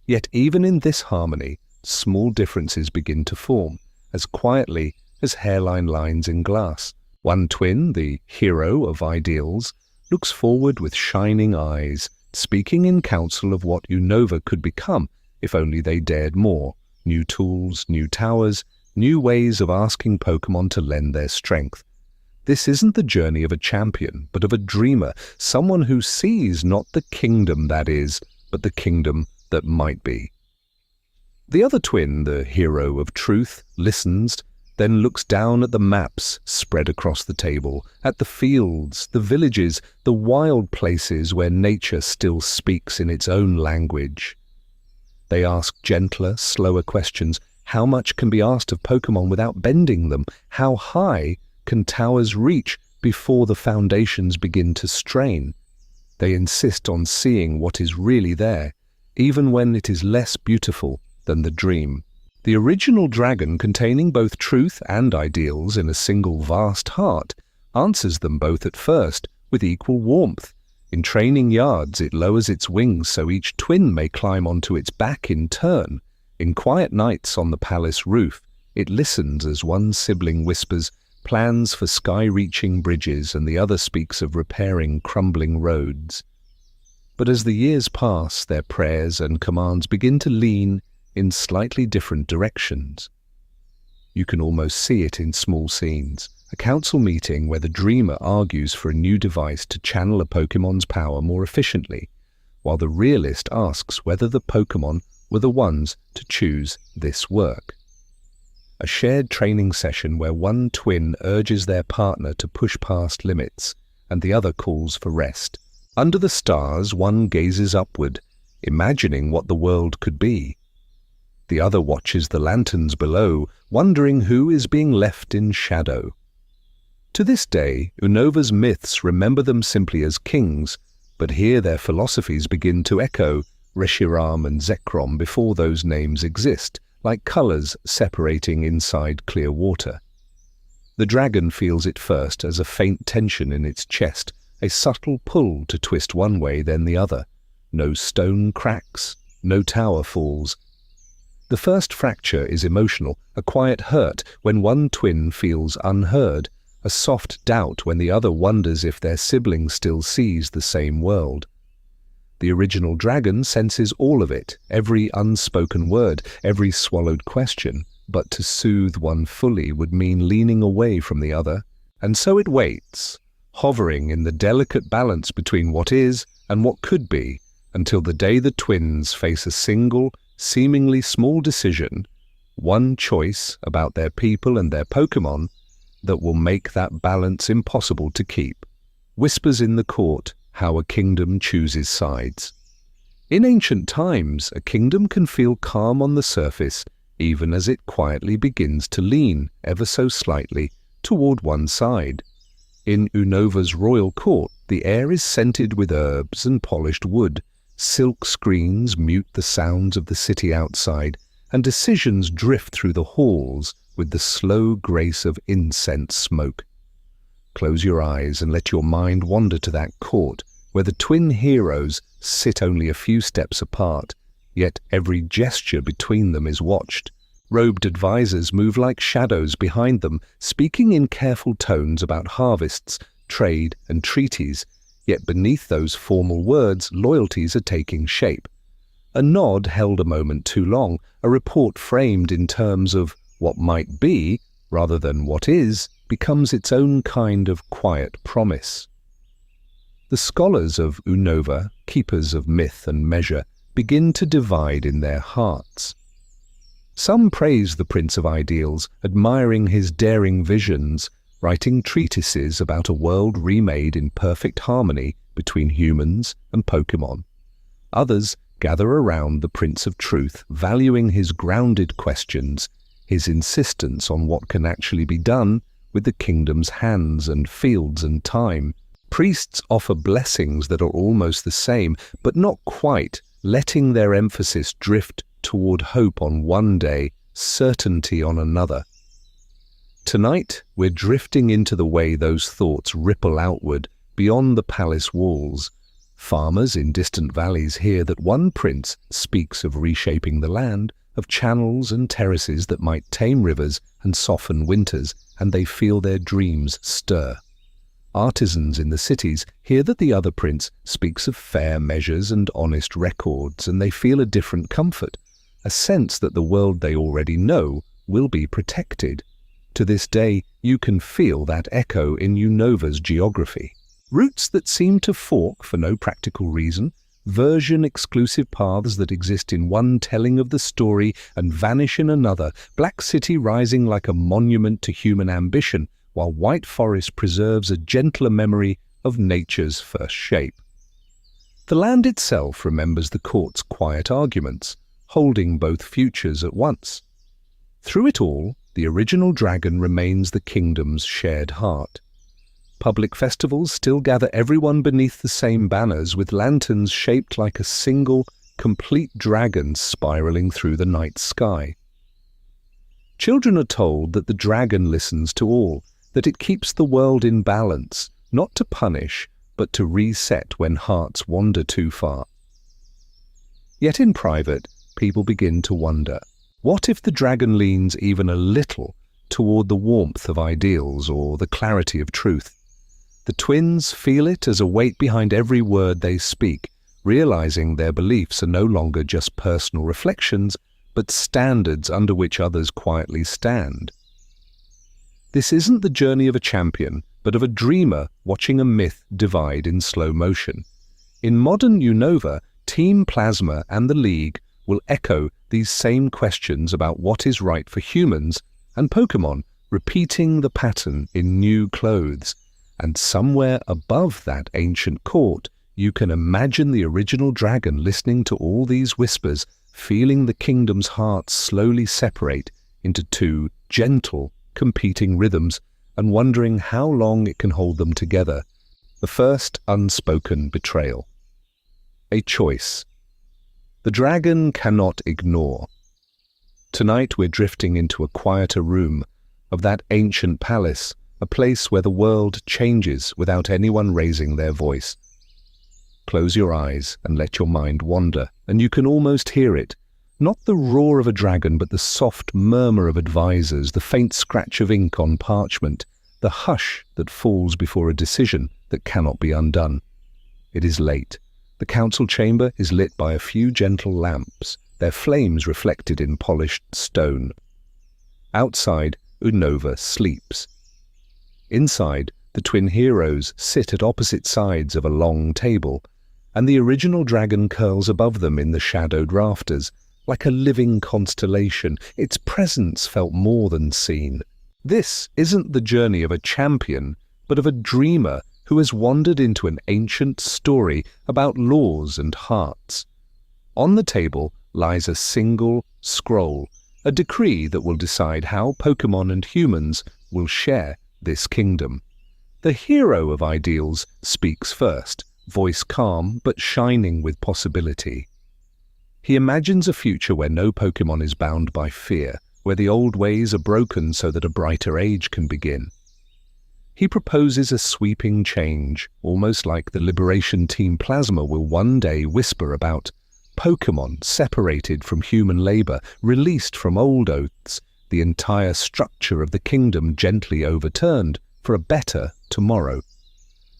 Yet even in this harmony, small differences begin to form, as quietly as hairline lines in glass. One twin, the hero of ideals, looks forward with shining eyes, speaking in counsel of what Unova could become if only they dared more. New tools, new towers, new ways of asking Pokémon to lend their strength. This isn't the journey of a champion, but of a dreamer, someone who sees not the kingdom that is, but the kingdom that might be. The other twin, the hero of truth, listens, then looks down at the maps spread across the table, at the fields, the villages, the wild places where nature still speaks in its own language. They ask gentler, slower questions. How much can be asked of Pokémon without bending them? How high can towers reach before the foundations begin to strain? They insist on seeing what is really there, even when it is less beautiful than the dream. The original dragon, containing both truth and ideals in a single vast heart, answers them both at first with equal warmth. In training yards, it lowers its wings so each twin may climb onto its back in turn. In quiet nights on the palace roof, it listens as one sibling whispers plans for sky-reaching bridges and the other speaks of repairing crumbling roads. But as the years pass, their prayers and commands begin to lean in slightly different directions. You can almost see it in small scenes. A council meeting where the dreamer argues for a new device to channel a Pokémon's power more efficiently, while the realist asks whether the Pokémon were the ones to choose this work. A shared training session where one twin urges their partner to push past limits, and the other calls for rest. Under the stars, one gazes upward, imagining what the world could be. The other watches the lanterns below, wondering who is being left in shadow. To this day, Unova's myths remember them simply as kings, but here their philosophies begin to echo Reshiram and Zekrom before those names exist, like colours separating inside clear water. The dragon feels it first as a faint tension in its chest, a subtle pull to twist one way then the other. No stone cracks, no tower falls. The first fracture is emotional, a quiet hurt when one twin feels unheard, a soft doubt when the other wonders if their sibling still sees the same world. The original dragon senses all of it, every unspoken word, every swallowed question, but to soothe one fully would mean leaning away from the other, and so it waits, hovering in the delicate balance between what is and what could be, until the day the twins face a single, seemingly small decision, one choice about their people and their Pokémon, that will make that balance impossible to keep. Whispers in the court how a kingdom chooses sides. In ancient times, a kingdom can feel calm on the surface, even as it quietly begins to lean, ever so slightly, toward one side. In Unova's royal court, the air is scented with herbs and polished wood. Silk screens mute the sounds of the city outside, and decisions drift through the halls with the slow grace of incense smoke. Close your eyes and let your mind wander to that court where the twin heroes sit only a few steps apart, yet every gesture between them is watched. Robed advisors move like shadows behind them, speaking in careful tones about harvests, trade, and treaties, yet beneath those formal words, loyalties are taking shape. A nod held a moment too long, a report framed in terms of what might be, rather than what is, becomes its own kind of quiet promise. The scholars of Unova, keepers of myth and measure, begin to divide in their hearts. Some praise the Prince of Ideals, admiring his daring visions, writing treatises about a world remade in perfect harmony between humans and Pokémon. Others gather around the Prince of Truth, valuing his grounded questions, his insistence on what can actually be done with the kingdom's hands and fields and time. Priests offer blessings that are almost the same, but not quite, letting their emphasis drift toward hope on one day, certainty on another. Tonight, we're drifting into the way those thoughts ripple outward beyond the palace walls. Farmers in distant valleys hear that one prince speaks of reshaping the land, of channels and terraces that might tame rivers and soften winters, and they feel their dreams stir. Artisans in the cities hear that the other prince speaks of fair measures and honest records, and they feel a different comfort, a sense that the world they already know will be protected. To this day, you can feel that echo in Unova's geography. Routes that seem to fork for no practical reason, version-exclusive paths that exist in one telling of the story and vanish in another, Black City rising like a monument to human ambition, while White Forest preserves a gentler memory of nature's first shape. The land itself remembers the court's quiet arguments, holding both futures at once. Through it all, the original dragon remains the kingdom's shared heart. Public festivals still gather everyone beneath the same banners, with lanterns shaped like a single, complete dragon spiraling through the night sky. Children are told that the dragon listens to all, that it keeps the world in balance, not to punish, but to reset when hearts wander too far. Yet in private, people begin to wonder, what if the dragon leans even a little toward the warmth of ideals or the clarity of truth? The twins feel it as a weight behind every word they speak, realizing their beliefs are no longer just personal reflections, but standards under which others quietly stand. This isn't the journey of a champion, but of a dreamer watching a myth divide in slow motion. In modern Unova, Team Plasma and the League will echo these same questions about what is right for humans and Pokémon, repeating the pattern in new clothes. And somewhere above that ancient court, you can imagine the original dragon listening to all these whispers, feeling the kingdom's hearts slowly separate into two gentle, competing rhythms, and wondering how long it can hold them together. The first unspoken betrayal. A choice. The dragon cannot ignore. Tonight we're drifting into a quieter room of that ancient palace, a place where the world changes without anyone raising their voice. Close your eyes and let your mind wander, and you can almost hear it. Not the roar of a dragon, but the soft murmur of advisors, the faint scratch of ink on parchment, the hush that falls before a decision that cannot be undone. It is late. The council chamber is lit by a few gentle lamps, their flames reflected in polished stone. Outside, Unova sleeps. Inside, the twin heroes sit at opposite sides of a long table, and the original dragon curls above them in the shadowed rafters, like a living constellation. Its presence felt more than seen. This isn't the journey of a champion, but of a dreamer who has wandered into an ancient story about laws and hearts. On the table lies a single scroll, a decree that will decide how Pokémon and humans will share this kingdom. The hero of ideals speaks first, voice calm but shining with possibility. He imagines a future where no Pokémon is bound by fear, where the old ways are broken so that a brighter age can begin. He proposes a sweeping change, almost like the Liberation Team Plasma will one day whisper about Pokémon separated from human labor, released from old oaths, the entire structure of the kingdom gently overturned for a better tomorrow.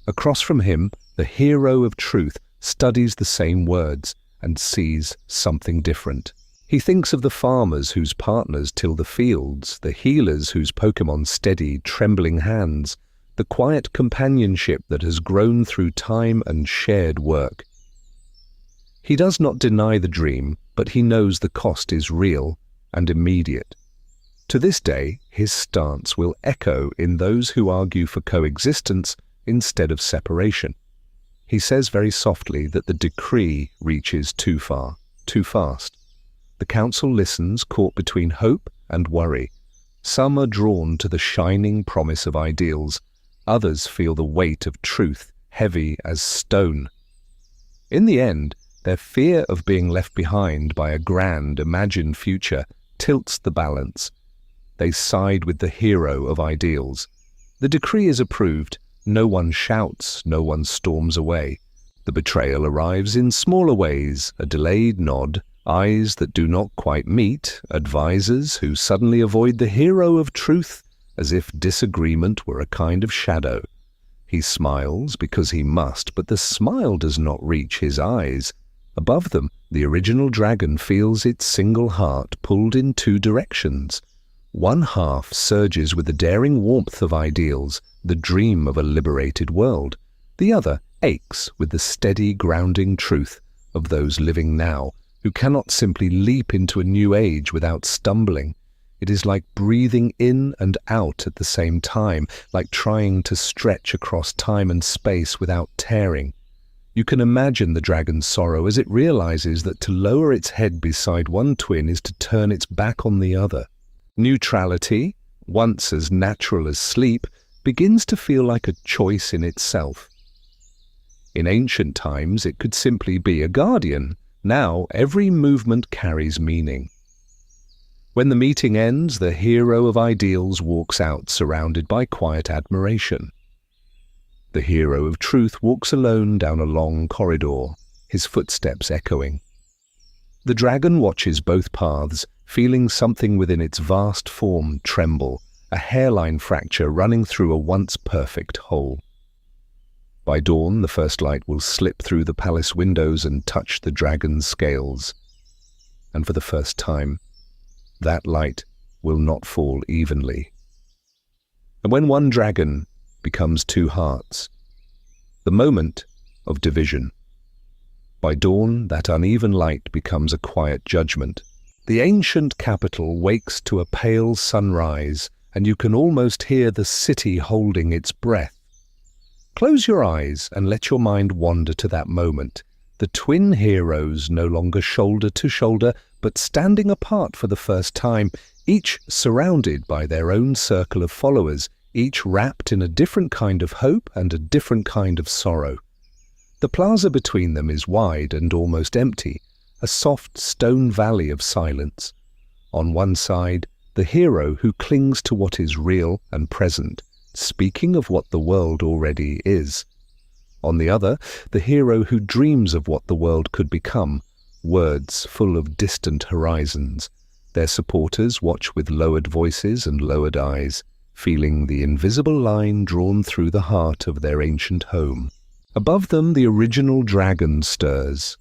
Across from him, the hero of truth studies the same words and sees something different. He thinks of the farmers whose partners till the fields, the healers whose Pokémon steady, trembling hands, the quiet companionship that has grown through time and shared work. He does not deny the dream, but he knows the cost is real. and immediate. To this day, his stance will echo in those who argue for coexistence instead of separation. He says very softly that the decree reaches too far, too fast. The council listens, caught between hope and worry. Some are drawn to the shining promise of ideals. Others feel the weight of truth, heavy as stone. In the end, their fear of being left behind by a grand, imagined future tilts the balance. They side with the hero of ideals. The decree is approved. No one shouts, no one storms away. The betrayal arrives in smaller ways, a delayed nod, eyes that do not quite meet, advisors who suddenly avoid the hero of truth as if disagreement were a kind of shadow. He smiles because he must, but the smile does not reach his eyes. Above them, the original dragon feels its single heart pulled in two directions. One half surges with the daring warmth of ideals, the dream of a liberated world. The other aches with the steady, grounding truth of those living now, who cannot simply leap into a new age without stumbling. It is like breathing in and out at the same time, like trying to stretch across time and space without tearing. You can imagine the dragon's sorrow as it realizes that to lower its head beside one twin is to turn its back on the other. Neutrality, once as natural as sleep, begins to feel like a choice in itself. In ancient times, it could simply be a guardian. Now, every movement carries meaning. When the meeting ends, the hero of ideals walks out, surrounded by quiet admiration. The hero of truth walks alone down a long corridor, his footsteps echoing. The dragon watches both paths, feeling something within its vast form tremble, a hairline fracture running through a once perfect whole. By dawn, the first light will slip through the palace windows and touch the dragon's scales. And for the first time, that light will not fall evenly. And when one dragon becomes two hearts, the moment of division. By dawn, that uneven light becomes a quiet judgment. The ancient capital wakes to a pale sunrise, and you can almost hear the city holding its breath. Close your eyes and let your mind wander to that moment. The twin heroes no longer shoulder to shoulder, but standing apart for the first time, each surrounded by their own circle of followers, each wrapped in a different kind of hope and a different kind of sorrow. The plaza between them is wide and almost empty, a soft stone valley of silence. On one side, the hero who clings to what is real and present, speaking of what the world already is. On the other, the hero who dreams of what the world could become, words full of distant horizons. Their supporters watch with lowered voices and lowered eyes, feeling the invisible line drawn through the heart of their ancient home. Above them, the original dragon stirs.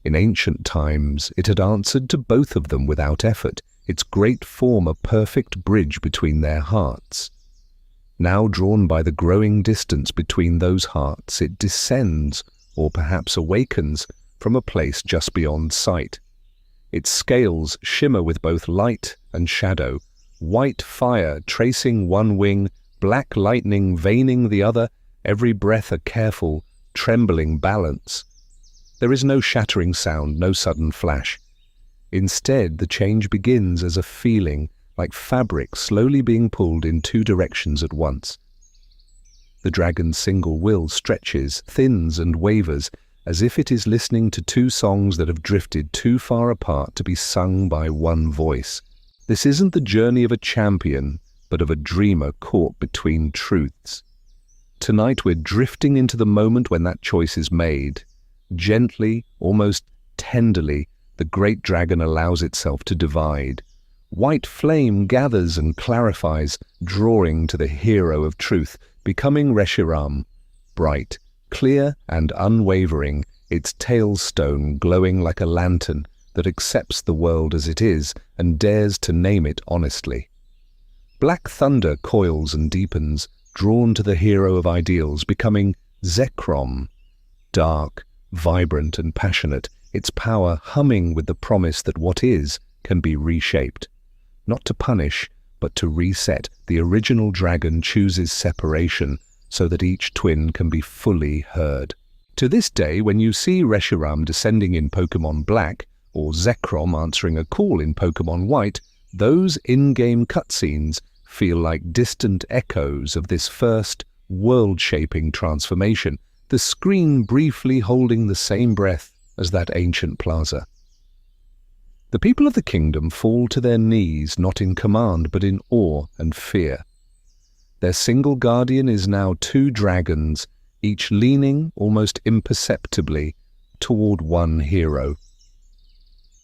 In ancient times, it had answered to both of them without effort, its great form a perfect bridge between their hearts. Now drawn by the growing distance between those hearts, it descends, or perhaps awakens, from a place just beyond sight. Its scales shimmer with both light and shadow, white fire tracing one wing, black lightning veining the other, every breath a careful, trembling balance. There is no shattering sound, no sudden flash. Instead, the change begins as a feeling, like fabric slowly being pulled in two directions at once. The dragon's single will stretches, thins and wavers, as if it is listening to two songs that have drifted too far apart to be sung by one voice. This isn't the journey of a champion, but of a dreamer caught between truths. Tonight we're drifting into the moment when that choice is made. Gently, almost tenderly, the great dragon allows itself to divide. White flame gathers and clarifies, drawing to the hero of truth, becoming Reshiram, bright, clear and unwavering, its tailstone glowing like a lantern that accepts the world as it is and dares to name it honestly. Black thunder coils and deepens, drawn to the hero of ideals, becoming Zekrom, dark, vibrant and passionate, its power humming with the promise that what is can be reshaped. not to punish, but to reset. The original dragon chooses separation so that each twin can be fully heard. To this day, when you see Reshiram descending in Pokémon Black, or Zekrom answering a call in Pokémon White, those in-game cutscenes feel like distant echoes of this first world-shaping transformation, the screen briefly holding the same breath as that ancient plaza. The people of the kingdom fall to their knees not in command but in awe and fear. Their single guardian is now two dragons, each leaning almost imperceptibly toward one hero.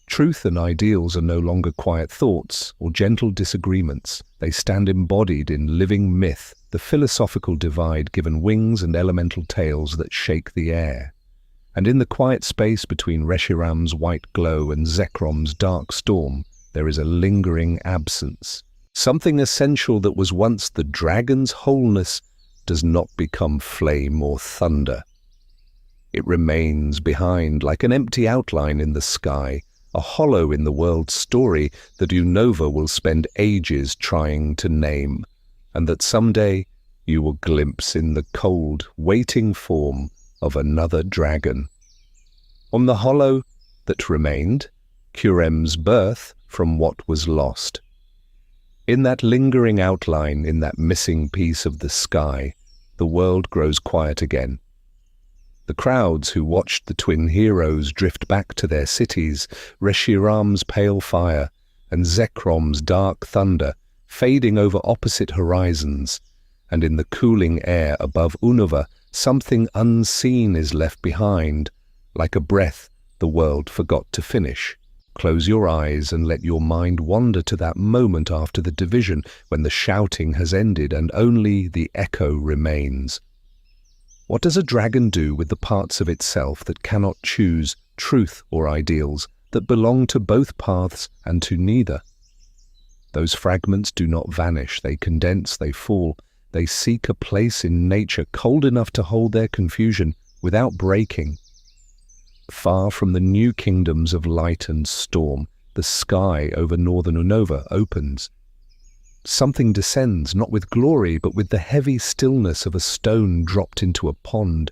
Truth and ideals are no longer quiet thoughts or gentle disagreements. They stand embodied in living myth, the philosophical divide given wings and elemental tails that shake the air. And in the quiet space between Reshiram's white glow and Zekrom's dark storm, there is a lingering absence. Something essential that was once the dragon's wholeness does not become flame or thunder. It remains behind like an empty outline in the sky, a hollow in the world's story that Unova will spend ages trying to name, and that someday you will glimpse in the cold, waiting form of another dragon. On the hollow that remained, Kurem's birth from what was lost. In that lingering outline, in that missing piece of the sky, the world grows quiet again. The crowds who watched the twin heroes drift back to their cities, Reshiram's pale fire and Zekrom's dark thunder fading over opposite horizons, and in the cooling air above Unova, something unseen is left behind, like a breath the world forgot to finish. Close your eyes and let your mind wander to that moment after the division when the shouting has ended and only the echo remains. What does a dragon do with the parts of itself that cannot choose truth or ideals, that belong to both paths and to neither? Those fragments do not vanish, they condense, they fall, they seek a place in nature cold enough to hold their confusion without breaking. Far from the new kingdoms of light and storm, the sky over northern Unova opens. Something descends, not with glory, but with the heavy stillness of a stone dropped into a pond.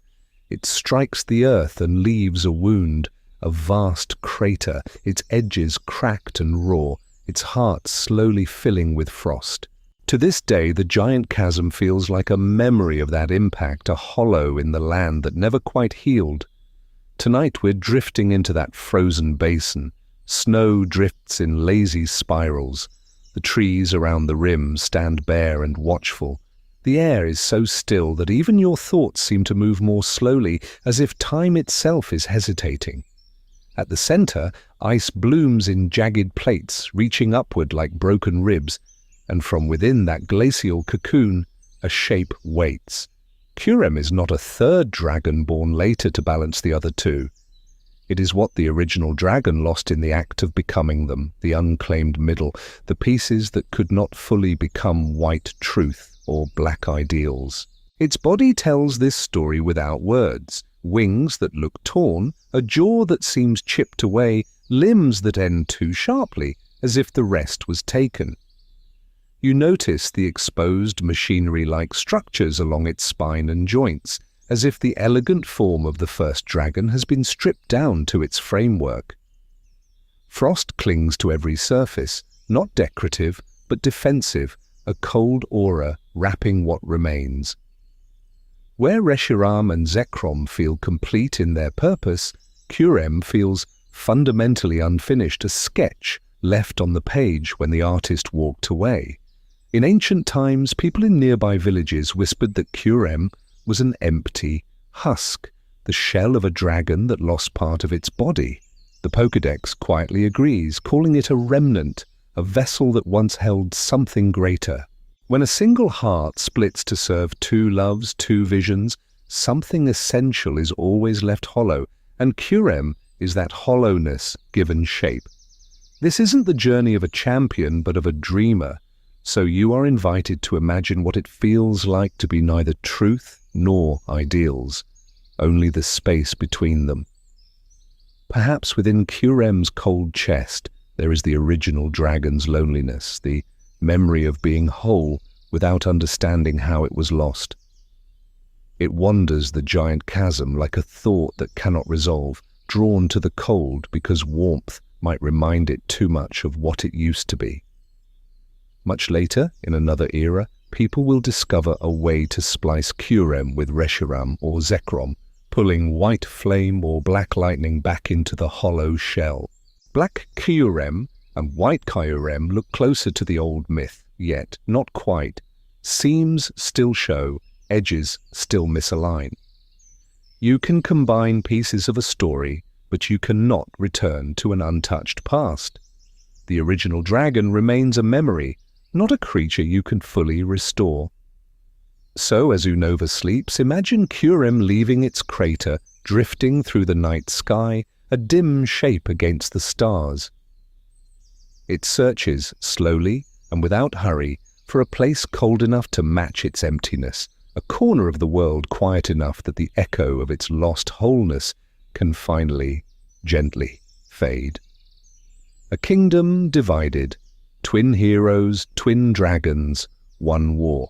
It strikes the earth and leaves a wound, a vast crater, its edges cracked and raw, its heart slowly filling with frost. To this day, the Giant Chasm feels like a memory of that impact, a hollow in the land that never quite healed. Tonight we're drifting into that frozen basin. Snow drifts in lazy spirals. The trees around the rim stand bare and watchful. The air is so still that even your thoughts seem to move more slowly, as if time itself is hesitating. At the center, ice blooms in jagged plates, reaching upward like broken ribs, and from within that glacial cocoon, a shape waits. Kurem is not a third dragon born later to balance the other two. It is what the original dragon lost in the act of becoming them, the unclaimed middle, the pieces that could not fully become white truth or black ideals. Its body tells this story without words. Wings that look torn, a jaw that seems chipped away, limbs that end too sharply, as if the rest was taken. You notice the exposed machinery-like structures along its spine and joints, as if the elegant form of the first dragon has been stripped down to its framework. Frost clings to every surface, not decorative, but defensive, a cold aura wrapping what remains. Where Reshiram and Zekrom feel complete in their purpose, Kurem feels fundamentally unfinished, a sketch left on the page when the artist walked away. In ancient times, people in nearby villages whispered that Kurem was an empty husk, the shell of a dragon that lost part of its body. The Pokédex quietly agrees, calling it a remnant, a vessel that once held something greater. When a single heart splits to serve two loves, two visions, something essential is always left hollow, and Kurem is that hollowness given shape. This isn't the journey of a champion, but of a dreamer, so you are invited to imagine what it feels like to be neither truth nor ideals, only the space between them. Perhaps within Kurem's cold chest, There is the original dragon's loneliness, the memory of being whole without understanding how it was lost. It wanders the giant chasm like a thought that cannot resolve, drawn to the cold because warmth might remind it too much of what it used to be. Much later, in another era, people will discover a way to splice Curem with Reshiram or Zekrom, pulling white flame or black lightning back into the hollow shell. Black Curem and white Kyurem look closer to the old myth, yet not quite. Seams still show, edges still misalign. You can combine pieces of a story, but you cannot return to an untouched past. The original dragon remains a memory, not a creature you can fully restore. So, as Unova sleeps, imagine Curem leaving its crater, drifting through the night sky, a dim shape against the stars. It searches, slowly and without hurry, for a place cold enough to match its emptiness, a corner of the world quiet enough that the echo of its lost wholeness can finally, gently fade. A kingdom divided, twin heroes, twin dragons, one war.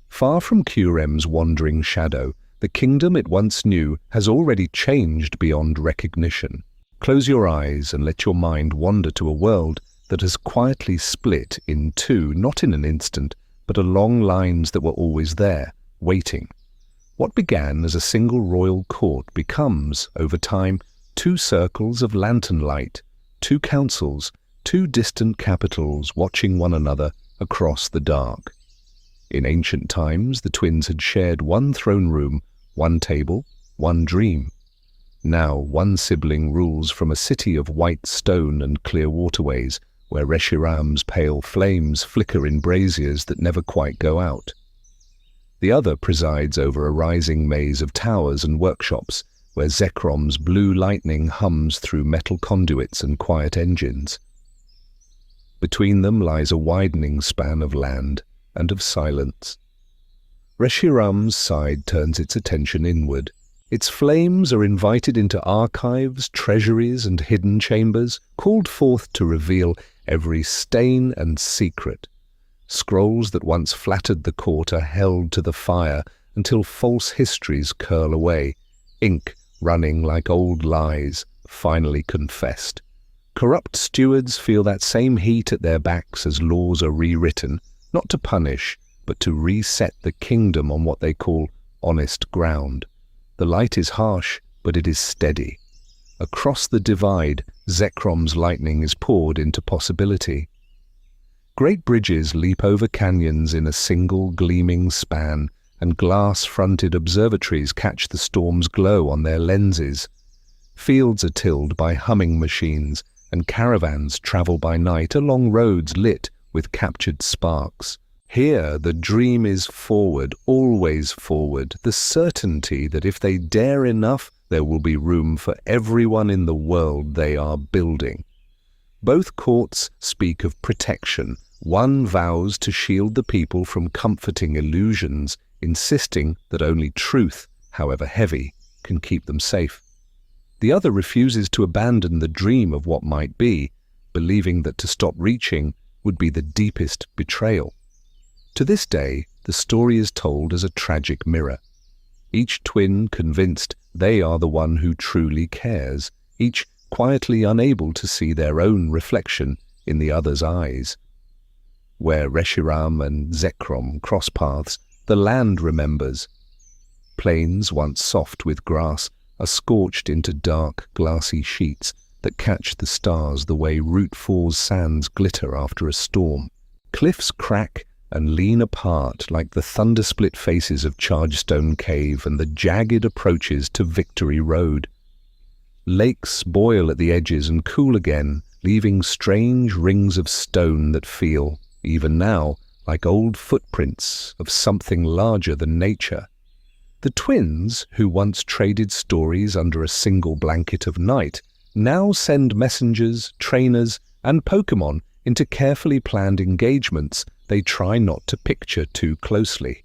Far from Curem's wandering shadow, the kingdom it once knew has already changed beyond recognition. Close your eyes and let your mind wander to a world that has quietly split in two, not in an instant, but along lines that were always there, waiting. What began as a single royal court becomes, over time, two circles of lantern light, two councils, two distant capitals watching one another across the dark. In ancient times, the twins had shared one throne room, one table, one dream. Now one sibling rules from a city of white stone and clear waterways, where Reshiram's pale flames flicker in braziers that never quite go out. The other presides over a rising maze of towers and workshops, where Zekrom's blue lightning hums through metal conduits and quiet engines. Between them lies a widening span of land and of silence. Reshiram's side turns its attention inward. Its flames are invited into archives, treasuries, and hidden chambers, called forth to reveal every stain and secret. Scrolls that once flattered the court are held to the fire until false histories curl away, ink running like old lies, finally confessed. Corrupt stewards feel that same heat at their backs as laws are rewritten, not to punish, but to reset the kingdom on what they call honest ground. The light is harsh, but it is steady. Across the divide, Zekrom's lightning is poured into possibility. Great bridges leap over canyons in a single gleaming span, and glass-fronted observatories catch the storm's glow on their lenses. Fields are tilled by humming machines, and caravans travel by night along roads lit with captured sparks. Here, the dream is forward, always forward, the certainty that if they dare enough, there will be room for everyone in the world they are building. Both courts speak of protection. One vows to shield the people from comforting illusions, insisting that only truth, however heavy, can keep them safe. The other refuses to abandon the dream of what might be, believing that to stop reaching would be the deepest betrayal. To this day, the story is told as a tragic mirror. Each twin convinced they are the one who truly cares, each quietly unable to see their own reflection in the other's eyes. Where Reshiram and Zekrom cross paths, the land remembers. Plains once soft with grass are scorched into dark, glassy sheets that catch the stars the way Route 4's sands glitter after a storm. Cliffs crack and lean apart like the thunder-split faces of Chargestone Cave and the jagged approaches to Victory Road. Lakes boil at the edges and cool again, leaving strange rings of stone that feel, even now, like old footprints of something larger than nature. The twins, who once traded stories under a single blanket of night, now send messengers, trainers, and Pokémon into carefully planned engagements they try not to picture too closely.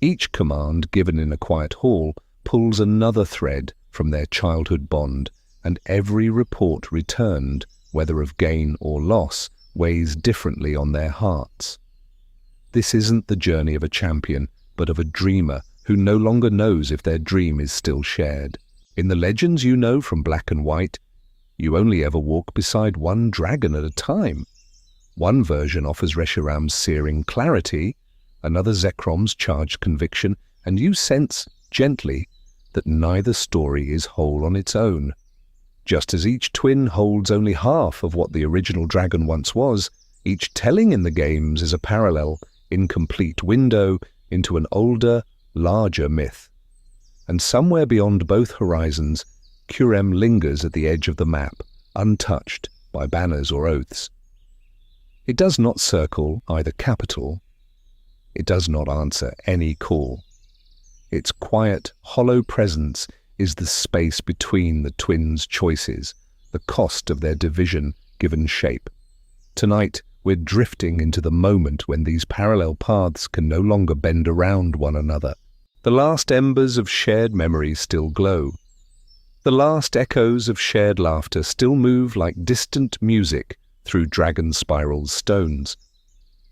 Each command given in a quiet hall pulls another thread from their childhood bond, and every report returned whether of gain or loss, weighs differently on their hearts. This isn't the journey of a champion, but of a dreamer who no longer knows if their dream is still shared. In the legends you know from Black and White, you only ever walk beside one dragon at a time. One version offers Reshiram's searing clarity, another Zekrom's charged conviction, and you sense, gently, that neither story is whole on its own. Just as each twin holds only half of what the original dragon once was, each telling in the games is a parallel, incomplete window into an older, larger myth. And somewhere beyond both horizons, Kurem lingers at the edge of the map, untouched by banners or oaths. It does not circle either capital. It does not answer any call. Its quiet, hollow presence is the space between the twins' choices, the cost of their division given shape. Tonight, we're drifting into the moment when these parallel paths can no longer bend around one another. The last embers of shared memory still glow. The last echoes of shared laughter still move like distant music through Dragon Spiral's stones.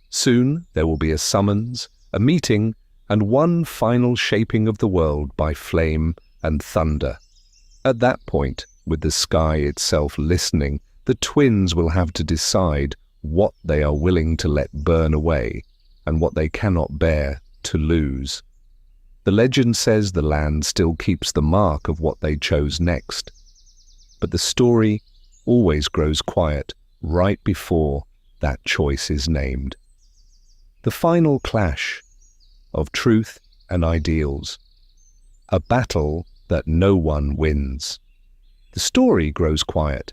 Soon there will be a summons, a meeting, and one final shaping of the world by flame and thunder. At that point, with the sky itself listening, the twins will have to decide what they are willing to let burn away and what they cannot bear to lose. The legend says the land still keeps the mark of what they chose next, but the story always grows quiet right before that choice is named. The final clash of truth and ideals, a battle that no one wins. The story grows quiet,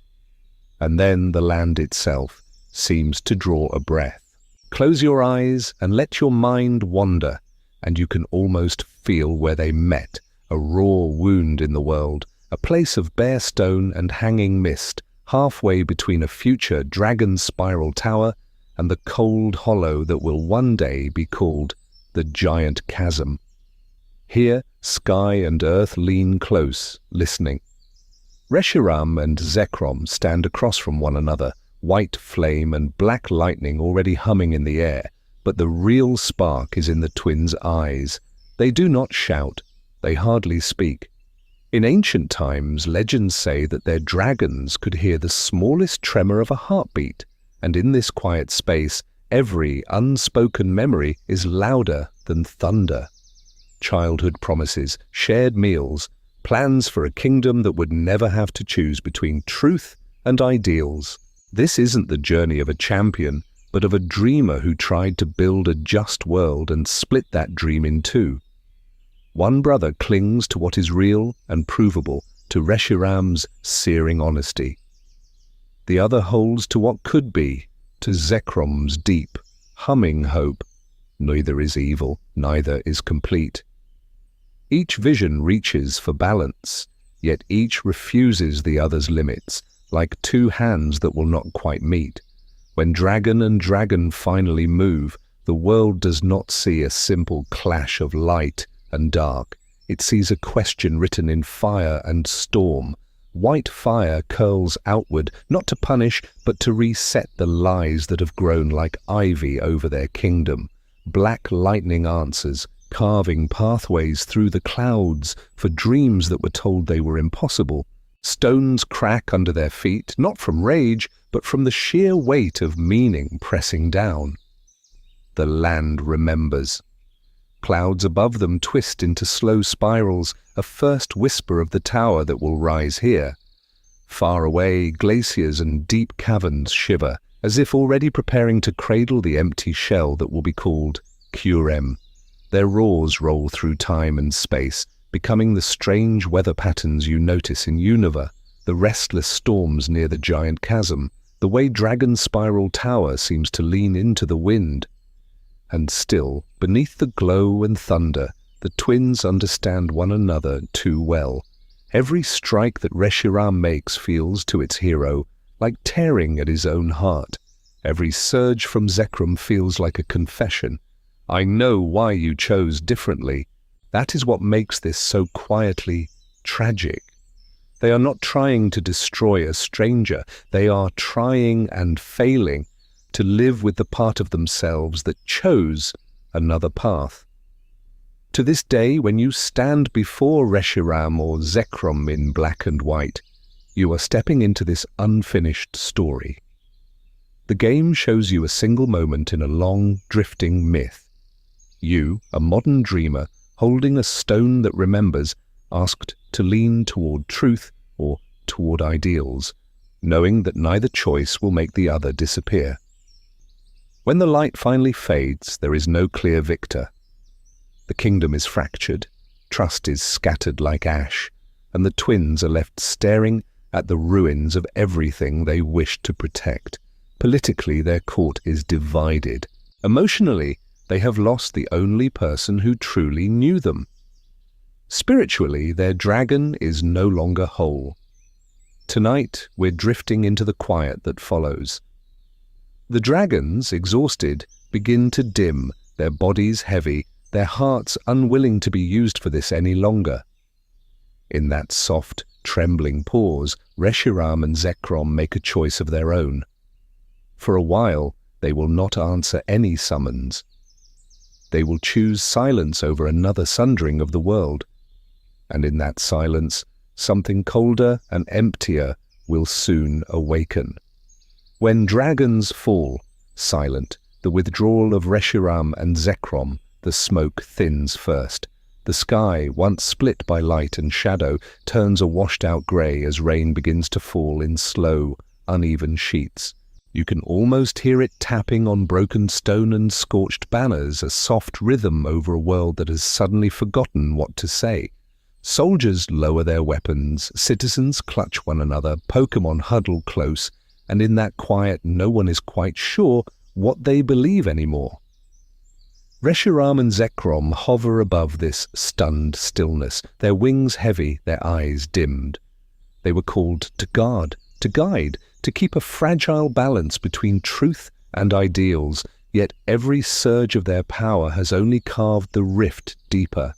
and then the land itself seems to draw a breath. Close your eyes and let your mind wander, and you can almost feel where they met, a raw wound in the world, a place of bare stone and hanging mist, halfway between a future dragon spiral tower and the cold hollow that will one day be called the Giant Chasm. Here, sky and earth lean close, listening. Reshiram and Zekrom stand across from one another, white flame and black lightning already humming in the air, but the real spark is in the twins' eyes. They do not shout, they hardly speak. In ancient times, legends say that their dragons could hear the smallest tremor of a heartbeat, and in this quiet space, every unspoken memory is louder than thunder. Childhood promises, shared meals, plans for a kingdom that would never have to choose between truth and ideals. This isn't the journey of a champion, but of a dreamer who tried to build a just world and split that dream in two. One brother clings to what is real and provable, to Reshiram's searing honesty. The other holds to what could be, to Zekrom's deep, humming hope. Neither is evil, neither is complete. Each vision reaches for balance, yet each refuses the other's limits, like two hands that will not quite meet. When dragon and dragon finally move, the world does not see a simple clash of light and dark. It sees a question written in fire and storm. White fire curls outward, not to punish, but to reset the lies that have grown like ivy over their kingdom. Black lightning answers, carving pathways through the clouds for dreams that were told they were impossible. Stones crack under their feet, not from rage, but from the sheer weight of meaning pressing down. The land remembers. Clouds above them twist into slow spirals, a first whisper of the tower that will rise here. Far away, glaciers and deep caverns shiver, as if already preparing to cradle the empty shell that will be called Kurem. Their roars roll through time and space, becoming the strange weather patterns you notice in Unova, the restless storms near the Giant Chasm, the way Dragon Spiral Tower seems to lean into the wind. And still, beneath the glow and thunder, the twins understand one another too well. Every strike that Reshiram makes feels to its hero like tearing at his own heart. Every surge from Zekrom feels like a confession. I know why you chose differently. That is what makes this so quietly tragic. They are not trying to destroy a stranger. They are trying and failing to live with the part of themselves that chose another path. To this day, when you stand before Reshiram or Zekrom in black and white, you are stepping into this unfinished story. The game shows you a single moment in a long, drifting myth. You, a modern dreamer, holding a stone that remembers, asked to lean toward truth or toward ideals, knowing that neither choice will make the other disappear. When the light finally fades, there is no clear victor. The kingdom is fractured, trust is scattered like ash, and the twins are left staring at the ruins of everything they wish to protect. Politically, their court is divided. Emotionally, they have lost the only person who truly knew them. Spiritually, their dragon is no longer whole. Tonight, we're drifting into the quiet that follows. The dragons, exhausted, begin to dim, their bodies heavy, their hearts unwilling to be used for this any longer. In that soft, trembling pause, Reshiram and Zekrom make a choice of their own. For a while, they will not answer any summons. They will choose silence over another sundering of the world. And in that silence, something colder and emptier will soon awaken. When dragons fall, silent, the withdrawal of Reshiram and Zekrom, the smoke thins first. The sky, once split by light and shadow, turns a washed-out grey as rain begins to fall in slow, uneven sheets. You can almost hear it tapping on broken stone and scorched banners, a soft rhythm over a world that has suddenly forgotten what to say. Soldiers lower their weapons, citizens clutch one another, Pokémon huddle close, and in that quiet no one is quite sure what they believe anymore. Reshiram and Zekrom hover above this stunned stillness, their wings heavy, their eyes dimmed. They were called to guard, to guide, to keep a fragile balance between truth and ideals, yet every surge of their power has only carved the rift deeper.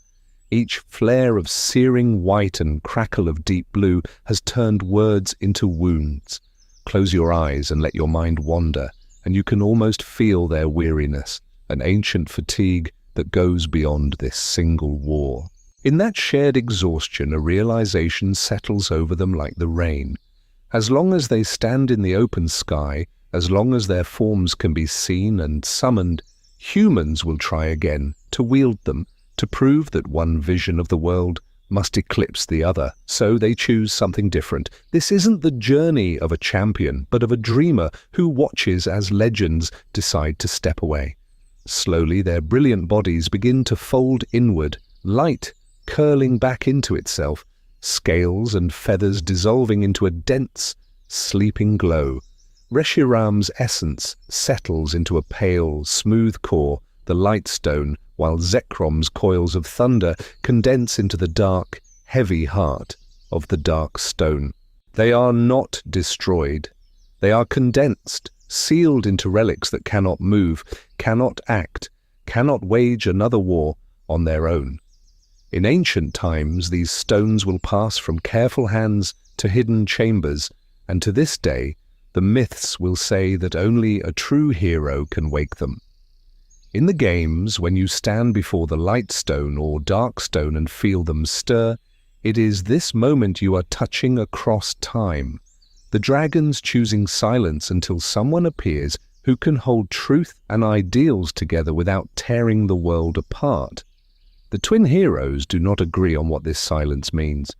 Each flare of searing white and crackle of deep blue has turned words into wounds. Close your eyes and let your mind wander, and you can almost feel their weariness, an ancient fatigue that goes beyond this single war. In that shared exhaustion, a realization settles over them like the rain. As long as they stand in the open sky, as long as their forms can be seen and summoned, humans will try again to wield them, to prove that one vision of the world must eclipse the other. So they choose something different. This isn't the journey of a champion, but of a dreamer who watches as legends decide to step away. Slowly, their brilliant bodies begin to fold inward, light curling back into itself, scales and feathers dissolving into a dense, sleeping glow. Reshiram's essence settles into a pale, smooth core, the light stone, while Zekrom's coils of thunder condense into the dark, heavy heart of the dark stone. They are not destroyed. They are condensed, sealed into relics that cannot move, cannot act, cannot wage another war on their own. In ancient times, these stones will pass from careful hands to hidden chambers, and to this day, the myths will say that only a true hero can wake them. In the games, when you stand before the light stone or dark stone and feel them stir, it is this moment you are touching across time. The dragons choosing silence until someone appears who can hold truth and ideals together without tearing the world apart. The twin heroes do not agree on what this silence means.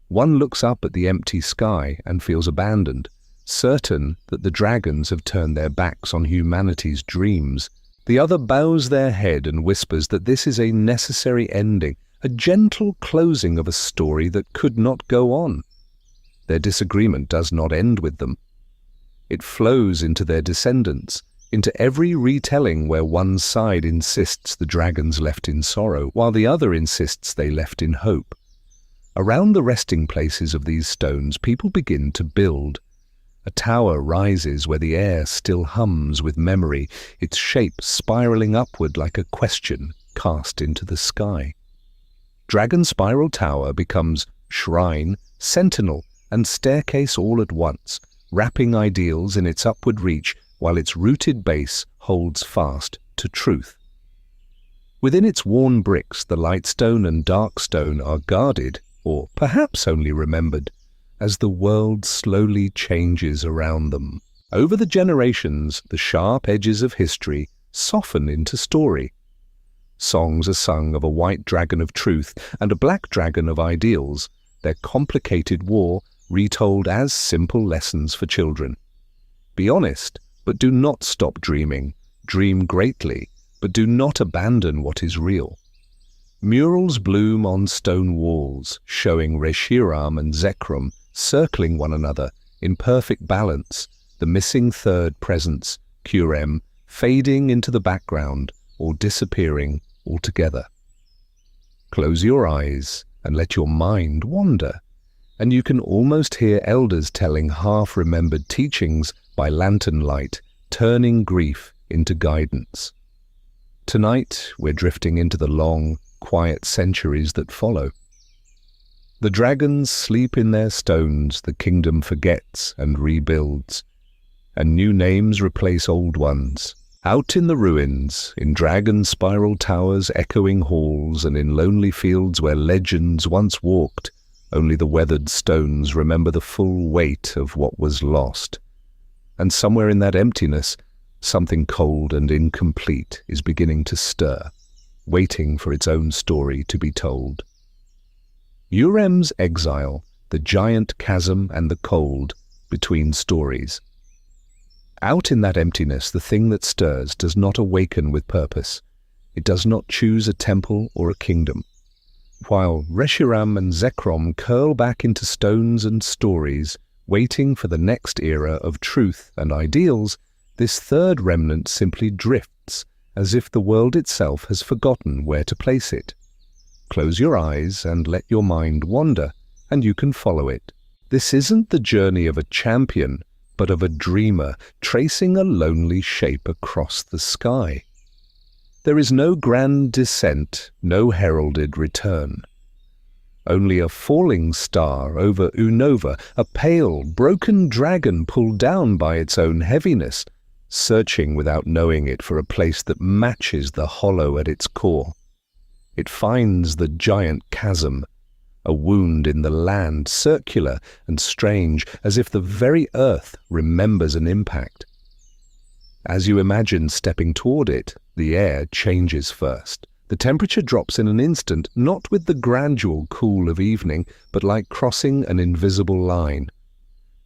One looks up at the empty sky and feels abandoned, certain that the dragons have turned their backs on humanity's dreams. The other bows their head and whispers that this is a necessary ending, a gentle closing of a story that could not go on. Their disagreement does not end with them. It flows into their descendants, into every retelling where one side insists the dragons left in sorrow, while the other insists they left in hope. Around the resting places of these stones, people begin to build. A tower rises where the air still hums with memory, its shape spiraling upward like a question cast into the sky. Dragon Spiral Tower becomes shrine, sentinel, and staircase all at once, wrapping ideals in its upward reach while its rooted base holds fast to truth. Within its worn bricks, the lightstone and darkstone are guarded, or perhaps only remembered, as the world slowly changes around them. Over the generations, the sharp edges of history soften into story. Songs are sung of a white dragon of truth and a black dragon of ideals, their complicated war retold as simple lessons for children. Be honest, but do not stop dreaming. Dream greatly, but do not abandon what is real. Murals bloom on stone walls, showing Reshiram and Zekrom circling one another in perfect balance, the missing third presence, Kurem, fading into the background or disappearing altogether. Close your eyes and let your mind wander, and you can almost hear elders telling half-remembered teachings by lantern light, turning grief into guidance. Tonight, we're drifting into the long, quiet centuries that follow. The dragons sleep in their stones, the kingdom forgets and rebuilds, and new names replace old ones. Out in the ruins, in dragon spiral towers, echoing halls, and in lonely fields where legends once walked, only the weathered stones remember the full weight of what was lost. And somewhere in that emptiness, something cold and incomplete is beginning to stir, waiting for its own story to be told. Urem's exile, the giant chasm and the cold between stories. Out in that emptiness, the thing that stirs does not awaken with purpose. It does not choose a temple or a kingdom. While Reshiram and Zekrom curl back into stones and stories, waiting for the next era of truth and ideals, this third remnant simply drifts, as if the world itself has forgotten where to place it. Close your eyes and let your mind wander, and you can follow it. This isn't the journey of a champion, but of a dreamer tracing a lonely shape across the sky. There is no grand descent, no heralded return. Only a falling star over Unova, a pale, broken dragon pulled down by its own heaviness, searching without knowing it for a place that matches the hollow at its core. It finds the giant chasm, a wound in the land, circular and strange, as if the very earth remembers an impact. As you imagine stepping toward it, the air changes first. The temperature drops in an instant, not with the gradual cool of evening, but like crossing an invisible line.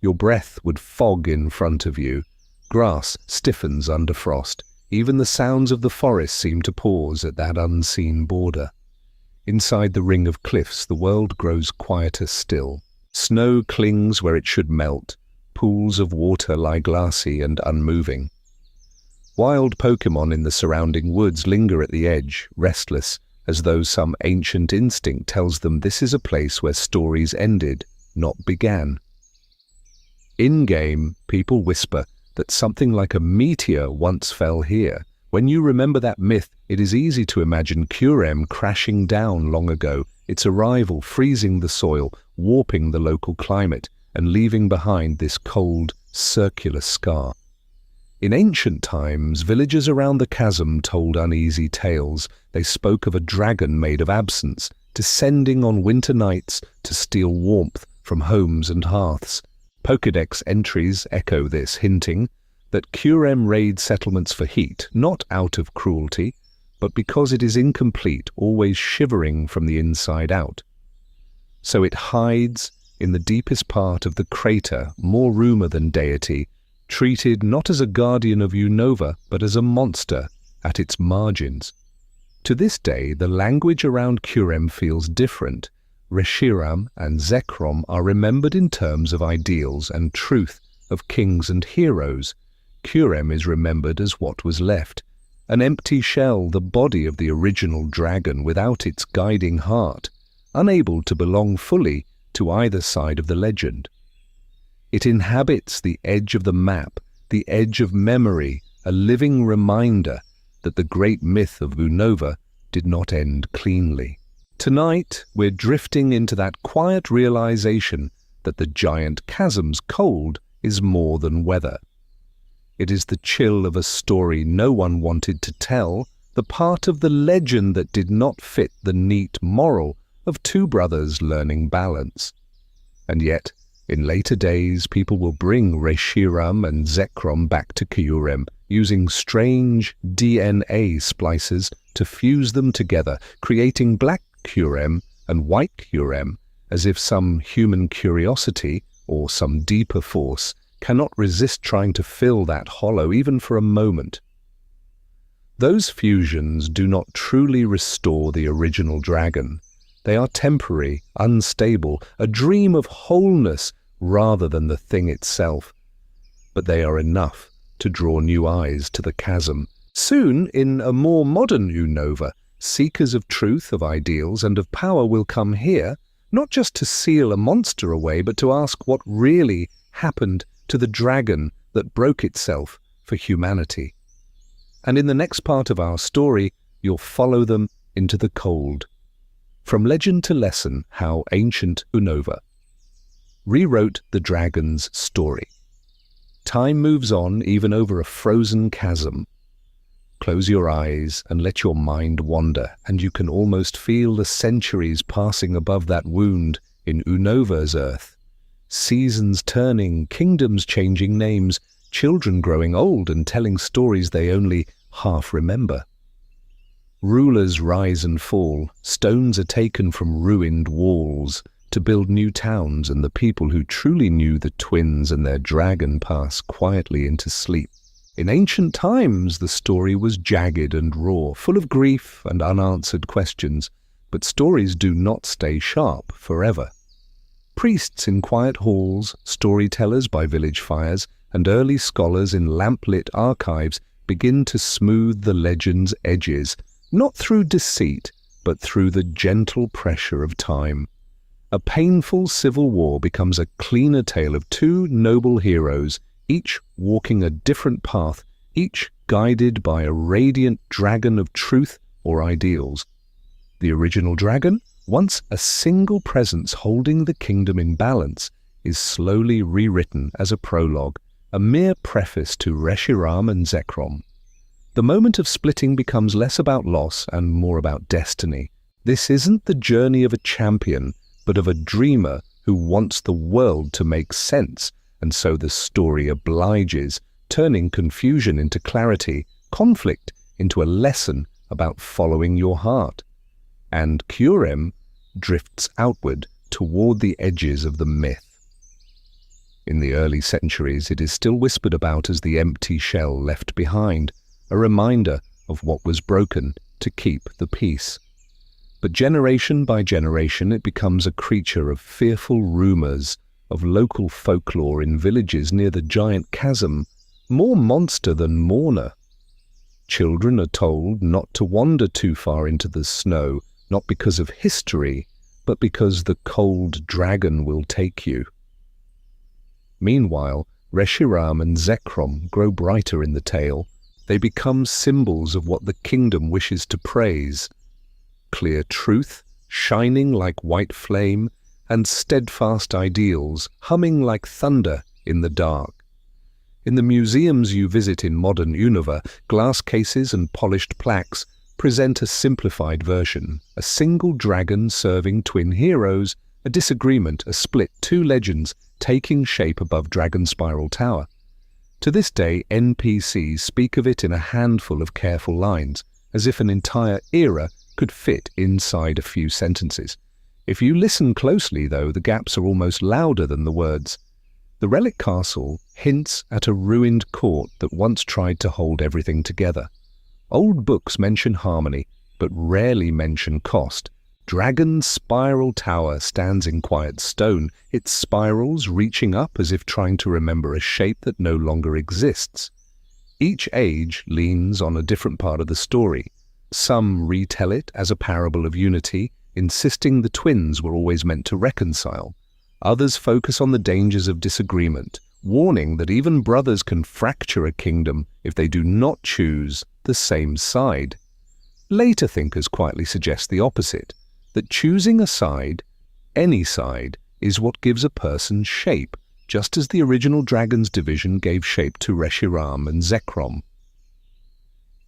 Your breath would fog in front of you. Grass stiffens under frost. Even the sounds of the forest seem to pause at that unseen border. Inside the ring of cliffs, the world grows quieter still. Snow clings where it should melt. Pools of water lie glassy and unmoving. Wild Pokémon in the surrounding woods linger at the edge, restless, as though some ancient instinct tells them this is a place where stories ended, not began. In-game, people whisper that something like a meteor once fell here. When you remember that myth, it is easy to imagine Kurem crashing down long ago, its arrival freezing the soil, warping the local climate, and leaving behind this cold, circular scar. In ancient times, villagers around the chasm told uneasy tales. They spoke of a dragon made of absence, descending on winter nights to steal warmth from homes and hearths. Pokédex entries echo this, hinting that Kurem raids settlements for heat, not out of cruelty, but because it is incomplete, always shivering from the inside out. So it hides in the deepest part of the crater, more rumor than deity, treated not as a guardian of Unova, but as a monster at its margins. To this day, the language around Kurem feels different. Reshiram and Zekrom are remembered in terms of ideals and truth, of kings and heroes. Kurem is remembered as what was left, an empty shell, the body of the original dragon without its guiding heart, unable to belong fully to either side of the legend. It inhabits the edge of the map, the edge of memory, a living reminder that the great myth of Unova did not end cleanly. Tonight, we're drifting into that quiet realization that the Giant Chasm's cold is more than weather. It is the chill of a story no one wanted to tell, the part of the legend that did not fit the neat moral of two brothers learning balance. And yet, in later days, people will bring Reshiram and Zekrom back to Kyurem, using strange DNA splicers to fuse them together, creating black Kyurem and white Kyurem, as if some human curiosity, or some deeper force, cannot resist trying to fill that hollow even for a moment. Those fusions do not truly restore the original dragon. They are temporary, unstable, a dream of wholeness rather than the thing itself. But they are enough to draw new eyes to the chasm. Soon, in a more modern Unova, seekers of truth, of ideals, and of power will come here, not just to seal a monster away, but to ask what really happened to the dragon that broke itself for humanity. And in the next part of our story, you'll follow them into the cold. From legend to lesson, how ancient Unova rewrote the dragon's story. Time moves on even over a frozen chasm. Close your eyes and let your mind wander, and you can almost feel the centuries passing above that wound in Unova's earth. Seasons turning, kingdoms changing names, children growing old and telling stories they only half remember. Rulers rise and fall, stones are taken from ruined walls to build new towns, and the people who truly knew the twins and their dragon pass quietly into sleep. In ancient times, the story was jagged and raw, full of grief and unanswered questions, but stories do not stay sharp forever. Priests in quiet halls, storytellers by village fires, and early scholars in lamp-lit archives begin to smooth the legend's edges, not through deceit, but through the gentle pressure of time. A painful civil war becomes a cleaner tale of two noble heroes, each walking a different path, each guided by a radiant dragon of truth or ideals. The original dragon, once a single presence holding the kingdom in balance, is slowly rewritten as a prologue, a mere preface to Reshiram and Zekrom. The moment of splitting becomes less about loss and more about destiny. This isn't the journey of a champion, but of a dreamer who wants the world to make sense, and so the story obliges, turning confusion into clarity, conflict into a lesson about following your heart. And Kyurem drifts outward toward the edges of the myth. In the early centuries, it is still whispered about as the empty shell left behind, a reminder of what was broken to keep the peace. But generation by generation, it becomes a creature of fearful rumors, of local folklore in villages near the Giant Chasm, more monster than mourner. Children are told not to wander too far into the snow, not because of history, but because the cold dragon will take you. Meanwhile, Reshiram and Zekrom grow brighter in the tale. They become symbols of what the kingdom wishes to praise. Clear truth, shining like white flame, and steadfast ideals, humming like thunder in the dark. In the museums you visit in modern Unova, glass cases and polished plaques present a simplified version, a single dragon serving twin heroes, a disagreement, a split, two legends taking shape above Dragon Spiral Tower. To this day, NPCs speak of it in a handful of careful lines, as if an entire era could fit inside a few sentences. If you listen closely, though, the gaps are almost louder than the words. The relic castle hints at a ruined court that once tried to hold everything together. Old books mention harmony, but rarely mention cost. Dragon Spiral Tower stands in quiet stone, its spirals reaching up as if trying to remember a shape that no longer exists. Each age leans on a different part of the story. Some retell it as a parable of unity, insisting the twins were always meant to reconcile. Others focus on the dangers of disagreement, warning that even brothers can fracture a kingdom if they do not choose the same side. Later thinkers quietly suggest the opposite, that choosing a side, any side, is what gives a person shape, just as the original Dragon's division gave shape to Reshiram and Zekrom.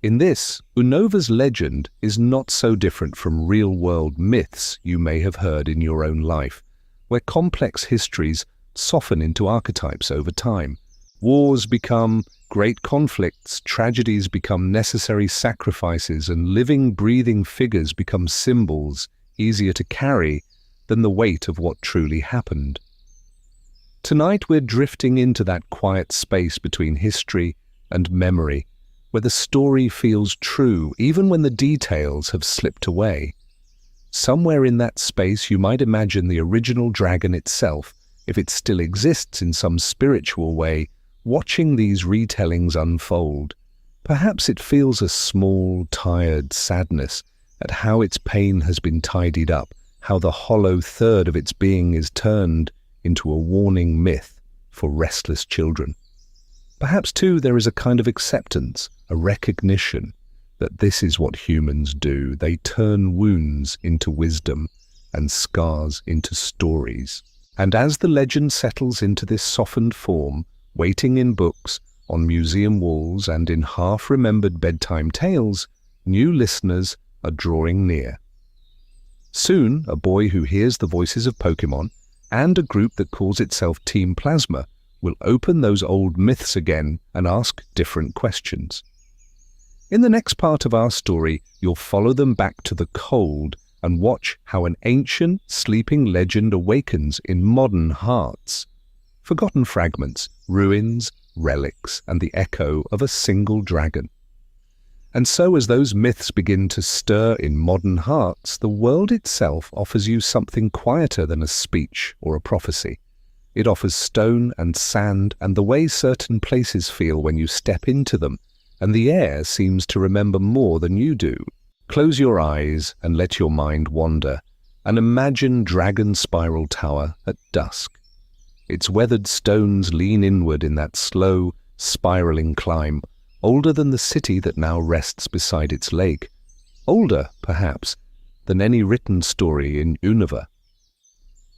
In this, Unova's legend is not so different from real-world myths you may have heard in your own life, where complex histories soften into archetypes over time. Wars become great conflicts, tragedies become necessary sacrifices, and living, breathing figures become symbols easier to carry than the weight of what truly happened. Tonight we're drifting into that quiet space between history and memory, where the story feels true even when the details have slipped away. Somewhere in that space you might imagine the original dragon itself, if it still exists in some spiritual way, watching these retellings unfold. Perhaps it feels a small, tired sadness at how its pain has been tidied up, how the hollow third of its being is turned into a warning myth for restless children. Perhaps, too, there is a kind of acceptance, a recognition that this is what humans do. They turn wounds into wisdom and scars into stories. And as the legend settles into this softened form, waiting in books, on museum walls, and in half-remembered bedtime tales, new listeners are drawing near. Soon, a boy who hears the voices of Pokémon and a group that calls itself Team Plasma will open those old myths again and ask different questions. In the next part of our story, you'll follow them back to the cold and watch how an ancient, sleeping legend awakens in modern hearts. Forgotten fragments, ruins, relics, and the echo of a single dragon. And so as those myths begin to stir in modern hearts, the world itself offers you something quieter than a speech or a prophecy. It offers stone and sand and the way certain places feel when you step into them, and the air seems to remember more than you do. Close your eyes and let your mind wander, and imagine Dragon Spiral Tower at dusk. Its weathered stones lean inward in that slow, spiraling climb, older than the city that now rests beside its lake, older, perhaps, than any written story in Unova.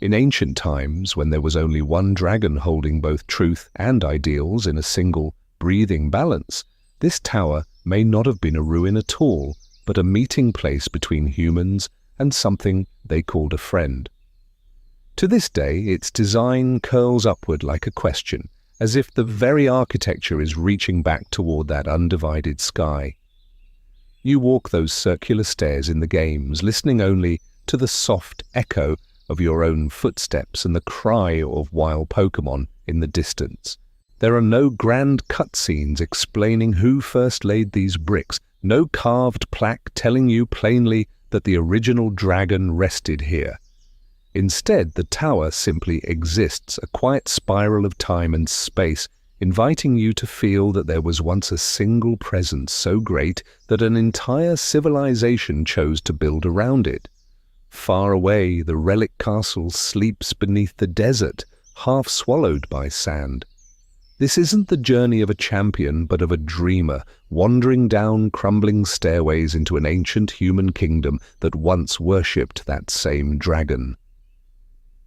In ancient times, when there was only one dragon holding both truth and ideals in a single, breathing balance, this tower may not have been a ruin at all, but a meeting place between humans and something they called a friend. To this day, its design curls upward like a question, as if the very architecture is reaching back toward that undivided sky. You walk those circular stairs in the games, listening only to the soft echo of your own footsteps and the cry of wild Pokémon in the distance. There are no grand cutscenes explaining who first laid these bricks, no carved plaque telling you plainly that the original dragon rested here. Instead, the tower simply exists, a quiet spiral of time and space, inviting you to feel that there was once a single presence so great that an entire civilization chose to build around it. Far away, the relic castle sleeps beneath the desert, half swallowed by sand. This isn't the journey of a champion, but of a dreamer, wandering down crumbling stairways into an ancient human kingdom that once worshipped that same dragon.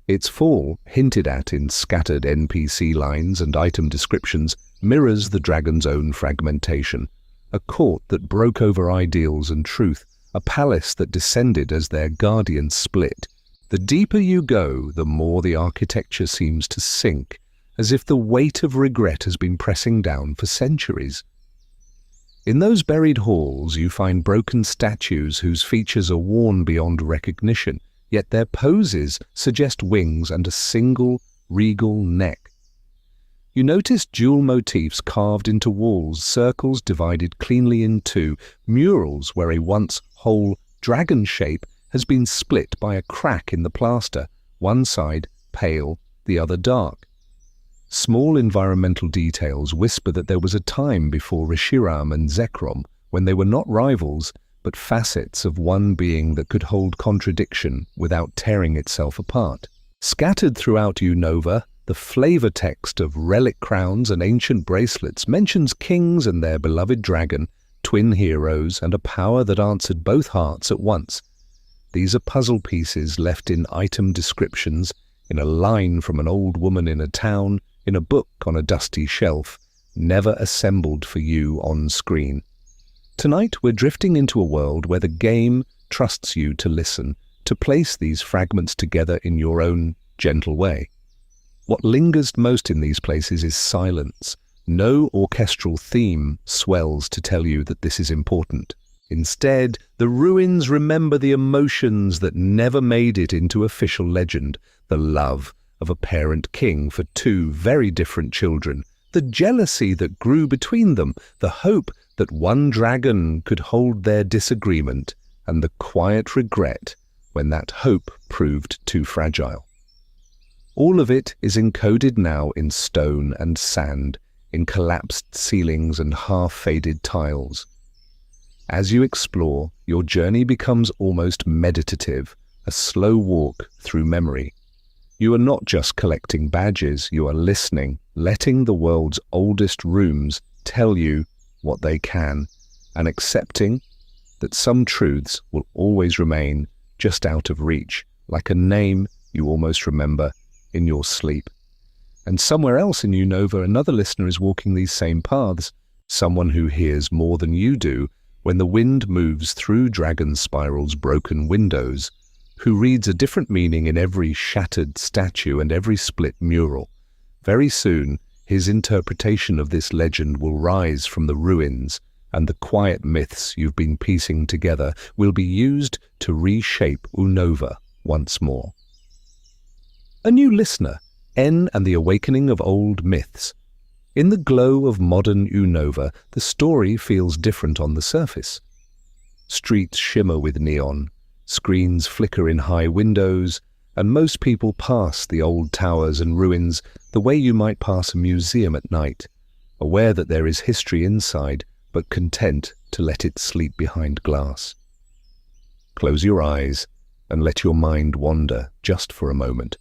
Its fall, hinted at in scattered NPC lines and item descriptions, mirrors the dragon's own fragmentation, a court that broke over ideals and truth, a palace that descended as their guardians split. The deeper you go, the more the architecture seems to sink, as if the weight of regret has been pressing down for centuries. In those buried halls you find broken statues whose features are worn beyond recognition, yet their poses suggest wings and a single, regal neck. You notice dual motifs carved into walls, circles divided cleanly in two, murals where a once whole dragon shape has been split by a crack in the plaster, one side pale, the other dark. Small environmental details whisper that there was a time before Reshiram and Zekrom when they were not rivals, but facets of one being that could hold contradiction without tearing itself apart. Scattered throughout Unova, the flavor text of relic crowns and ancient bracelets mentions kings and their beloved dragon, twin heroes, and a power that answered both hearts at once. These are puzzle pieces left in item descriptions, in a line from an old woman in a town, in a book on a dusty shelf, never assembled for you on screen. Tonight we're drifting into a world where the game trusts you to listen, to place these fragments together in your own gentle way. What lingers most in these places is silence. No orchestral theme swells to tell you that this is important. Instead, the ruins remember the emotions that never made it into official legend, the love of a parent king for two very different children, the jealousy that grew between them, the hope that one dragon could hold their disagreement, and the quiet regret when that hope proved too fragile. All of it is encoded now in stone and sand, in collapsed ceilings and half-faded tiles. As you explore, your journey becomes almost meditative, a slow walk through memory. You are not just collecting badges, you are listening, letting the world's oldest rooms tell you what they can, and accepting that some truths will always remain just out of reach, like a name you almost remember in your sleep. And somewhere else in Unova, another listener is walking these same paths, someone who hears more than you do when the wind moves through Dragon Spiral's broken windows, who reads a different meaning in every shattered statue and every split mural. Very soon, his interpretation of this legend will rise from the ruins, and the quiet myths you've been piecing together will be used to reshape Unova once more. A new listener, N and the Awakening of Old Myths. In the glow of modern Unova, the story feels different on the surface. Streets shimmer with neon, screens flicker in high windows, and most people pass the old towers and ruins the way you might pass a museum at night, aware that there is history inside, but content to let it sleep behind glass. Close your eyes and let your mind wander just for a moment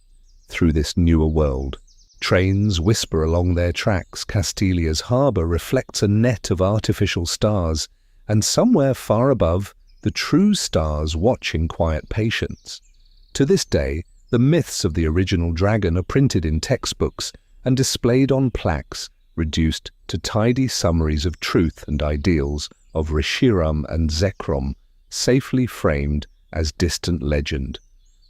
through this newer world. Trains whisper along their tracks, Castilia's harbour reflects a net of artificial stars, and somewhere far above, the true stars watch in quiet patience. To this day, the myths of the original dragon are printed in textbooks and displayed on plaques, reduced to tidy summaries of truth and ideals of Reshiram and Zekrom, safely framed as distant legend.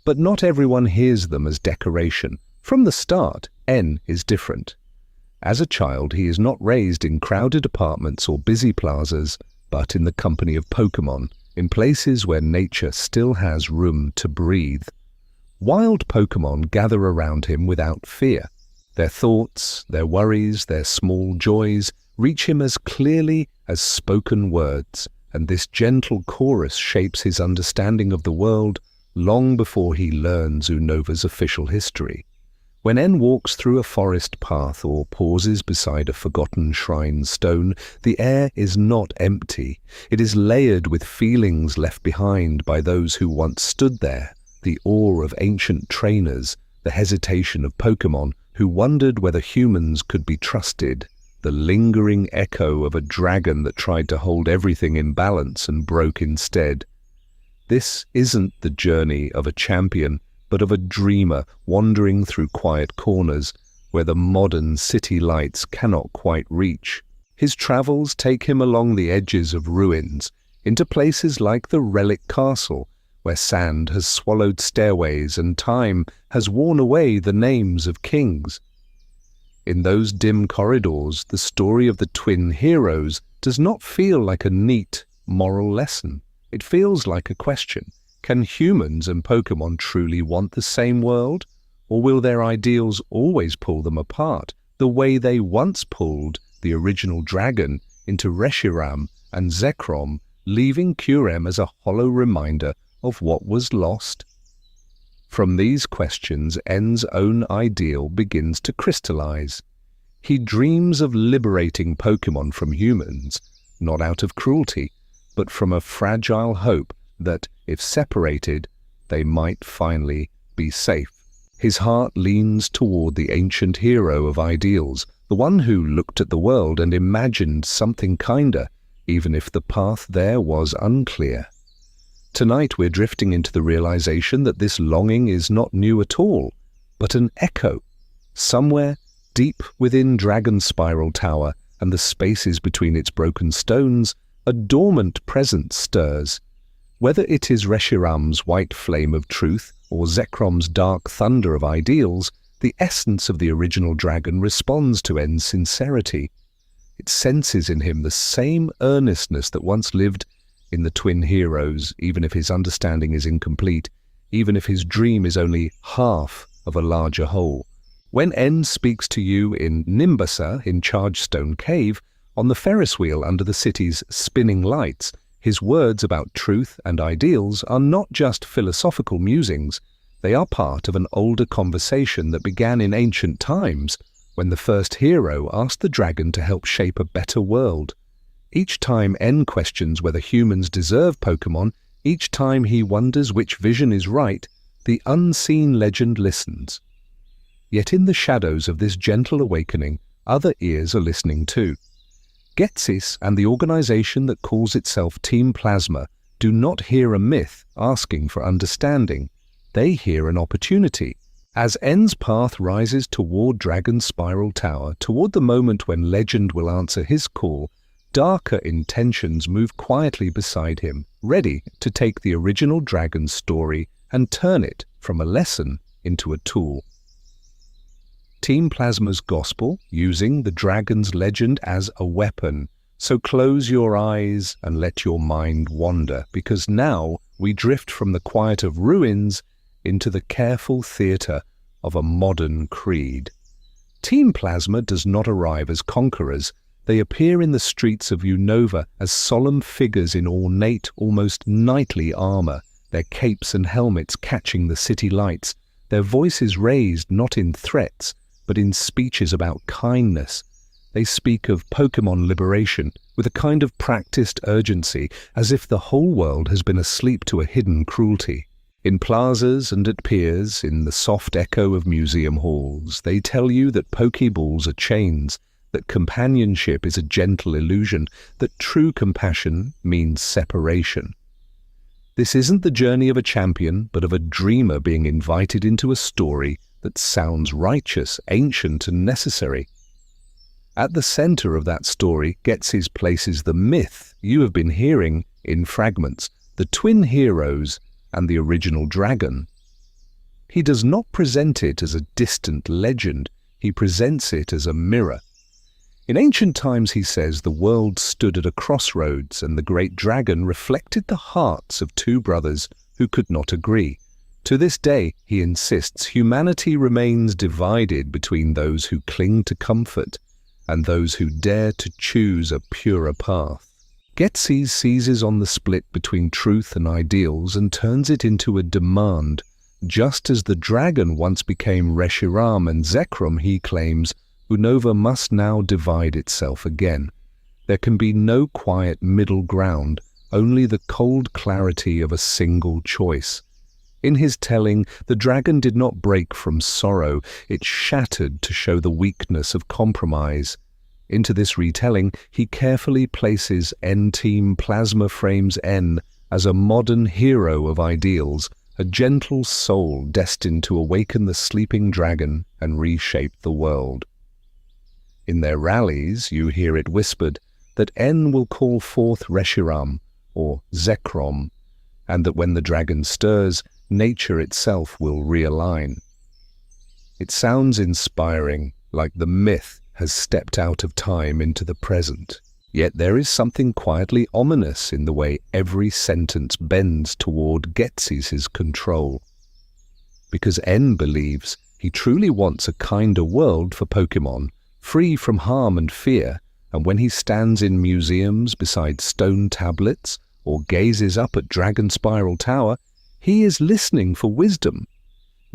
But not everyone hears them as decoration. From the start, N is different. As a child, he is not raised in crowded apartments or busy plazas, but in the company of Pokémon, in places where nature still has room to breathe. Wild Pokémon gather around him without fear. Their thoughts, their worries, their small joys reach him as clearly as spoken words, and this gentle chorus shapes his understanding of the world long before he learns Unova's official history. When N walks through a forest path or pauses beside a forgotten shrine stone, the air is not empty. It is layered with feelings left behind by those who once stood there, the awe of ancient trainers, the hesitation of Pokémon who wondered whether humans could be trusted, the lingering echo of a dragon that tried to hold everything in balance and broke instead. This isn't the journey of a champion, but of a dreamer wandering through quiet corners where the modern city lights cannot quite reach. His travels take him along the edges of ruins, into places like the Relic Castle, where sand has swallowed stairways and time has worn away the names of kings. In those dim corridors, the story of the twin heroes does not feel like a neat moral lesson. It feels like a question. Can humans and Pokémon truly want the same world? Or will their ideals always pull them apart, the way they once pulled the original dragon into Reshiram and Zekrom, leaving Curem as a hollow reminder of what was lost? From these questions, N's own ideal begins to crystallize. He dreams of liberating Pokémon from humans, not out of cruelty, but from a fragile hope that, if separated, they might finally be safe. His heart leans toward the ancient hero of ideals, the one who looked at the world and imagined something kinder, even if the path there was unclear. Tonight we're drifting into the realization that this longing is not new at all. but an echo. Somewhere deep within Dragon Spiral Tower and the spaces between its broken stones, a dormant presence stirs. Whether it is Reshiram's white flame of truth or Zekrom's dark thunder of ideals, the essence of the original dragon responds to N's sincerity. It senses in him the same earnestness that once lived in the twin heroes, even if his understanding is incomplete, even if his dream is only half of a larger whole. When N speaks to you in Nimbasa in Chargestone Cave, on the Ferris wheel under the city's spinning lights, his words about truth and ideals are not just philosophical musings. They are part of an older conversation that began in ancient times, when the first hero asked the dragon to help shape a better world. Each time N questions whether humans deserve Pokémon, each time he wonders which vision is right, the unseen legend listens. Yet in the shadows of this gentle awakening, other ears are listening too. Ghetsis and the organization that calls itself Team Plasma do not hear a myth asking for understanding. They hear an opportunity. As N's path rises toward Dragon Spiral Tower, toward the moment when legend will answer his call, darker intentions move quietly beside him, ready to take the original dragon's story and turn it from a lesson into a tool. Team Plasma's gospel, using the dragon's legend as a weapon. So close your eyes and let your mind wander, because now we drift from the quiet of ruins into the careful theatre of a modern creed. Team Plasma does not arrive as conquerors. They appear in the streets of Unova as solemn figures in ornate, almost knightly armor, their capes and helmets catching the city lights, their voices raised not in threats, but in speeches about kindness. They speak of Pokémon liberation with a kind of practiced urgency, as if the whole world has been asleep to a hidden cruelty. In plazas and at piers, in the soft echo of museum halls, they tell you that Pokeballs are chains, that companionship is a gentle illusion, that true compassion means separation. This isn't the journey of a champion, but of a dreamer being invited into a story that sounds righteous, ancient, and necessary. At the center of that story, Ghetsis places the myth you have been hearing in fragments, the twin heroes and the original dragon. He does not present it as a distant legend, he presents it as a mirror. In ancient times, he says, the world stood at a crossroads and the great dragon reflected the hearts of two brothers who could not agree. To this day, he insists, humanity remains divided between those who cling to comfort and those who dare to choose a purer path. Ghetsis seizes on the split between truth and ideals and turns it into a demand. Just as the dragon once became Reshiram and Zekrom, he claims, Unova must now divide itself again. There can be no quiet middle ground, only the cold clarity of a single choice. In his telling, the dragon did not break from sorrow, it shattered to show the weakness of compromise. Into this retelling, he carefully places N-Team Plasma frames N as a modern hero of ideals, a gentle soul destined to awaken the sleeping dragon and reshape the world. In their rallies, you hear it whispered that N will call forth Reshiram, or Zekrom, and that when the dragon stirs, nature itself will realign. It sounds inspiring, like the myth has stepped out of time into the present. Yet there is something quietly ominous in the way every sentence bends toward Ghetsis' control. Because N believes he truly wants a kinder world for Pokémon, free from harm and fear, and when he stands in museums beside stone tablets or gazes up at Dragon Spiral Tower, he is listening for wisdom.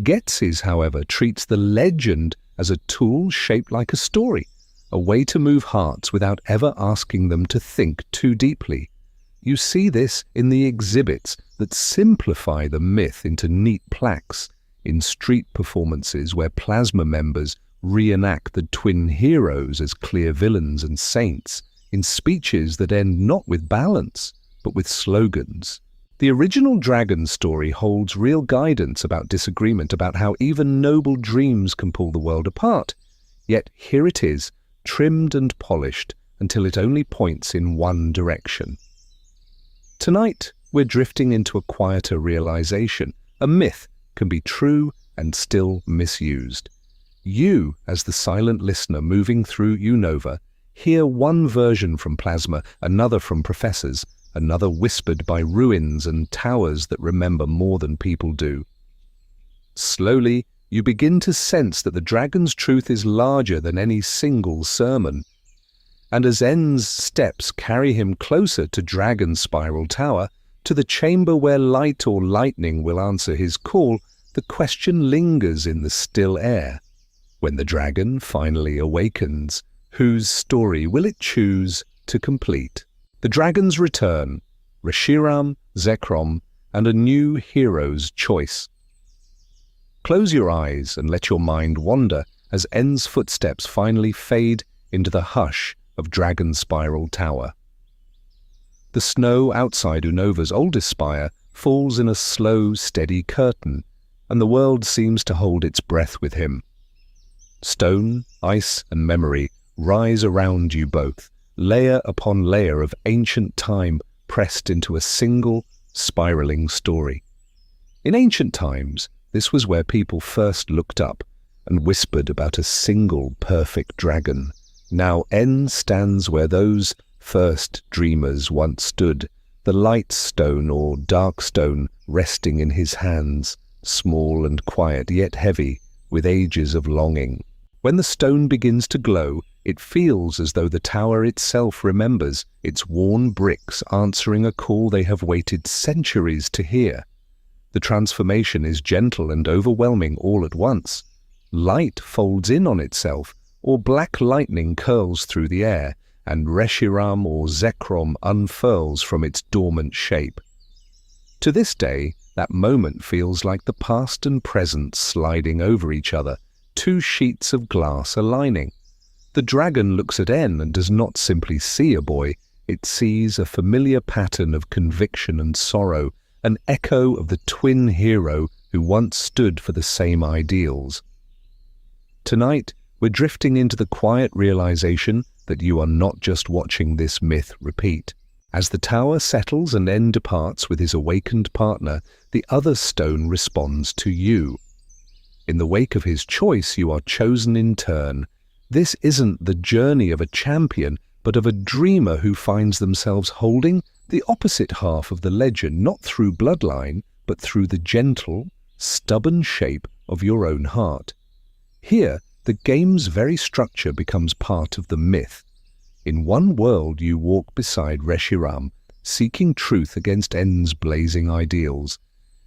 Ghetsis, however, treats the legend as a tool shaped like a story, a way to move hearts without ever asking them to think too deeply. You see this in the exhibits that simplify the myth into neat plaques, in street performances where Plasma members reenact the twin heroes as clear villains and saints, in speeches that end not with balance, but with slogans. The original dragon story holds real guidance about disagreement, about how even noble dreams can pull the world apart. Yet here it is, trimmed and polished until it only points in one direction. Tonight, we're drifting into a quieter realization. A myth can be true and still misused. You, as the silent listener moving through Unova, hear one version from plasma, another from professors, another whispered by ruins and towers that remember more than people do. Slowly, you begin to sense that the dragon's truth is larger than any single sermon. And as N's steps carry him closer to Dragon Spiral Tower, to the chamber where light or lightning will answer his call, the question lingers in the still air. When the dragon finally awakens, whose story will it choose to complete? The dragons return, Reshiram, Zekrom, and a new hero's choice. Close your eyes and let your mind wander as N's footsteps finally fade into the hush of Dragon Spiral Tower. The snow outside Unova's oldest spire falls in a slow, steady curtain, and the world seems to hold its breath with him. Stone, ice, and memory rise around you both, layer upon layer of ancient time pressed into a single, spiraling story. In ancient times, this was where people first looked up and whispered about a single perfect dragon. Now N stands where those first dreamers once stood, the light stone or dark stone resting in his hands, small and quiet yet heavy with ages of longing. When the stone begins to glow, it feels as though the tower itself remembers, its worn bricks answering a call they have waited centuries to hear. The transformation is gentle and overwhelming all at once. Light folds in on itself, or black lightning curls through the air, and Reshiram or Zekrom unfurls from its dormant shape. To this day, that moment feels like the past and present sliding over each other, two sheets of glass aligning. The dragon looks at N and does not simply see a boy, it sees a familiar pattern of conviction and sorrow, an echo of the twin hero who once stood for the same ideals. Tonight, we're drifting into the quiet realization that you are not just watching this myth repeat. As the tower settles and N departs with his awakened partner, the other stone responds to you. In the wake of his choice, you are chosen in turn. This isn't the journey of a champion, but of a dreamer who finds themselves holding the opposite half of the legend, not through bloodline, but through the gentle, stubborn shape of your own heart. Here, the game's very structure becomes part of the myth. In one world, you walk beside Reshiram, seeking truth against N's blazing ideals.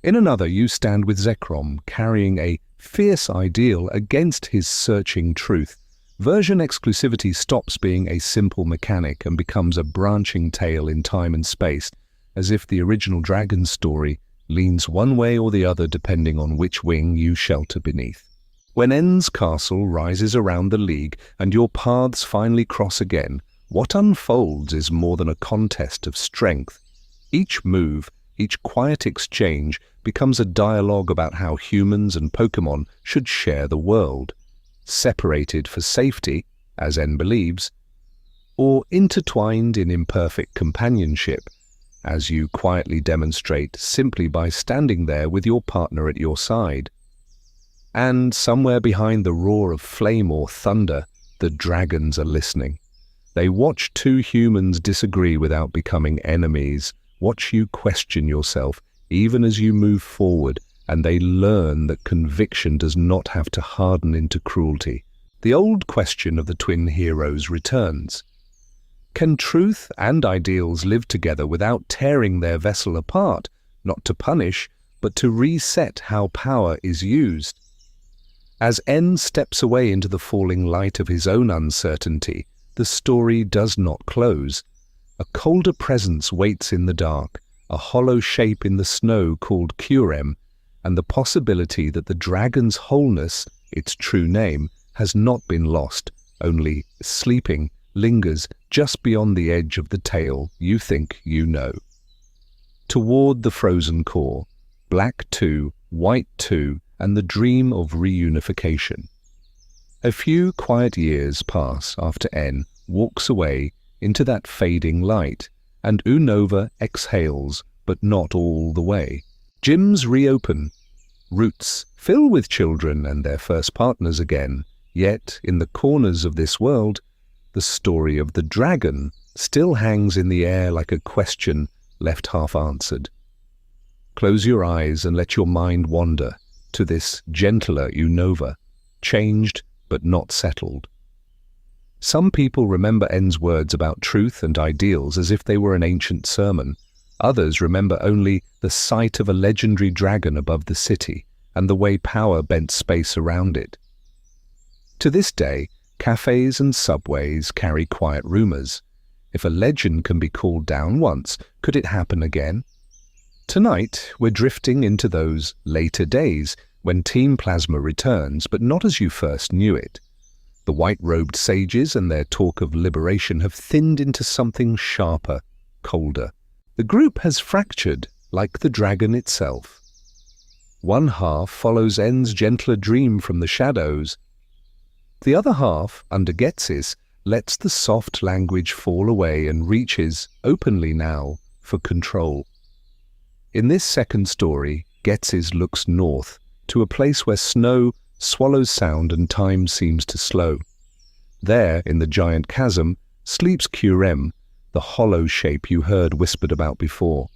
In another, you stand with Zekrom, carrying a fierce ideal against his searching truth. Version exclusivity stops being a simple mechanic and becomes a branching tale in time and space, as if the original dragon story leans one way or the other depending on which wing you shelter beneath. When N's castle rises around the League and your paths finally cross again, what unfolds is more than a contest of strength. Each move, each quiet exchange becomes a dialogue about how humans and Pokémon should share the world, separated for safety, as N believes, or intertwined in imperfect companionship, as you quietly demonstrate simply by standing there with your partner at your side. And somewhere behind the roar of flame or thunder, the dragons are listening. They watch two humans disagree without becoming enemies, watch you question yourself even as you move forward, and they learn that conviction does not have to harden into cruelty. The old question of the twin heroes returns. Can truth and ideals live together without tearing their vessel apart, not to punish, but to reset how power is used? As N steps away into the falling light of his own uncertainty, the story does not close. A colder presence waits in the dark, a hollow shape in the snow called Kurem, and the possibility that the dragon's wholeness, its true name, has not been lost, only sleeping, lingers just beyond the edge of the tale you think you know. toward the frozen core, black 2, white 2, and the dream of reunification. A few quiet years pass after N walks away into that fading light, and Unova exhales, but not all the way. Gyms reopen. Roots fill with children and their first partners again, yet in the corners of this world, the story of the dragon still hangs in the air like a question left half-answered. Close your eyes and let your mind wander to this gentler Unova, changed but not settled. Some people remember N's words about truth and ideals as if they were an ancient sermon. Others remember only the sight of a legendary dragon above the city and the way power bent space around it. To this day, cafes and subways carry quiet rumors. If a legend can be called down once, could it happen again? Tonight, we're drifting into those later days when Team Plasma returns, but not as you first knew it. The white-robed sages and their talk of liberation have thinned into something sharper, colder. The group has fractured, like the dragon itself. One half follows N's gentler dream from the shadows. The other half, under Ghetsis, lets the soft language fall away and reaches, openly now, for control. In this second story, Ghetsis looks north, to a place where snow swallows sound and time seems to slow. There, in the Giant Chasm, sleeps Kurem, the hollow shape you heard whispered about before.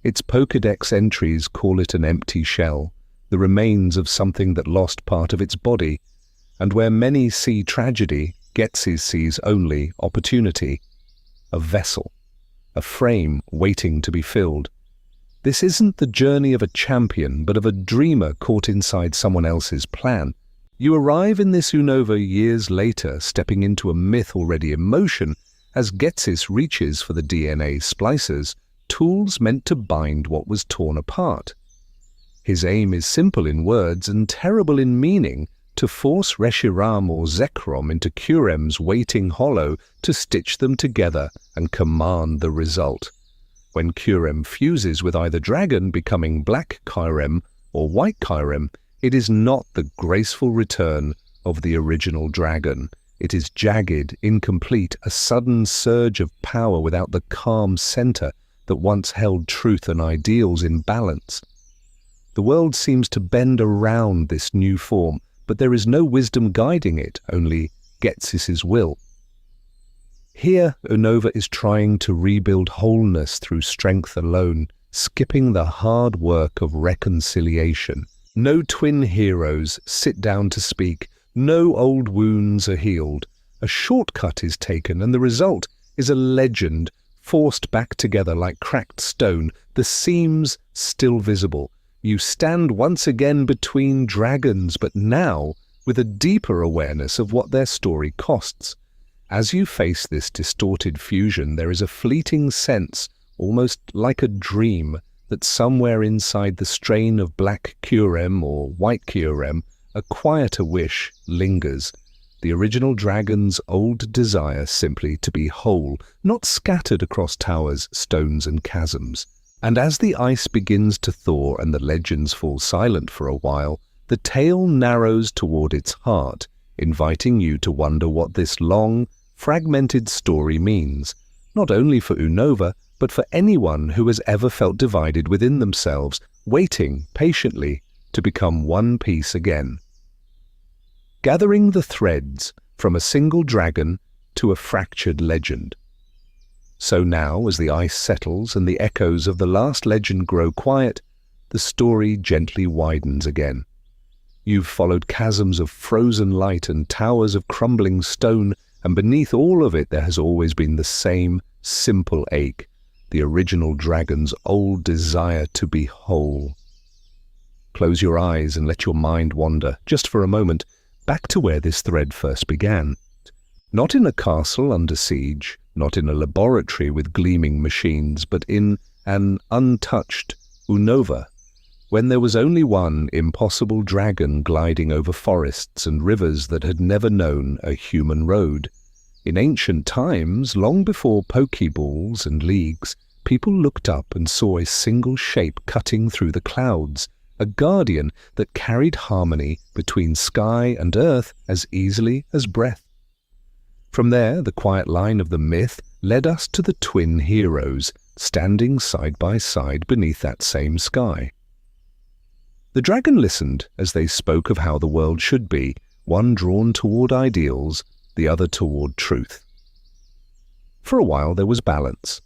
Its Pokédex entries call it an empty shell, the remains of something that lost part of its body, and where many see tragedy, Ghetsis sees only opportunity. A vessel, a frame waiting to be filled. This isn't the journey of a champion, but of a dreamer caught inside someone else's plan. You arrive in this Unova years later, stepping into a myth already in motion, as Ghetsis reaches for the DNA Splicers, tools meant to bind what was torn apart. His aim is simple in words and terrible in meaning, to force Reshiram or Zekrom into Kurem's waiting hollow to stitch them together and command the result. When Kurem fuses with either dragon, becoming black Kyrem or white Kyrem, it is not the graceful return of the original dragon. It is jagged, incomplete, a sudden surge of power without the calm center that once held truth and ideals in balance. The world seems to bend around this new form, but there is no wisdom guiding it, only Ghetsis' will. Here, Unova is trying to rebuild wholeness through strength alone, skipping the hard work of reconciliation. No twin heroes sit down to speak, no old wounds are healed. A shortcut is taken, and the result is a legend forced back together like cracked stone, the seams still visible. You stand once again between dragons, but now with a deeper awareness of what their story costs. As you face this distorted fusion, there is a fleeting sense, almost like a dream, that somewhere inside the strain of black Kurem or white Kurem, a quieter wish lingers. The original dragon's old desire simply to be whole, not scattered across towers, stones and chasms. And as the ice begins to thaw and the legends fall silent for a while, the tale narrows toward its heart, inviting you to wonder what this long, fragmented story means, not only for Unova, but for anyone who has ever felt divided within themselves, waiting patiently to become one piece again. Gathering the threads from a single dragon to a fractured legend. So now, as the ice settles and the echoes of the last legend grow quiet, the story gently widens again. You've followed chasms of frozen light and towers of crumbling stone, and beneath all of it there has always been the same simple ache, the original dragon's old desire to be whole. Close your eyes and let your mind wander, just for a moment, back to where this thread first began. Not in a castle under siege, not in a laboratory with gleaming machines, but in an untouched Unova, when there was only one impossible dragon gliding over forests and rivers that had never known a human road. In ancient times, long before Pokeballs and leagues, people looked up and saw a single shape cutting through the clouds, a guardian that carried harmony between sky and earth as easily as breath. From there, the quiet line of the myth led us to the twin heroes, standing side by side beneath that same sky. The dragon listened as they spoke of how the world should be, one drawn toward ideals, the other toward truth. For a while there was balance.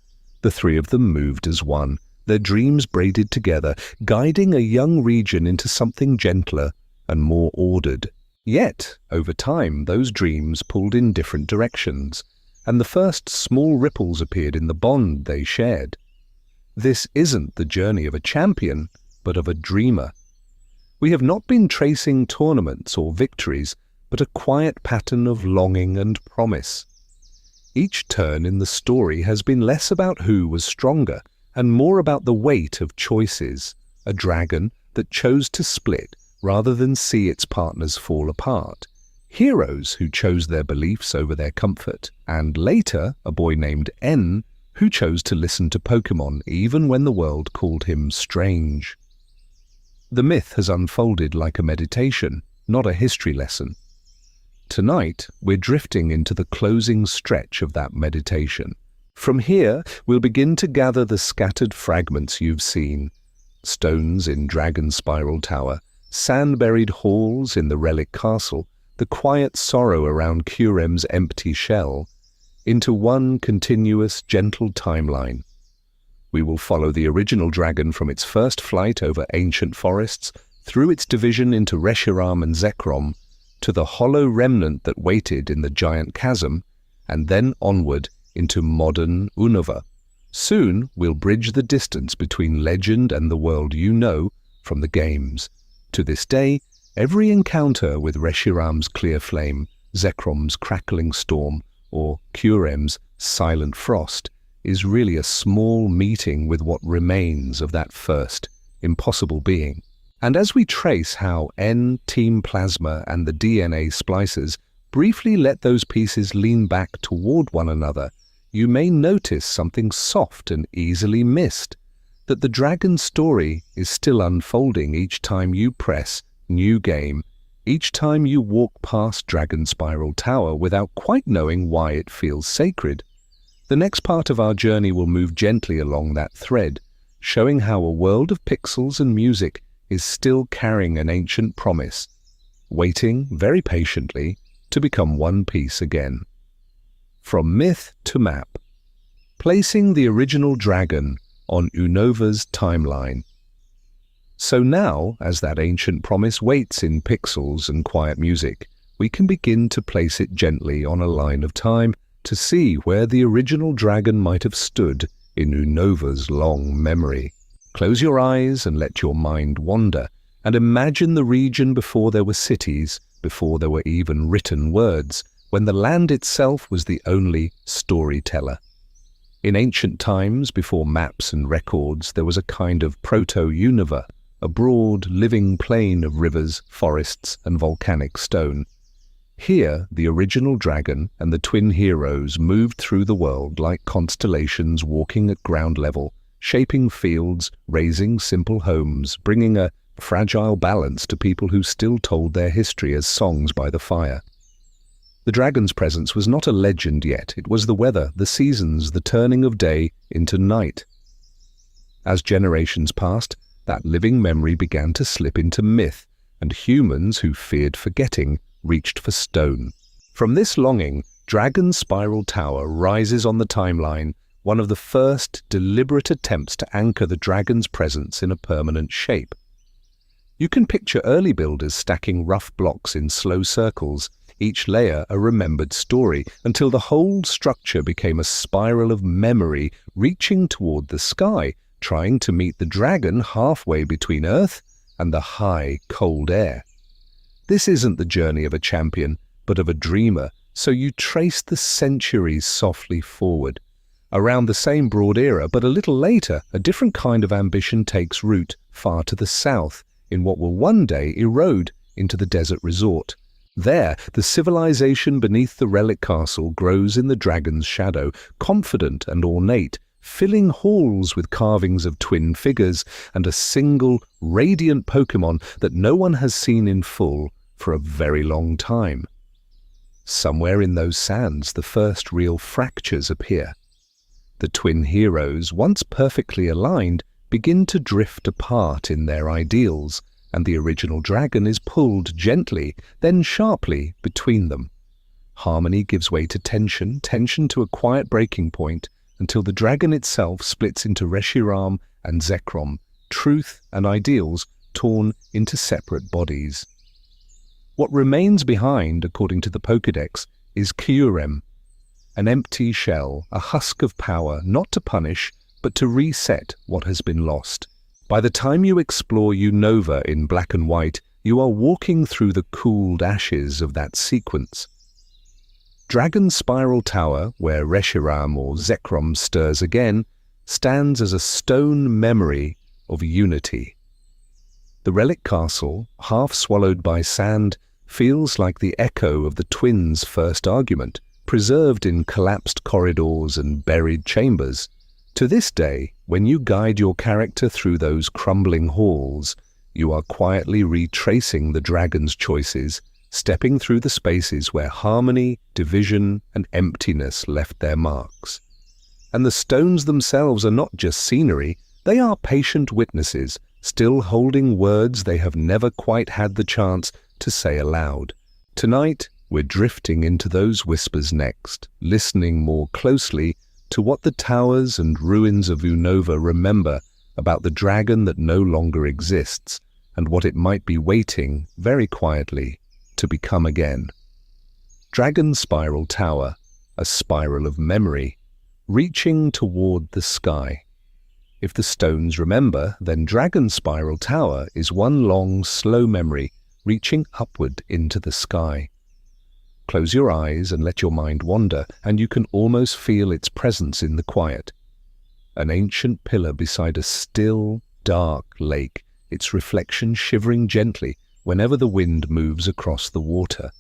The three of them moved as one, their dreams braided together, guiding a young region into something gentler and more ordered. Yet, over time, those dreams pulled in different directions, and the first small ripples appeared in the bond they shared. This isn't the journey of a champion, but of a dreamer. We have not been tracing tournaments or victories, but a quiet pattern of longing and promise. Each turn in the story has been less about who was stronger and more about the weight of choices, a dragon that chose to split rather than see its partners fall apart, heroes who chose their beliefs over their comfort, and later a boy named N who chose to listen to Pokémon even when the world called him strange. The myth has unfolded like a meditation, not a history lesson. Tonight, we're drifting into the closing stretch of that meditation. From here, we'll begin to gather the scattered fragments you've seen. Stones in Dragon Spiral Tower, sand-buried halls in the Relic Castle, the quiet sorrow around Curem's empty shell, into one continuous, gentle timeline. We will follow the original dragon from its first flight over ancient forests, through its division into Reshiram and Zekrom, to the hollow remnant that waited in the Giant Chasm, and then onward into modern Unova. Soon we'll bridge the distance between legend and the world you know from the games. To this day, every encounter with Reshiram's clear flame, Zekrom's crackling storm, or Curem's silent frost is really a small meeting with what remains of that first, impossible being. And as we trace how N, Team Plasma, and the DNA Splicers briefly let those pieces lean back toward one another, you may notice something soft and easily missed, that the dragon story is still unfolding each time you press New Game, each time you walk past Dragon Spiral Tower without quite knowing why it feels sacred. The next part of our journey will move gently along that thread, showing how a world of pixels and music is still carrying an ancient promise, waiting very patiently to become one piece again. From myth to map, placing the original dragon on Unova's timeline. So now, as that ancient promise waits in pixels and quiet music, we can begin to place it gently on a line of time to see where the original dragon might have stood in Unova's long memory. Close your eyes and let your mind wander, and imagine the region before there were cities, before there were even written words, when the land itself was the only storyteller. In ancient times, before maps and records, there was a kind of proto-Unova, a broad, living plain of rivers, forests, and volcanic stone. Here, the original dragon and the twin heroes moved through the world like constellations walking at ground level, shaping fields, raising simple homes, bringing a fragile balance to people who still told their history as songs by the fire. The dragon's presence was not a legend yet. It was the weather, the seasons, the turning of day into night. As generations passed, that living memory began to slip into myth, and humans who feared forgetting reached for stone. From this longing, Dragon Spiral Tower rises on the timeline, one of the first deliberate attempts to anchor the dragon's presence in a permanent shape. You can picture early builders stacking rough blocks in slow circles, each layer a remembered story, until the whole structure became a spiral of memory reaching toward the sky, trying to meet the dragon halfway between Earth and the high, cold air. This isn't the journey of a champion, but of a dreamer, so you trace the centuries softly forward. Around the same broad era, but a little later, a different kind of ambition takes root far to the south, in what will one day erode into the desert resort. There, the civilization beneath the relic castle grows in the dragon's shadow, confident and ornate, filling halls with carvings of twin figures and a single, radiant Pokémon that no one has seen in full for a very long time. Somewhere in those sands, the first real fractures appear. The twin heroes, once perfectly aligned, begin to drift apart in their ideals, and the original dragon is pulled gently, then sharply, between them. Harmony gives way to tension, tension to a quiet breaking point, until the dragon itself splits into Reshiram and Zekrom, truth and ideals torn into separate bodies. What remains behind, according to the Pokédex, is Kyurem, an empty shell, a husk of power, not to punish, but to reset what has been lost. By the time you explore Unova in black and white, you are walking through the cooled ashes of that sequence. Dragon Spiral Tower, where Reshiram or Zekrom stirs again, stands as a stone memory of unity. The relic castle, half swallowed by sand, feels like the echo of the twins' first argument, preserved in collapsed corridors and buried chambers. To this day, when you guide your character through those crumbling halls, you are quietly retracing the dragon's choices, stepping through the spaces where harmony, division, and emptiness left their marks. And the stones themselves are not just scenery, they are patient witnesses, still holding words they have never quite had the chance to say aloud. Tonight, we're drifting into those whispers next, listening more closely to what the towers and ruins of Unova remember about the dragon that no longer exists, and what it might be waiting, very quietly, to become again. Dragon Spiral Tower, a spiral of memory, reaching toward the sky. If the stones remember, then Dragon Spiral Tower is one long, slow memory reaching upward into the sky. Close your eyes and let your mind wander, and you can almost feel its presence in the quiet. An ancient pillar beside a still, dark lake, its reflection shivering gently whenever the wind moves across the water.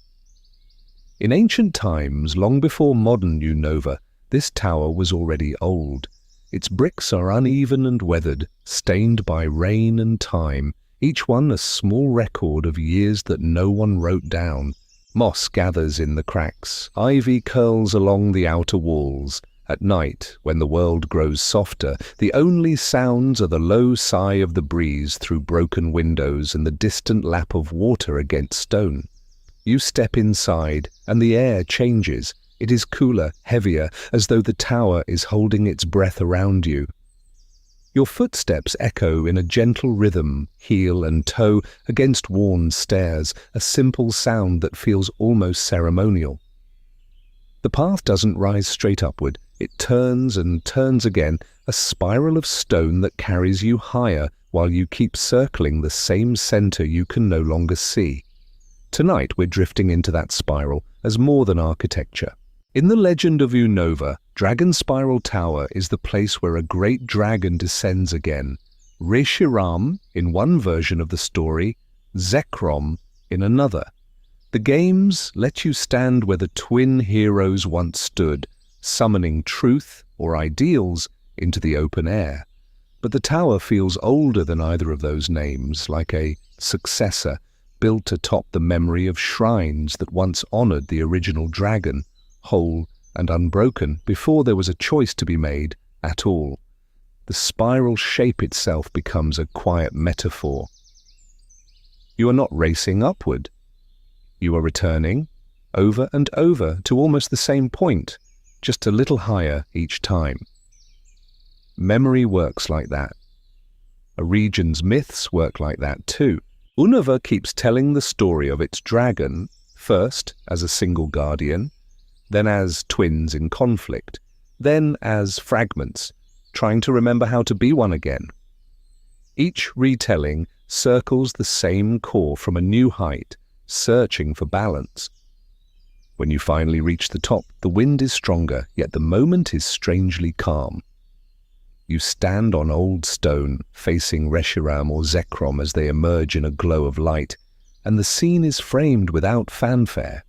In ancient times, long before modern Unova, this tower was already old. Its bricks are uneven and weathered, stained by rain and time, each one a small record of years that no one wrote down. Moss gathers in the cracks, ivy curls along the outer walls. At night, when the world grows softer, the only sounds are the low sigh of the breeze through broken windows and the distant lap of water against stone. You step inside, and the air changes. It is cooler, heavier, as though the tower is holding its breath around you. Your footsteps echo in a gentle rhythm, heel and toe, against worn stairs, a simple sound that feels almost ceremonial. The path doesn't rise straight upward. It turns and turns again, a spiral of stone that carries you higher while you keep circling the same center you can no longer see. Tonight we're drifting into that spiral as more than architecture. In the legend of Unova, Dragon Spiral Tower is the place where a great dragon descends again. Reshiram in one version of the story, Zekrom in another. The games let you stand where the twin heroes once stood, summoning truth or ideals into the open air. But the tower feels older than either of those names, like a successor built atop the memory of shrines that once honored the original dragon, whole and unbroken, before there was a choice to be made at all. The spiral shape itself becomes a quiet metaphor. You are not racing upward. You are returning, over and over, to almost the same point, just a little higher each time. Memory works like that. A region's myths work like that too. Unova keeps telling the story of its dragon, first as a single guardian, then as twins in conflict, then as fragments, trying to remember how to be one again. Each retelling circles the same core from a new height, searching for balance. When you finally reach the top, the wind is stronger, yet the moment is strangely calm. You stand on old stone, facing Reshiram or Zekrom as they emerge in a glow of light, and the scene is framed without fanfare.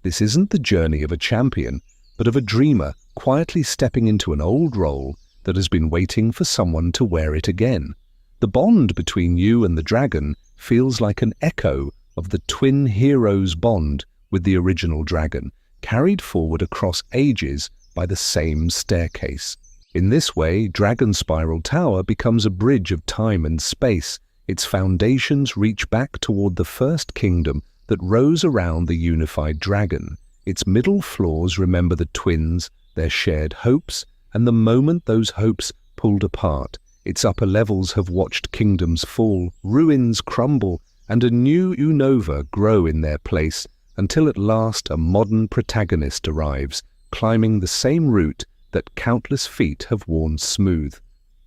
This isn't the journey of a champion, but of a dreamer, quietly stepping into an old role that has been waiting for someone to wear it again. The bond between you and the dragon feels like an echo of the twin heroes' bond with the original dragon, carried forward across ages by the same staircase. In this way, Dragon Spiral Tower becomes a bridge of time and space. Its foundations reach back toward the first kingdom that rose around the unified dragon. Its middle floors remember the twins, their shared hopes, and the moment those hopes pulled apart. Its upper levels have watched kingdoms fall, ruins crumble, and a new Unova grow in their place, until at last a modern protagonist arrives, climbing the same route that countless feet have worn smooth.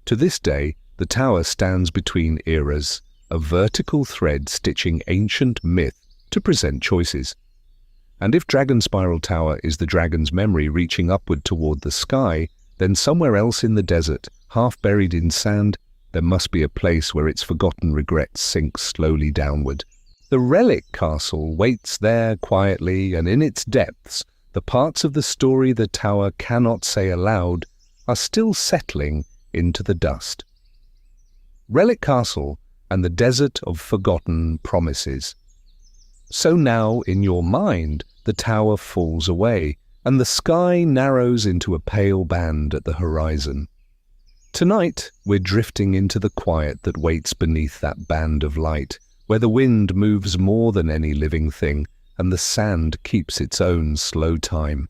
To this day, the tower stands between eras, a vertical thread stitching ancient myth to present choices. And if Dragon Spiral Tower is the dragon's memory reaching upward toward the sky, then somewhere else in the desert, half buried in sand, there must be a place where its forgotten regrets sink slowly downward. The relic castle waits there quietly, and in its depths, the parts of the story the tower cannot say aloud are still settling into the dust. Relic Castle and the Desert of Forgotten Promises. So now, in your mind, the tower falls away, and the sky narrows into a pale band at the horizon. Tonight, we're drifting into the quiet that waits beneath that band of light, where the wind moves more than any living thing, and the sand keeps its own slow time.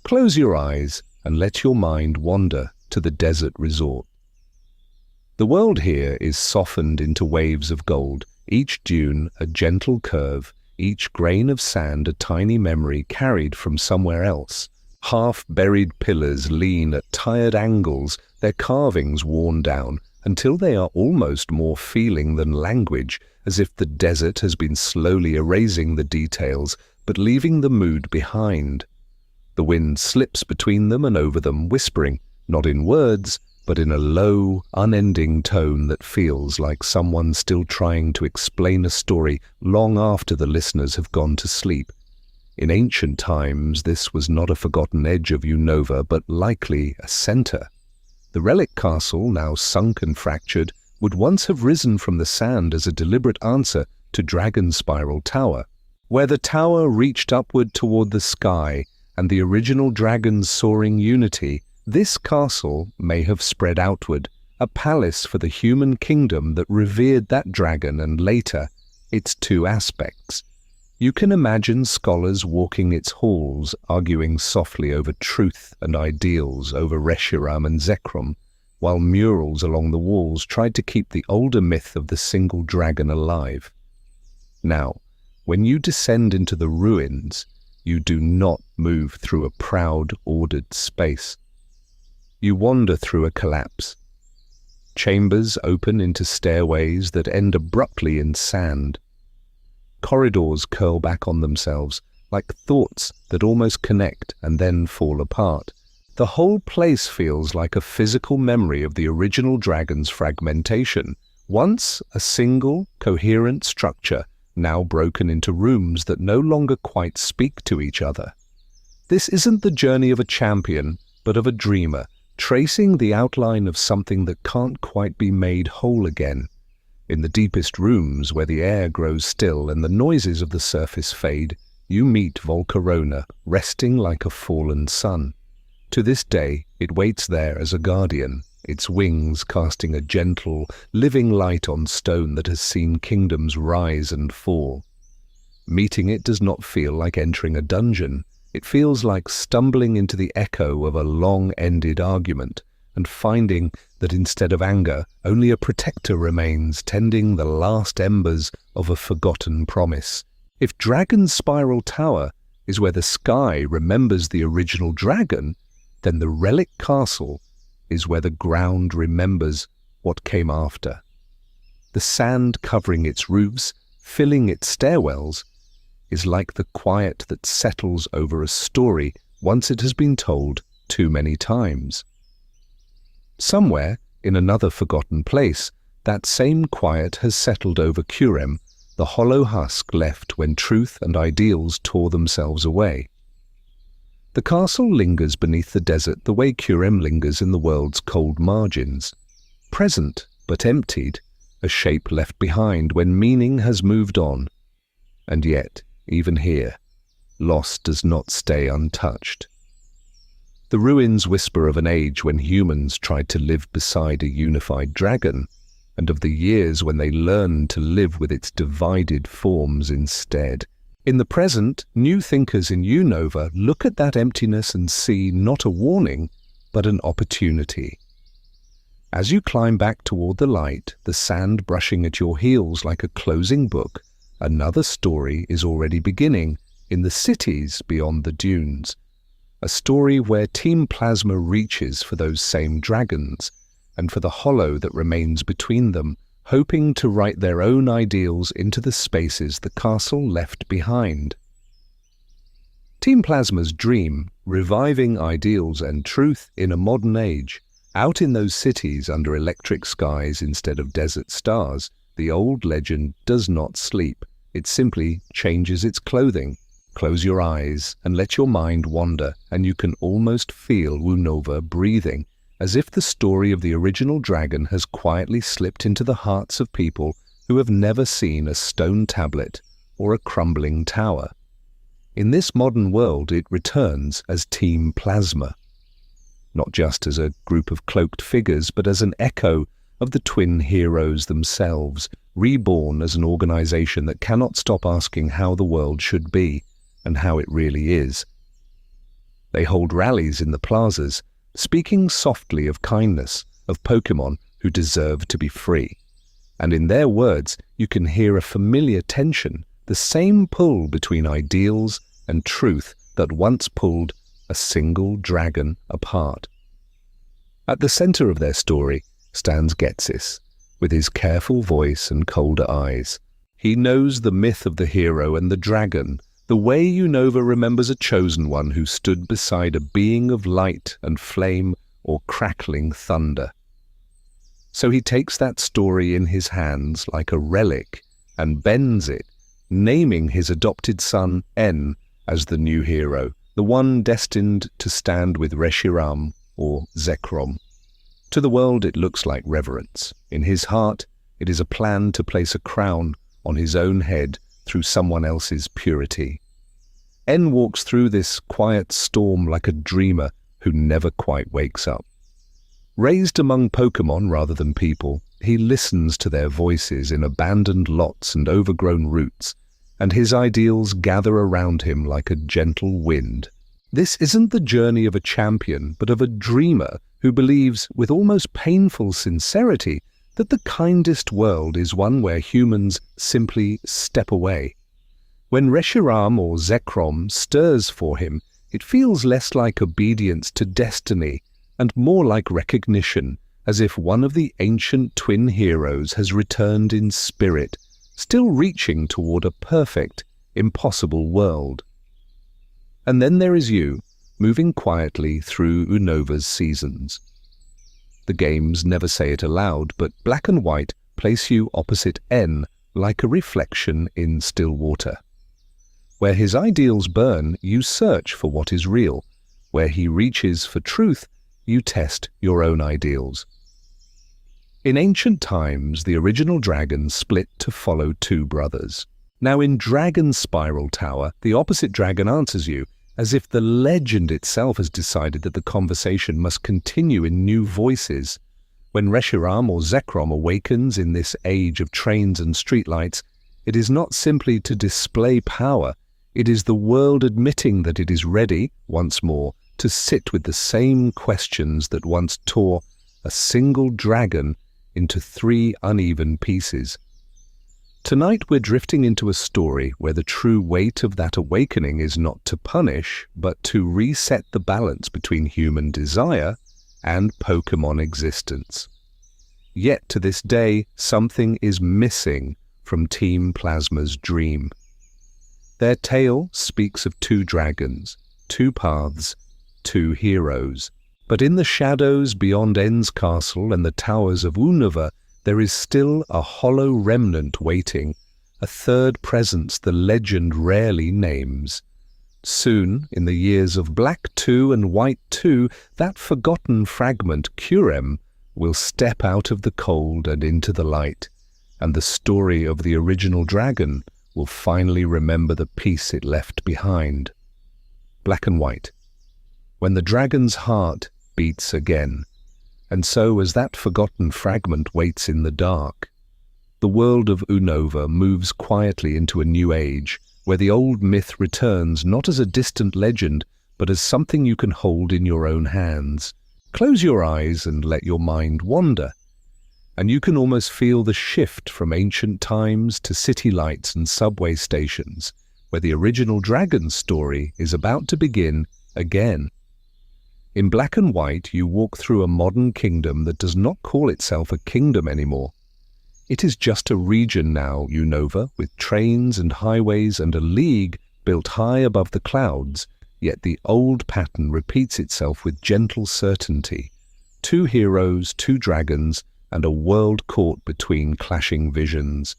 Close your eyes and let your mind wander to the desert resort. The world here is softened into waves of gold, each dune a gentle curve, each grain of sand a tiny memory carried from somewhere else. Half-buried pillars lean at tired angles, their carvings worn down, until they are almost more feeling than language, as if the desert has been slowly erasing the details, but leaving the mood behind. The wind slips between them and over them, whispering, not in words, but in a low, unending tone that feels like someone still trying to explain a story long after the listeners have gone to sleep. In ancient times, this was not a forgotten edge of Unova, but likely a center. The relic castle, now sunk and fractured, would once have risen from the sand as a deliberate answer to Dragon Spiral Tower. Where the tower reached upward toward the sky and the original dragon's soaring unity, this castle may have spread outward, a palace for the human kingdom that revered that dragon and later, its two aspects. You can imagine scholars walking its halls, arguing softly over truth and ideals over Reshiram and Zekrom, while murals along the walls tried to keep the older myth of the single dragon alive. Now, when you descend into the ruins, you do not move through a proud, ordered space. You wander through a collapse. Chambers open into stairways that end abruptly in sand. Corridors curl back on themselves, like thoughts that almost connect and then fall apart. The whole place feels like a physical memory of the original dragon's fragmentation, once a single, coherent structure, now broken into rooms that no longer quite speak to each other. This isn't the journey of a champion, but of a dreamer, tracing the outline of something that can't quite be made whole again. In the deepest rooms, where the air grows still and the noises of the surface fade, you meet Volcarona, resting like a fallen sun. To this day, it waits there as a guardian, its wings casting a gentle, living light on stone that has seen kingdoms rise and fall. Meeting it does not feel like entering a dungeon. It feels like stumbling into the echo of a long-ended argument, and finding that instead of anger, only a protector remains tending the last embers of a forgotten promise. If Dragon Spiral Tower is where the sky remembers the original dragon, then the relic castle is where the ground remembers what came after. The sand covering its roofs, filling its stairwells, is like the quiet that settles over a story once it has been told too many times. Somewhere, in another forgotten place, that same quiet has settled over Curem, the hollow husk left when truth and ideals tore themselves away. The castle lingers beneath the desert the way Kurem lingers in the world's cold margins. Present, but emptied, a shape left behind when meaning has moved on. And yet, even here, loss does not stay untouched. The ruins whisper of an age when humans tried to live beside a unified dragon, and of the years when they learned to live with its divided forms instead. In the present, new thinkers in Unova look at that emptiness and see not a warning, but an opportunity. As you climb back toward the light, the sand brushing at your heels like a closing book, another story is already beginning in the cities beyond the dunes. A story where Team Plasma reaches for those same dragons, and for the hollow that remains between them, hoping to write their own ideals into the spaces the castle left behind. Team Plasma's dream, reviving ideals and truth in a modern age, out in those cities under electric skies instead of desert stars, the old legend does not sleep. It simply changes its clothing. Close your eyes and let your mind wander, and you can almost feel Unova breathing, as if the story of the original dragon has quietly slipped into the hearts of people who have never seen a stone tablet or a crumbling tower. In this modern world, it returns as Team Plasma, not just as a group of cloaked figures, but as an echo of the twin heroes themselves, reborn as an organization that cannot stop asking how the world should be and how it really is. They hold rallies in the plazas, speaking softly of kindness, of Pokémon who deserve to be free. And in their words, you can hear a familiar tension, the same pull between ideals and truth that once pulled a single dragon apart. At the center of their story stands Ghetsis, with his careful voice and colder eyes. He knows the myth of the hero and the dragon, the way Unova remembers a chosen one who stood beside a being of light and flame or crackling thunder. So he takes that story in his hands like a relic and bends it, naming his adopted son N as the new hero, the one destined to stand with Reshiram or Zekrom. To the world it looks like reverence. In his heart, it is a plan to place a crown on his own head through someone else's purity. N walks through this quiet storm like a dreamer who never quite wakes up. Raised among Pokémon rather than people, he listens to their voices in abandoned lots and overgrown roots, and his ideals gather around him like a gentle wind. This isn't the journey of a champion, but of a dreamer who believes, with almost painful sincerity, that the kindest world is one where humans simply step away. When Reshiram or Zekrom stirs for him, it feels less like obedience to destiny and more like recognition, as if one of the ancient twin heroes has returned in spirit, still reaching toward a perfect, impossible world. And then there is you, moving quietly through Unova's seasons. The games never say it aloud, but black and white place you opposite N like a reflection in still water. Where his ideals burn, you search for what is real. Where he reaches for truth, you test your own ideals. In ancient times, the original dragon split to follow two brothers. Now in Dragon Spiral Tower, the opposite dragon answers you, as if the legend itself has decided that the conversation must continue in new voices. When Reshiram or Zekrom awakens in this age of trains and streetlights, it is not simply to display power, it is the world admitting that it is ready, once more, to sit with the same questions that once tore a single dragon into three uneven pieces. Tonight we're drifting into a story where the true weight of that awakening is not to punish, but to reset the balance between human desire and Pokémon existence. Yet to this day, something is missing from Team Plasma's dream. Their tale speaks of two dragons, two paths, two heroes. But in the shadows beyond N's castle and the towers of Unova, there is still a hollow remnant waiting, a third presence the legend rarely names. Soon, in the years of Black 2 and White 2, that forgotten fragment, Curem, will step out of the cold and into the light, and the story of the original dragon will finally remember the peace it left behind. Black and White. When the dragon's heart beats again, and so as that forgotten fragment waits in the dark, the world of Unova moves quietly into a new age, where the old myth returns not as a distant legend, but as something you can hold in your own hands. Close your eyes and let your mind wander, and you can almost feel the shift from ancient times to city lights and subway stations, where the original dragon story is about to begin again. In Black and White, you walk through a modern kingdom that does not call itself a kingdom anymore. It is just a region now, Unova, with trains and highways and a league built high above the clouds, yet the old pattern repeats itself with gentle certainty. 2 heroes, 2 dragons, and a world caught between clashing visions.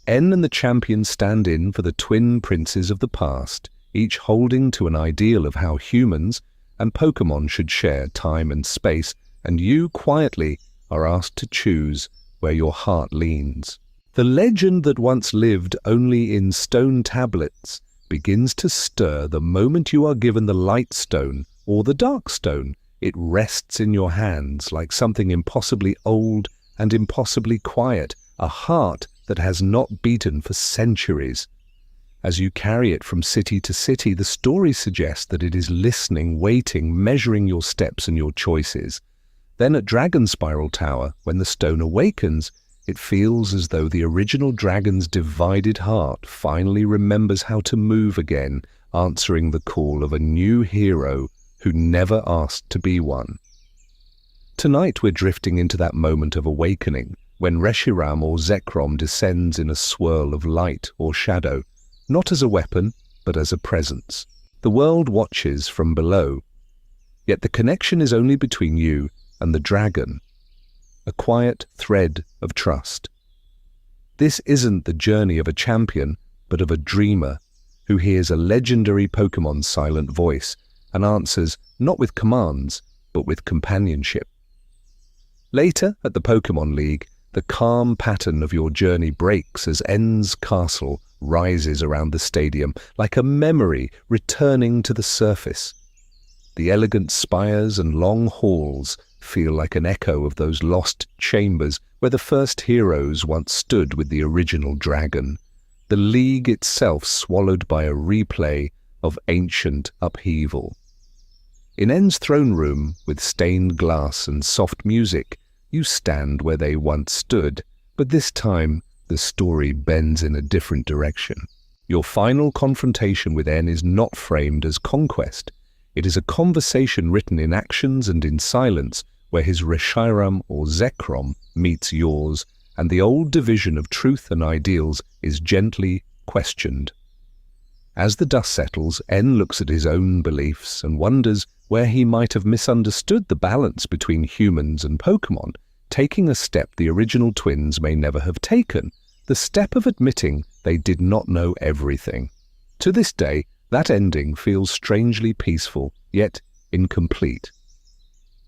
N and the champion stand in for the twin princes of the past, each holding to an ideal of how humans and Pokémon should share time and space, and you, quietly, are asked to choose where your heart leans. The legend that once lived only in stone tablets begins to stir the moment you are given the light stone or the dark stone. It rests in your hands like something impossibly old and impossibly quiet, a heart that has not beaten for centuries. As you carry it from city to city, the story suggests that it is listening, waiting, measuring your steps and your choices. Then at Dragon Spiral Tower, when the stone awakens, it feels as though the original dragon's divided heart finally remembers how to move again, answering the call of a new hero who never asked to be one. Tonight we're drifting into that moment of awakening, when Reshiram or Zekrom descends in a swirl of light or shadow, not as a weapon, but as a presence. The world watches from below, yet the connection is only between you and the dragon, a quiet thread of trust. This isn't the journey of a champion, but of a dreamer who hears a legendary Pokémon's silent voice and answers not with commands, but with companionship. Later, at the Pokémon League, the calm pattern of your journey breaks as N's castle rises around the stadium like a memory returning to the surface. The elegant spires and long halls feel like an echo of those lost chambers where the first heroes once stood with the original dragon, the league itself swallowed by a replay of ancient upheaval. In N's throne room, with stained glass and soft music, you stand where they once stood, but this time the story bends in a different direction. Your final confrontation with N is not framed as conquest. It is a conversation written in actions and in silence, where his Reshiram or Zekrom meets yours, and the old division of truth and ideals is gently questioned. As the dust settles, N looks at his own beliefs and wonders where he might have misunderstood the balance between humans and Pokémon, taking a step the original twins may never have taken, the step of admitting they did not know everything. To this day, that ending feels strangely peaceful, yet incomplete.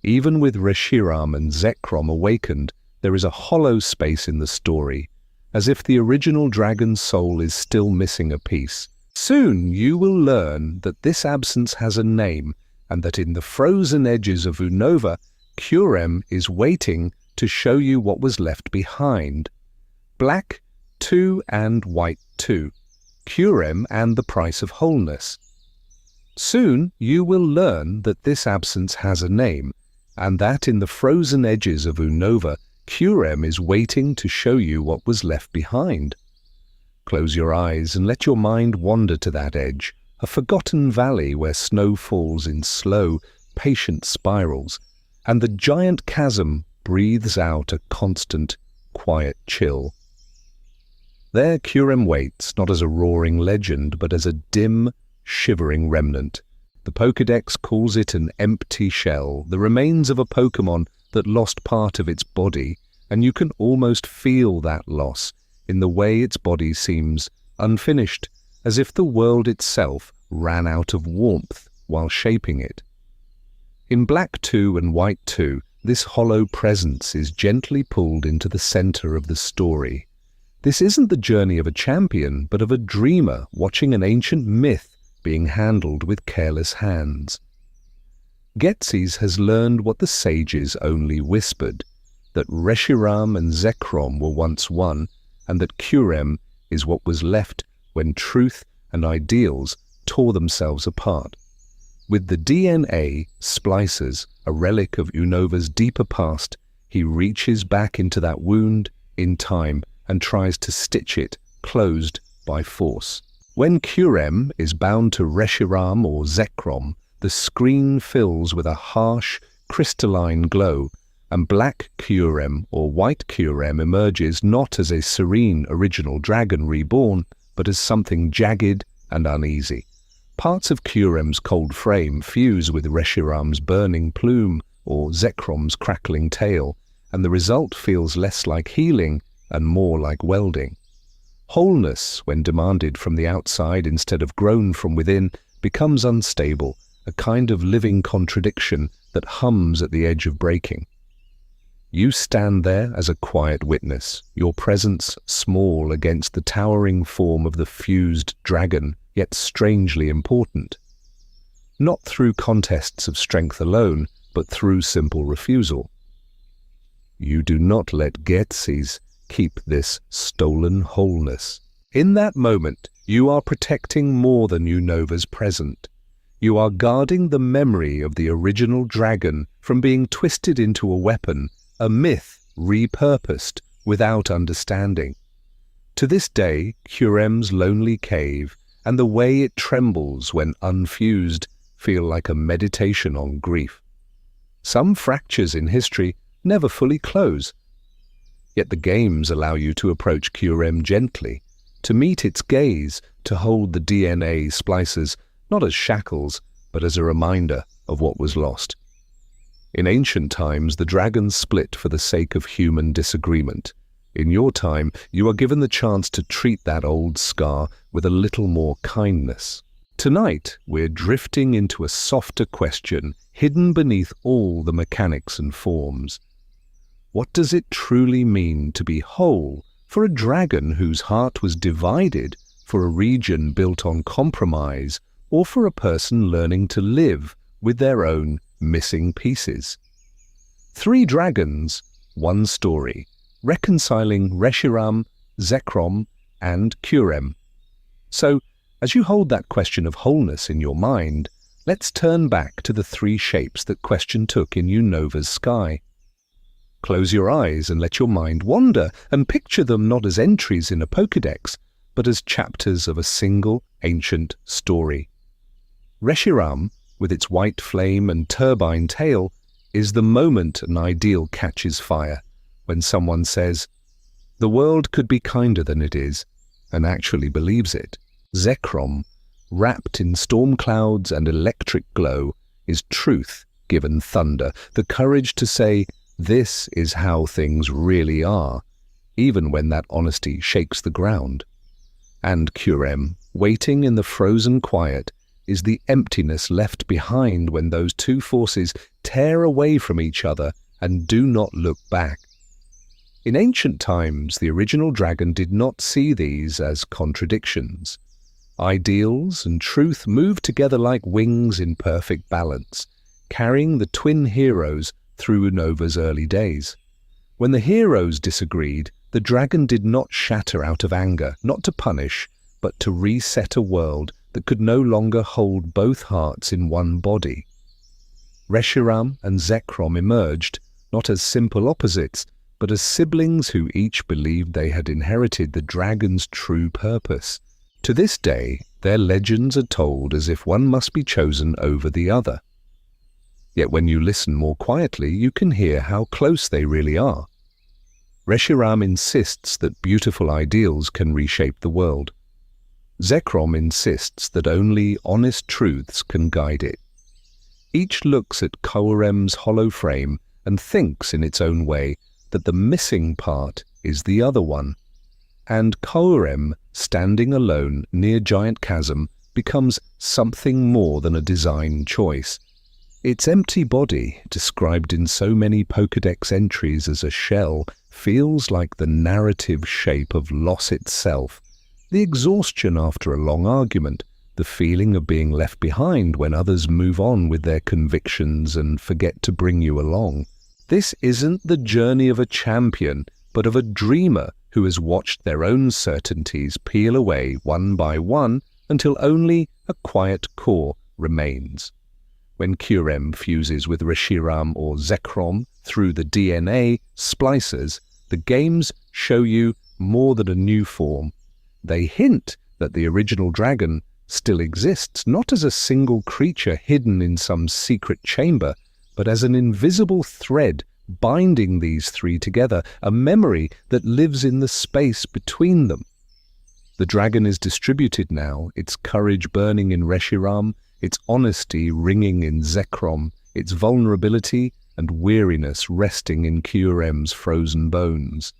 Even with Reshiram and Zekrom awakened, there is a hollow space in the story, as if the original dragon's soul is still missing a piece. Soon you will learn that this absence has a name, and that in the frozen edges of Unova, Curem is waiting to show you what was left behind. Black 2 and White 2. Curem and the price of wholeness. Soon you will learn that this absence has a name, and that in the frozen edges of Unova, Curem is waiting to show you what was left behind. Close your eyes and let your mind wander to that edge, a forgotten valley where snow falls in slow, patient spirals, and the Giant Chasm breathes out a constant, quiet chill. There Curem waits, not as a roaring legend, but as a dim, shivering remnant. The Pokédex calls it an empty shell, the remains of a Pokémon that lost part of its body, and you can almost feel that loss in the way its body seems unfinished, as if the world itself ran out of warmth while shaping it. In Black 2 and White 2, this hollow presence is gently pulled into the center of the story. This isn't the journey of a champion, but of a dreamer watching an ancient myth being handled with careless hands. Ghetsis has learned what the sages only whispered, that Reshiram and Zekrom were once one, and that Kurem is what was left when truth and ideals tore themselves apart. With the DNA Splicers, a relic of Unova's deeper past, he reaches back into that wound in time and tries to stitch it closed by force. When Kurem is bound to Reshiram or Zekrom, the screen fills with a harsh, crystalline glow, and Black Kurem or White Kurem emerges not as a serene original dragon reborn, but as something jagged and uneasy. Parts of Kurem's cold frame fuse with Reshiram's burning plume or Zekrom's crackling tail, and the result feels less like healing and more like welding. Wholeness, when demanded from the outside instead of grown from within, becomes unstable, a kind of living contradiction that hums at the edge of breaking. You stand there as a quiet witness, your presence small against the towering form of the fused dragon, yet strangely important. Not through contests of strength alone, but through simple refusal. You do not let Ghetsis keep this stolen wholeness. In that moment, you are protecting more than Unova's present. You are guarding the memory of the original dragon from being twisted into a weapon, a myth repurposed without understanding. To this day, Kurem's lonely cave and the way it trembles when unfused feel like a meditation on grief. Some fractures in history never fully close. Yet the games allow you to approach Kurem gently, to meet its gaze, to hold the DNA Splicers not as shackles, but as a reminder of what was lost. In ancient times, the dragons split for the sake of human disagreement. In your time, you are given the chance to treat that old scar with a little more kindness. Tonight, we're drifting into a softer question hidden beneath all the mechanics and forms. What does it truly mean to be whole for a dragon whose heart was divided, for a region built on compromise, or for a person learning to live with their own missing pieces? 3 dragons, 1 story, reconciling Reshiram, Zekrom, and Kurem. So, as you hold that question of wholeness in your mind, let's turn back to the 3 shapes that question took in Unova's sky. Close your eyes and let your mind wander, and picture them not as entries in a Pokédex, but as chapters of a single ancient story. Reshiram, with its white flame and turbine tail, is the moment an ideal catches fire, when someone says, "The world could be kinder than it is," and actually believes it. Zekrom, wrapped in storm clouds and electric glow, is truth given thunder, the courage to say, "This is how things really are," even when that honesty shakes the ground. And Kurem, waiting in the frozen quiet, is the emptiness left behind when those 2 forces tear away from each other and do not look back. In ancient times, the original dragon did not see these as contradictions. Ideals and truth moved together like wings in perfect balance, carrying the twin heroes through Unova's early days. When the heroes disagreed, the dragon did not shatter out of anger, not to punish, but to reset a world that could no longer hold both hearts in one body. Reshiram and Zekrom emerged, not as simple opposites, but as siblings who each believed they had inherited the dragon's true purpose. To this day, their legends are told as if one must be chosen over the other. Yet when you listen more quietly, you can hear how close they really are. Reshiram insists that beautiful ideals can reshape the world. Zekrom insists that only honest truths can guide it. Each looks at Kurem's hollow frame and thinks in its own way that the missing part is the other one. And Kurem, standing alone near Giant Chasm, becomes something more than a design choice. Its empty body, described in so many Pokédex entries as a shell, feels like the narrative shape of loss itself. The exhaustion after a long argument, the feeling of being left behind when others move on with their convictions and forget to bring you along. This isn't the journey of a champion, but of a dreamer who has watched their own certainties peel away one by one until only a quiet core remains. When Kyurem fuses with Reshiram or Zekrom through the DNA Splicers, the games show you more than a new form. They hint that the original dragon still exists, not as a single creature hidden in some secret chamber, but as an invisible thread binding these three together, a memory that lives in the space between them. The dragon is distributed now, its courage burning in Reshiram, its honesty ringing in Zekrom, its vulnerability and weariness resting in Kyurem's frozen bones.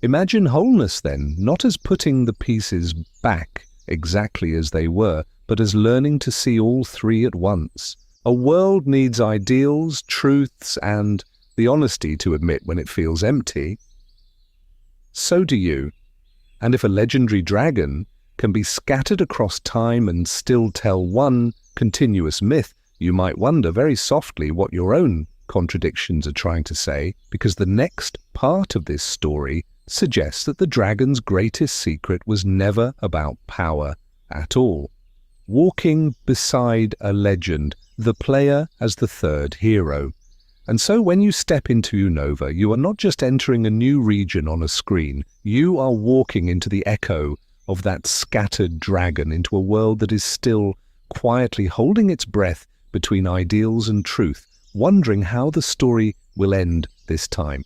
Imagine wholeness then, not as putting the pieces back exactly as they were, but as learning to see all three at once. A world needs ideals, truths, and the honesty to admit when it feels empty. So do you. And if a legendary dragon can be scattered across time and still tell one continuous myth, you might wonder very softly what your own contradictions are trying to say, because the next part of this story suggests that the dragon's greatest secret was never about power at all. Walking beside a legend, the player as the third hero. And so when you step into Unova, you are not just entering a new region on a screen, you are walking into the echo of that scattered dragon, into a world that is still quietly holding its breath between ideals and truth, wondering how the story will end this time.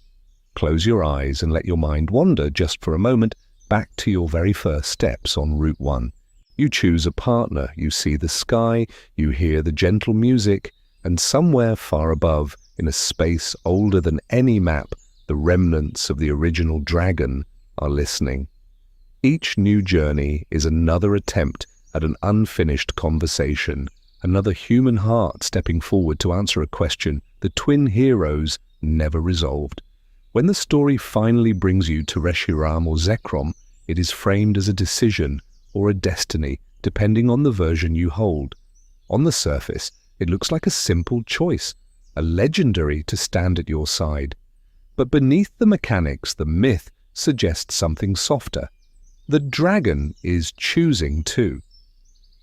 Close your eyes and let your mind wander just for a moment back to your very first steps on Route 1. You choose a partner, you see the sky, you hear the gentle music, and somewhere far above, in a space older than any map, the remnants of the original dragon are listening. Each new journey is another attempt at an unfinished conversation, another human heart stepping forward to answer a question the twin heroes never resolved. When the story finally brings you to Reshiram or Zekrom, it is framed as a decision or a destiny, depending on the version you hold. On the surface, it looks like a simple choice, a legendary to stand at your side. But beneath the mechanics, the myth suggests something softer. The dragon is choosing too.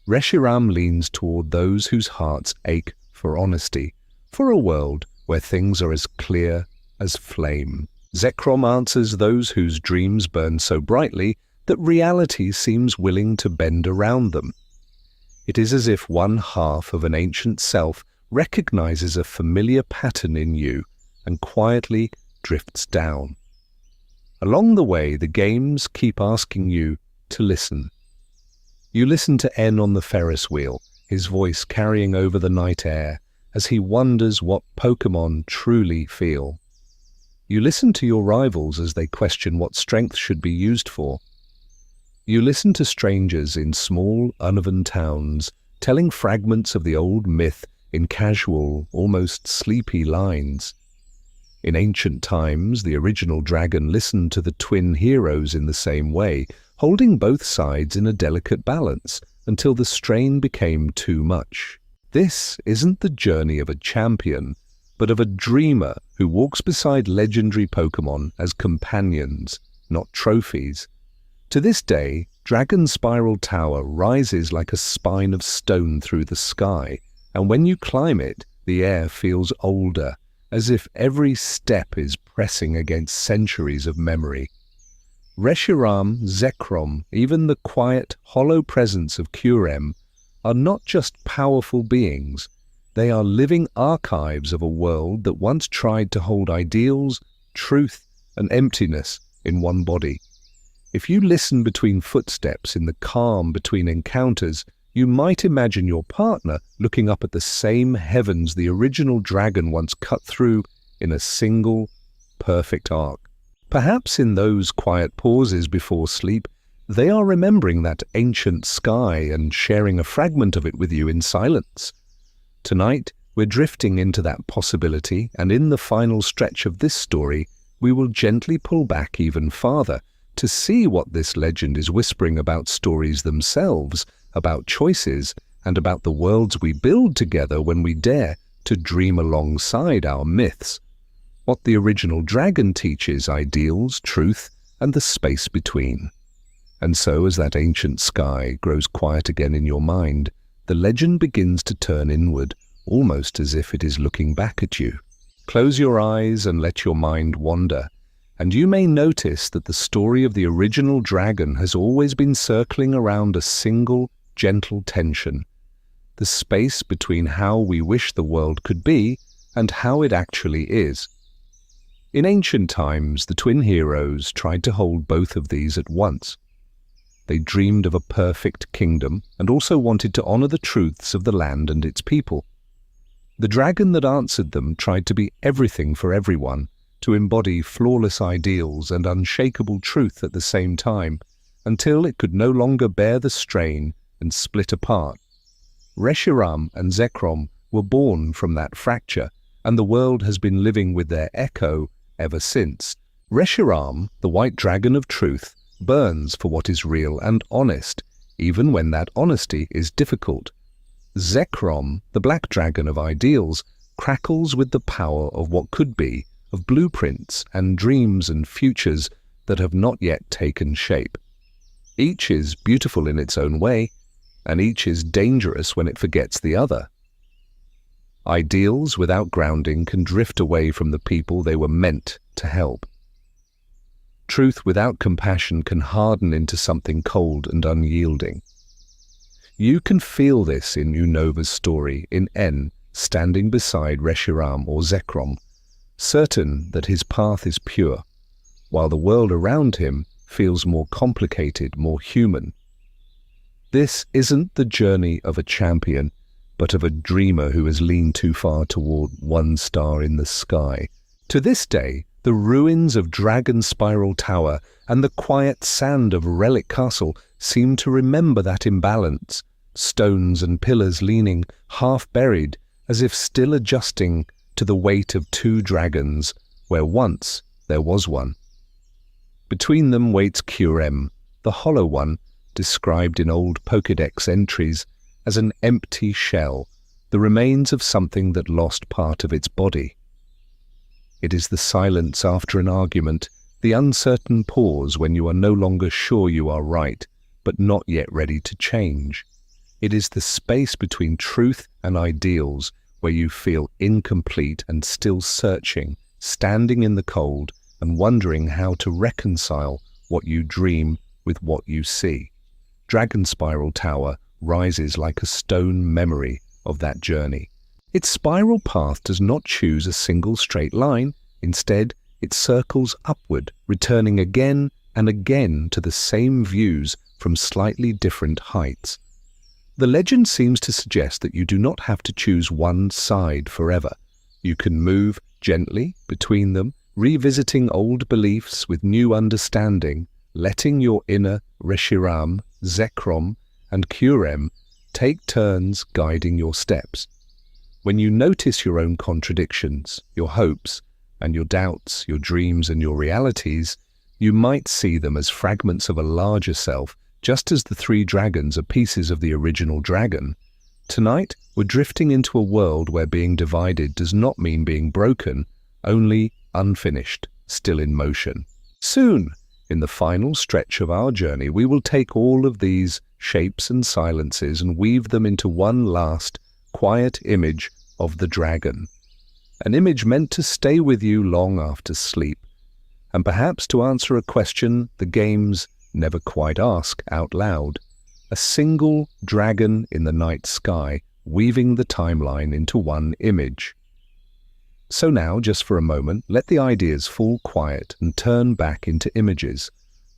Reshiram leans toward those whose hearts ache for honesty, for a world where things are as clear as flame. Zekrom answers those whose dreams burn so brightly that reality seems willing to bend around them. It is as if one half of an ancient self recognizes a familiar pattern in you and quietly drifts down. Along the way, the games keep asking you to listen. You listen to N on the Ferris wheel, his voice carrying over the night air as he wonders what Pokémon truly feel. You listen to your rivals as they question what strength should be used for. You listen to strangers in small, uneven towns, telling fragments of the old myth in casual, almost sleepy lines. In ancient times, the original dragon listened to the twin heroes in the same way, holding both sides in a delicate balance until the strain became too much. This isn't the journey of a champion, but of a dreamer who walks beside legendary Pokémon as companions, not trophies. To this day, Dragon Spiral Tower rises like a spine of stone through the sky, and when you climb it, the air feels older, as if every step is pressing against centuries of memory. Reshiram, Zekrom, even the quiet, hollow presence of Kyurem are not just powerful beings. They are living archives of a world that once tried to hold ideals, truth, and emptiness in one body. If you listen between footsteps in the calm between encounters, you might imagine your partner looking up at the same heavens the original dragon once cut through in a single, perfect arc. Perhaps in those quiet pauses before sleep, They are remembering that ancient sky and sharing a fragment of it with you in silence. Tonight, we're drifting into that possibility, and in the final stretch of this story, we will gently pull back even farther to see what this legend is whispering about stories themselves, about choices, and about the worlds we build together when we dare to dream alongside our myths. What the original dragon teaches: ideals, truth, and the space between. And so, as that ancient sky grows quiet again in your mind, the legend begins to turn inward, almost as if it is looking back at you. Close your eyes and let your mind wander, and you may notice that the story of the original dragon has always been circling around a single, gentle tension: the space between how we wish the world could be and how it actually is. In ancient times, the twin heroes tried to hold both of these at once. They dreamed of a perfect kingdom and also wanted to honor the truths of the land and its people. The dragon that answered them tried to be everything for everyone, to embody flawless ideals and unshakable truth at the same time, until it could no longer bear the strain and split apart. Reshiram and Zekrom were born from that fracture, and the world has been living with their echo ever since. Reshiram, the white dragon of truth, burns for what is real and honest, even when that honesty is difficult. Zekrom, the black dragon of ideals, crackles with the power of what could be, of blueprints and dreams and futures that have not yet taken shape. Each is beautiful in its own way, and each is dangerous when it forgets the other. Ideals without grounding can drift away from the people they were meant to help. Truth without compassion can harden into something cold and unyielding. You can feel this in Unova's story, in N standing beside Reshiram or Zekrom, certain that his path is pure, while the world around him feels more complicated, more human. This isn't the journey of a champion, but of a dreamer who has leaned too far toward one star in the sky. To this day, the ruins of Dragon Spiral Tower and the quiet sand of Relic Castle seem to remember that imbalance, stones and pillars leaning, half buried, as if still adjusting to the weight of two dragons, where once there was one. Between them waits Kurem, the hollow one, described in old Pokédex entries as an empty shell, the remains of something that lost part of its body. It is the silence after an argument, the uncertain pause when you are no longer sure you are right, but not yet ready to change. It is the space between truth and ideals where you feel incomplete and still searching, standing in the cold and wondering how to reconcile what you dream with what you see. Dragon Spiral Tower rises like a stone memory of that journey. Its spiral path does not choose a single straight line. Instead, it circles upward, returning again and again to the same views from slightly different heights. The legend seems to suggest that you do not have to choose one side forever. You can move gently between them, revisiting old beliefs with new understanding, letting your inner Reshiram, Zekrom, and Kurem take turns guiding your steps. When you notice your own contradictions, your hopes and your doubts, your dreams and your realities, you might see them as fragments of a larger self, just as the three dragons are pieces of the original dragon. Tonight, we're drifting into a world where being divided does not mean being broken, only unfinished, still in motion. Soon, in the final stretch of our journey, we will take all of these shapes and silences and weave them into one last, quiet image of the dragon. An image meant to stay with you long after sleep, and perhaps to answer a question the games never quite ask out loud. A single dragon in the night sky, weaving the timeline into one image. So now, just for a moment, let the ideas fall quiet and turn back into images.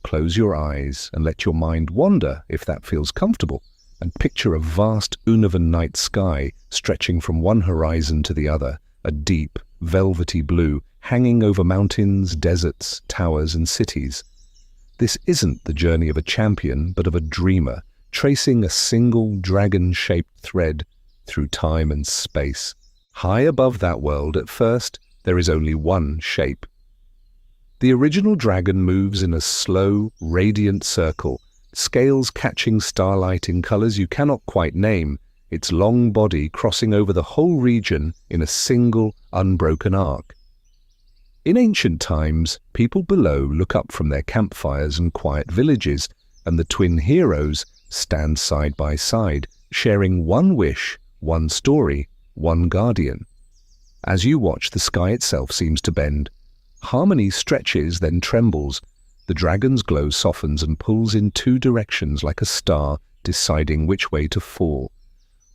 Close your eyes and let your mind wander, if that feels comfortable, and picture a vast Unova night sky stretching from one horizon to the other, a deep, velvety blue hanging over mountains, deserts, towers, and cities. This isn't the journey of a champion, but of a dreamer, tracing a single dragon-shaped thread through time and space. High above that world, at first, there is only one shape. The original dragon moves in a slow, radiant circle, scales catching starlight in colors you cannot quite name, its long body crossing over the whole region in a single, unbroken arc. In ancient times, people below look up from their campfires and quiet villages, and the twin heroes stand side by side, sharing one wish, one story, one guardian. As you watch, the sky itself seems to bend. Harmony stretches, then trembles. The dragon's glow softens and pulls in two directions like a star, deciding which way to fall.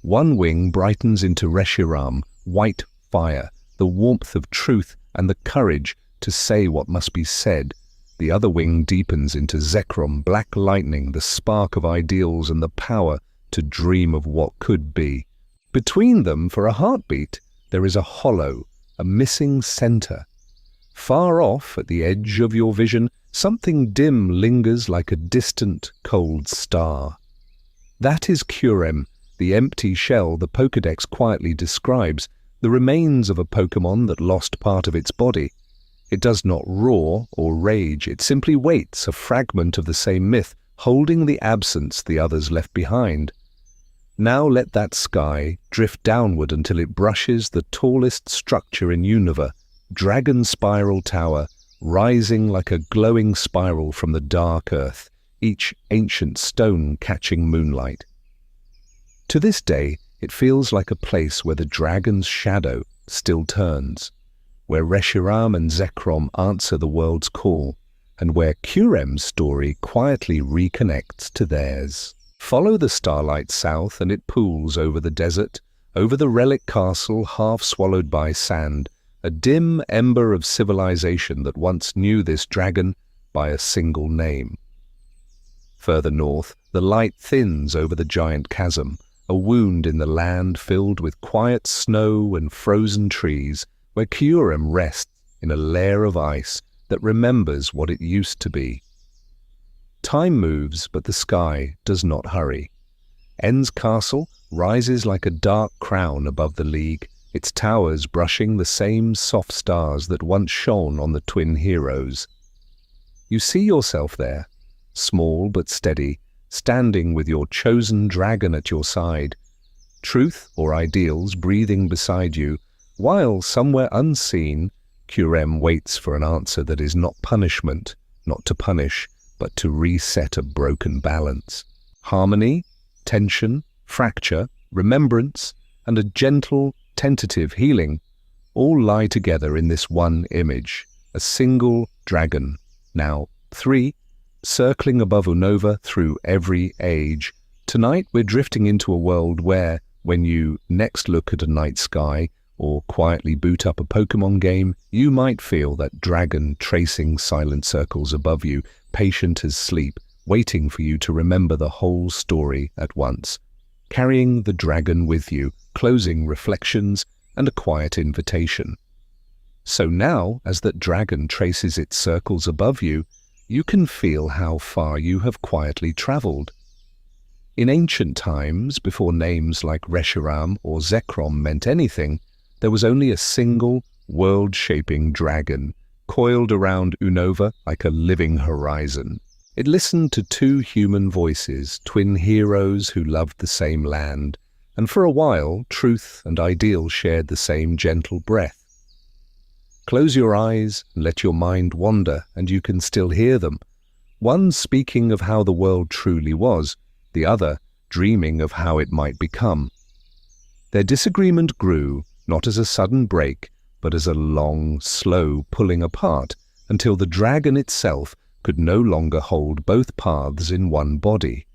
One wing brightens into Reshiram, white fire, the warmth of truth and the courage to say what must be said. The other wing deepens into Zekrom, black lightning, the spark of ideals and the power to dream of what could be. Between them, for a heartbeat, there is a hollow, a missing center. Far off, at the edge of your vision, something dim lingers like a distant, cold star. That is Curem, the empty shell the Pokédex quietly describes, the remains of a Pokémon that lost part of its body. It does not roar or rage, it simply waits, a fragment of the same myth, holding the absence the others left behind. Now let that sky drift downward until it brushes the tallest structure in Unova, Dragon Spiral Tower, rising like a glowing spiral from the dark earth, each ancient stone catching moonlight. To this day, it feels like a place where the dragon's shadow still turns, where Reshiram and Zekrom answer the world's call, and where Curem's story quietly reconnects to theirs. Follow the starlight south and it pools over the desert, over the relic castle half swallowed by sand, a dim ember of civilization that once knew this dragon by a single name. Further north, the light thins over the Giant Chasm, a wound in the land filled with quiet snow and frozen trees, where Curem rests in a layer of ice that remembers what it used to be. Time moves, but the sky does not hurry. En's castle rises like a dark crown above the League, its towers brushing the same soft stars that once shone on the twin heroes. You see yourself there, small but steady, standing with your chosen dragon at your side, truth or ideals breathing beside you, while somewhere unseen, Curem waits for an answer that is not punishment, not to punish, but to reset a broken balance. Harmony, tension, fracture, remembrance, and a gentle, tentative healing all lie together in this one image, a single dragon, now 3, circling above Unova through every age. Tonight we're drifting into a world where, when you next look at a night sky or quietly boot up a Pokémon game, you might feel that dragon tracing silent circles above you, patient as sleep, waiting for you to remember the whole story at once, carrying the dragon with you, closing reflections and a quiet invitation. So now, as that dragon traces its circles above you, you can feel how far you have quietly traveled. In ancient times, before names like Reshiram or Zekrom meant anything, there was only a single, world-shaping dragon, coiled around Unova like a living horizon. It listened to 2 human voices, twin heroes who loved the same land, and for a while, truth and ideal shared the same gentle breath. Close your eyes and let your mind wander, and you can still hear them, one speaking of how the world truly was, the other dreaming of how it might become. Their disagreement grew, not as a sudden break, but as a long, slow pulling apart, until the dragon itself could no longer hold both paths in one body.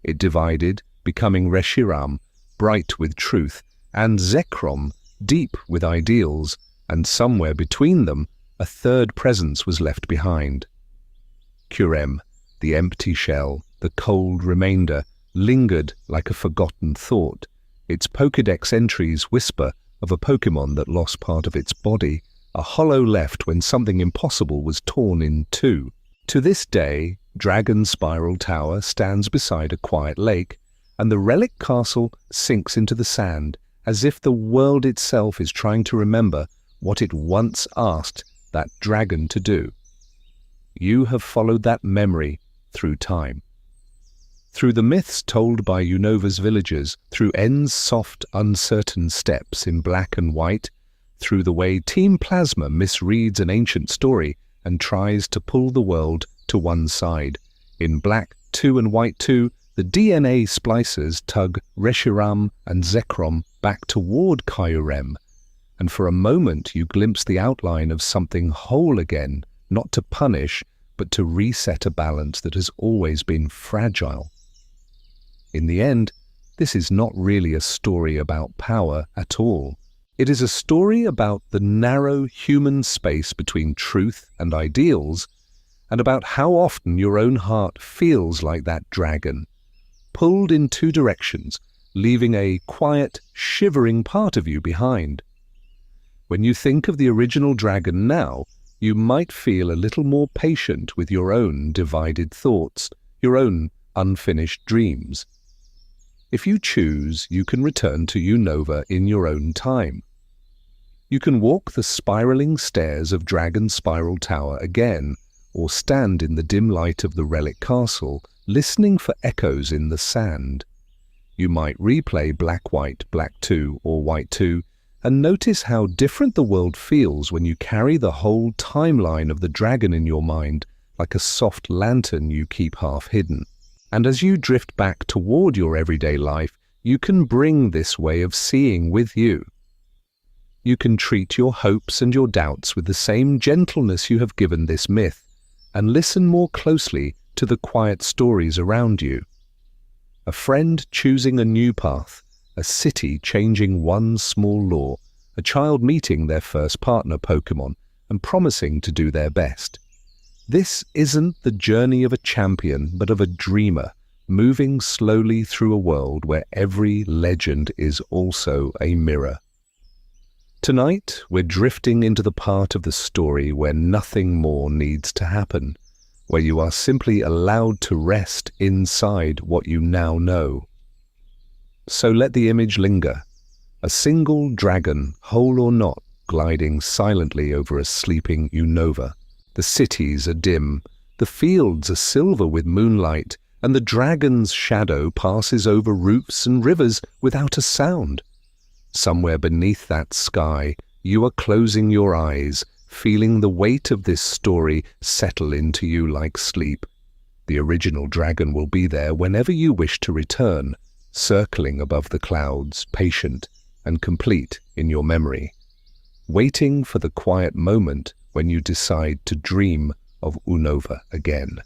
It divided, becoming Reshiram, bright with truth, and Zekrom, deep with ideals, and somewhere between them, a third presence was left behind. Curem, the empty shell, the cold remainder, lingered like a forgotten thought. Its Pokédex entries whisper of a Pokémon that lost part of its body, a hollow left when something impossible was torn in two. To this day, Dragon Spiral Tower stands beside a quiet lake, and the relic castle sinks into the sand as if the world itself is trying to remember what it once asked that dragon to do. You have followed that memory through time. Through the myths told by Unova's villagers, through N's soft, uncertain steps in black and white, through the way Team Plasma misreads an ancient story and tries to pull the world to one side. In Black 2 and White 2, the DNA Splicers tug Reshiram and Zekrom back toward Kyurem, and for a moment you glimpse the outline of something whole again, not to punish, but to reset a balance that has always been fragile. In the end, this is not really a story about power at all. It is a story about the narrow human space between truth and ideals, and about how often your own heart feels like that dragon, pulled in two directions, leaving a quiet, shivering part of you behind. When you think of the original dragon now, you might feel a little more patient with your own divided thoughts, your own unfinished dreams. If you choose, you can return to Unova in your own time. You can walk the spiraling stairs of Dragon Spiral Tower again, or stand in the dim light of the relic castle, listening for echoes in the sand. You might replay Black-White, Black 2 or White 2, and notice how different the world feels when you carry the whole timeline of the dragon in your mind, like a soft lantern you keep half hidden. And as you drift back toward your everyday life, you can bring this way of seeing with you. You can treat your hopes and your doubts with the same gentleness you have given this myth, and listen more closely to the quiet stories around you. A friend choosing a new path, a city changing one small law, a child meeting their first partner Pokémon and promising to do their best. This isn't the journey of a champion, but of a dreamer, moving slowly through a world where every legend is also a mirror. Tonight, we're drifting into the part of the story where nothing more needs to happen, where you are simply allowed to rest inside what you now know. So let the image linger, a single dragon, whole or not, gliding silently over a sleeping Unova. The cities are dim, the fields are silver with moonlight, and the dragon's shadow passes over roofs and rivers without a sound. Somewhere beneath that sky, you are closing your eyes, feeling the weight of this story settle into you like sleep. The original dragon will be there whenever you wish to return, circling above the clouds, patient and complete in your memory, waiting for the quiet moment when you decide to dream of Unova again.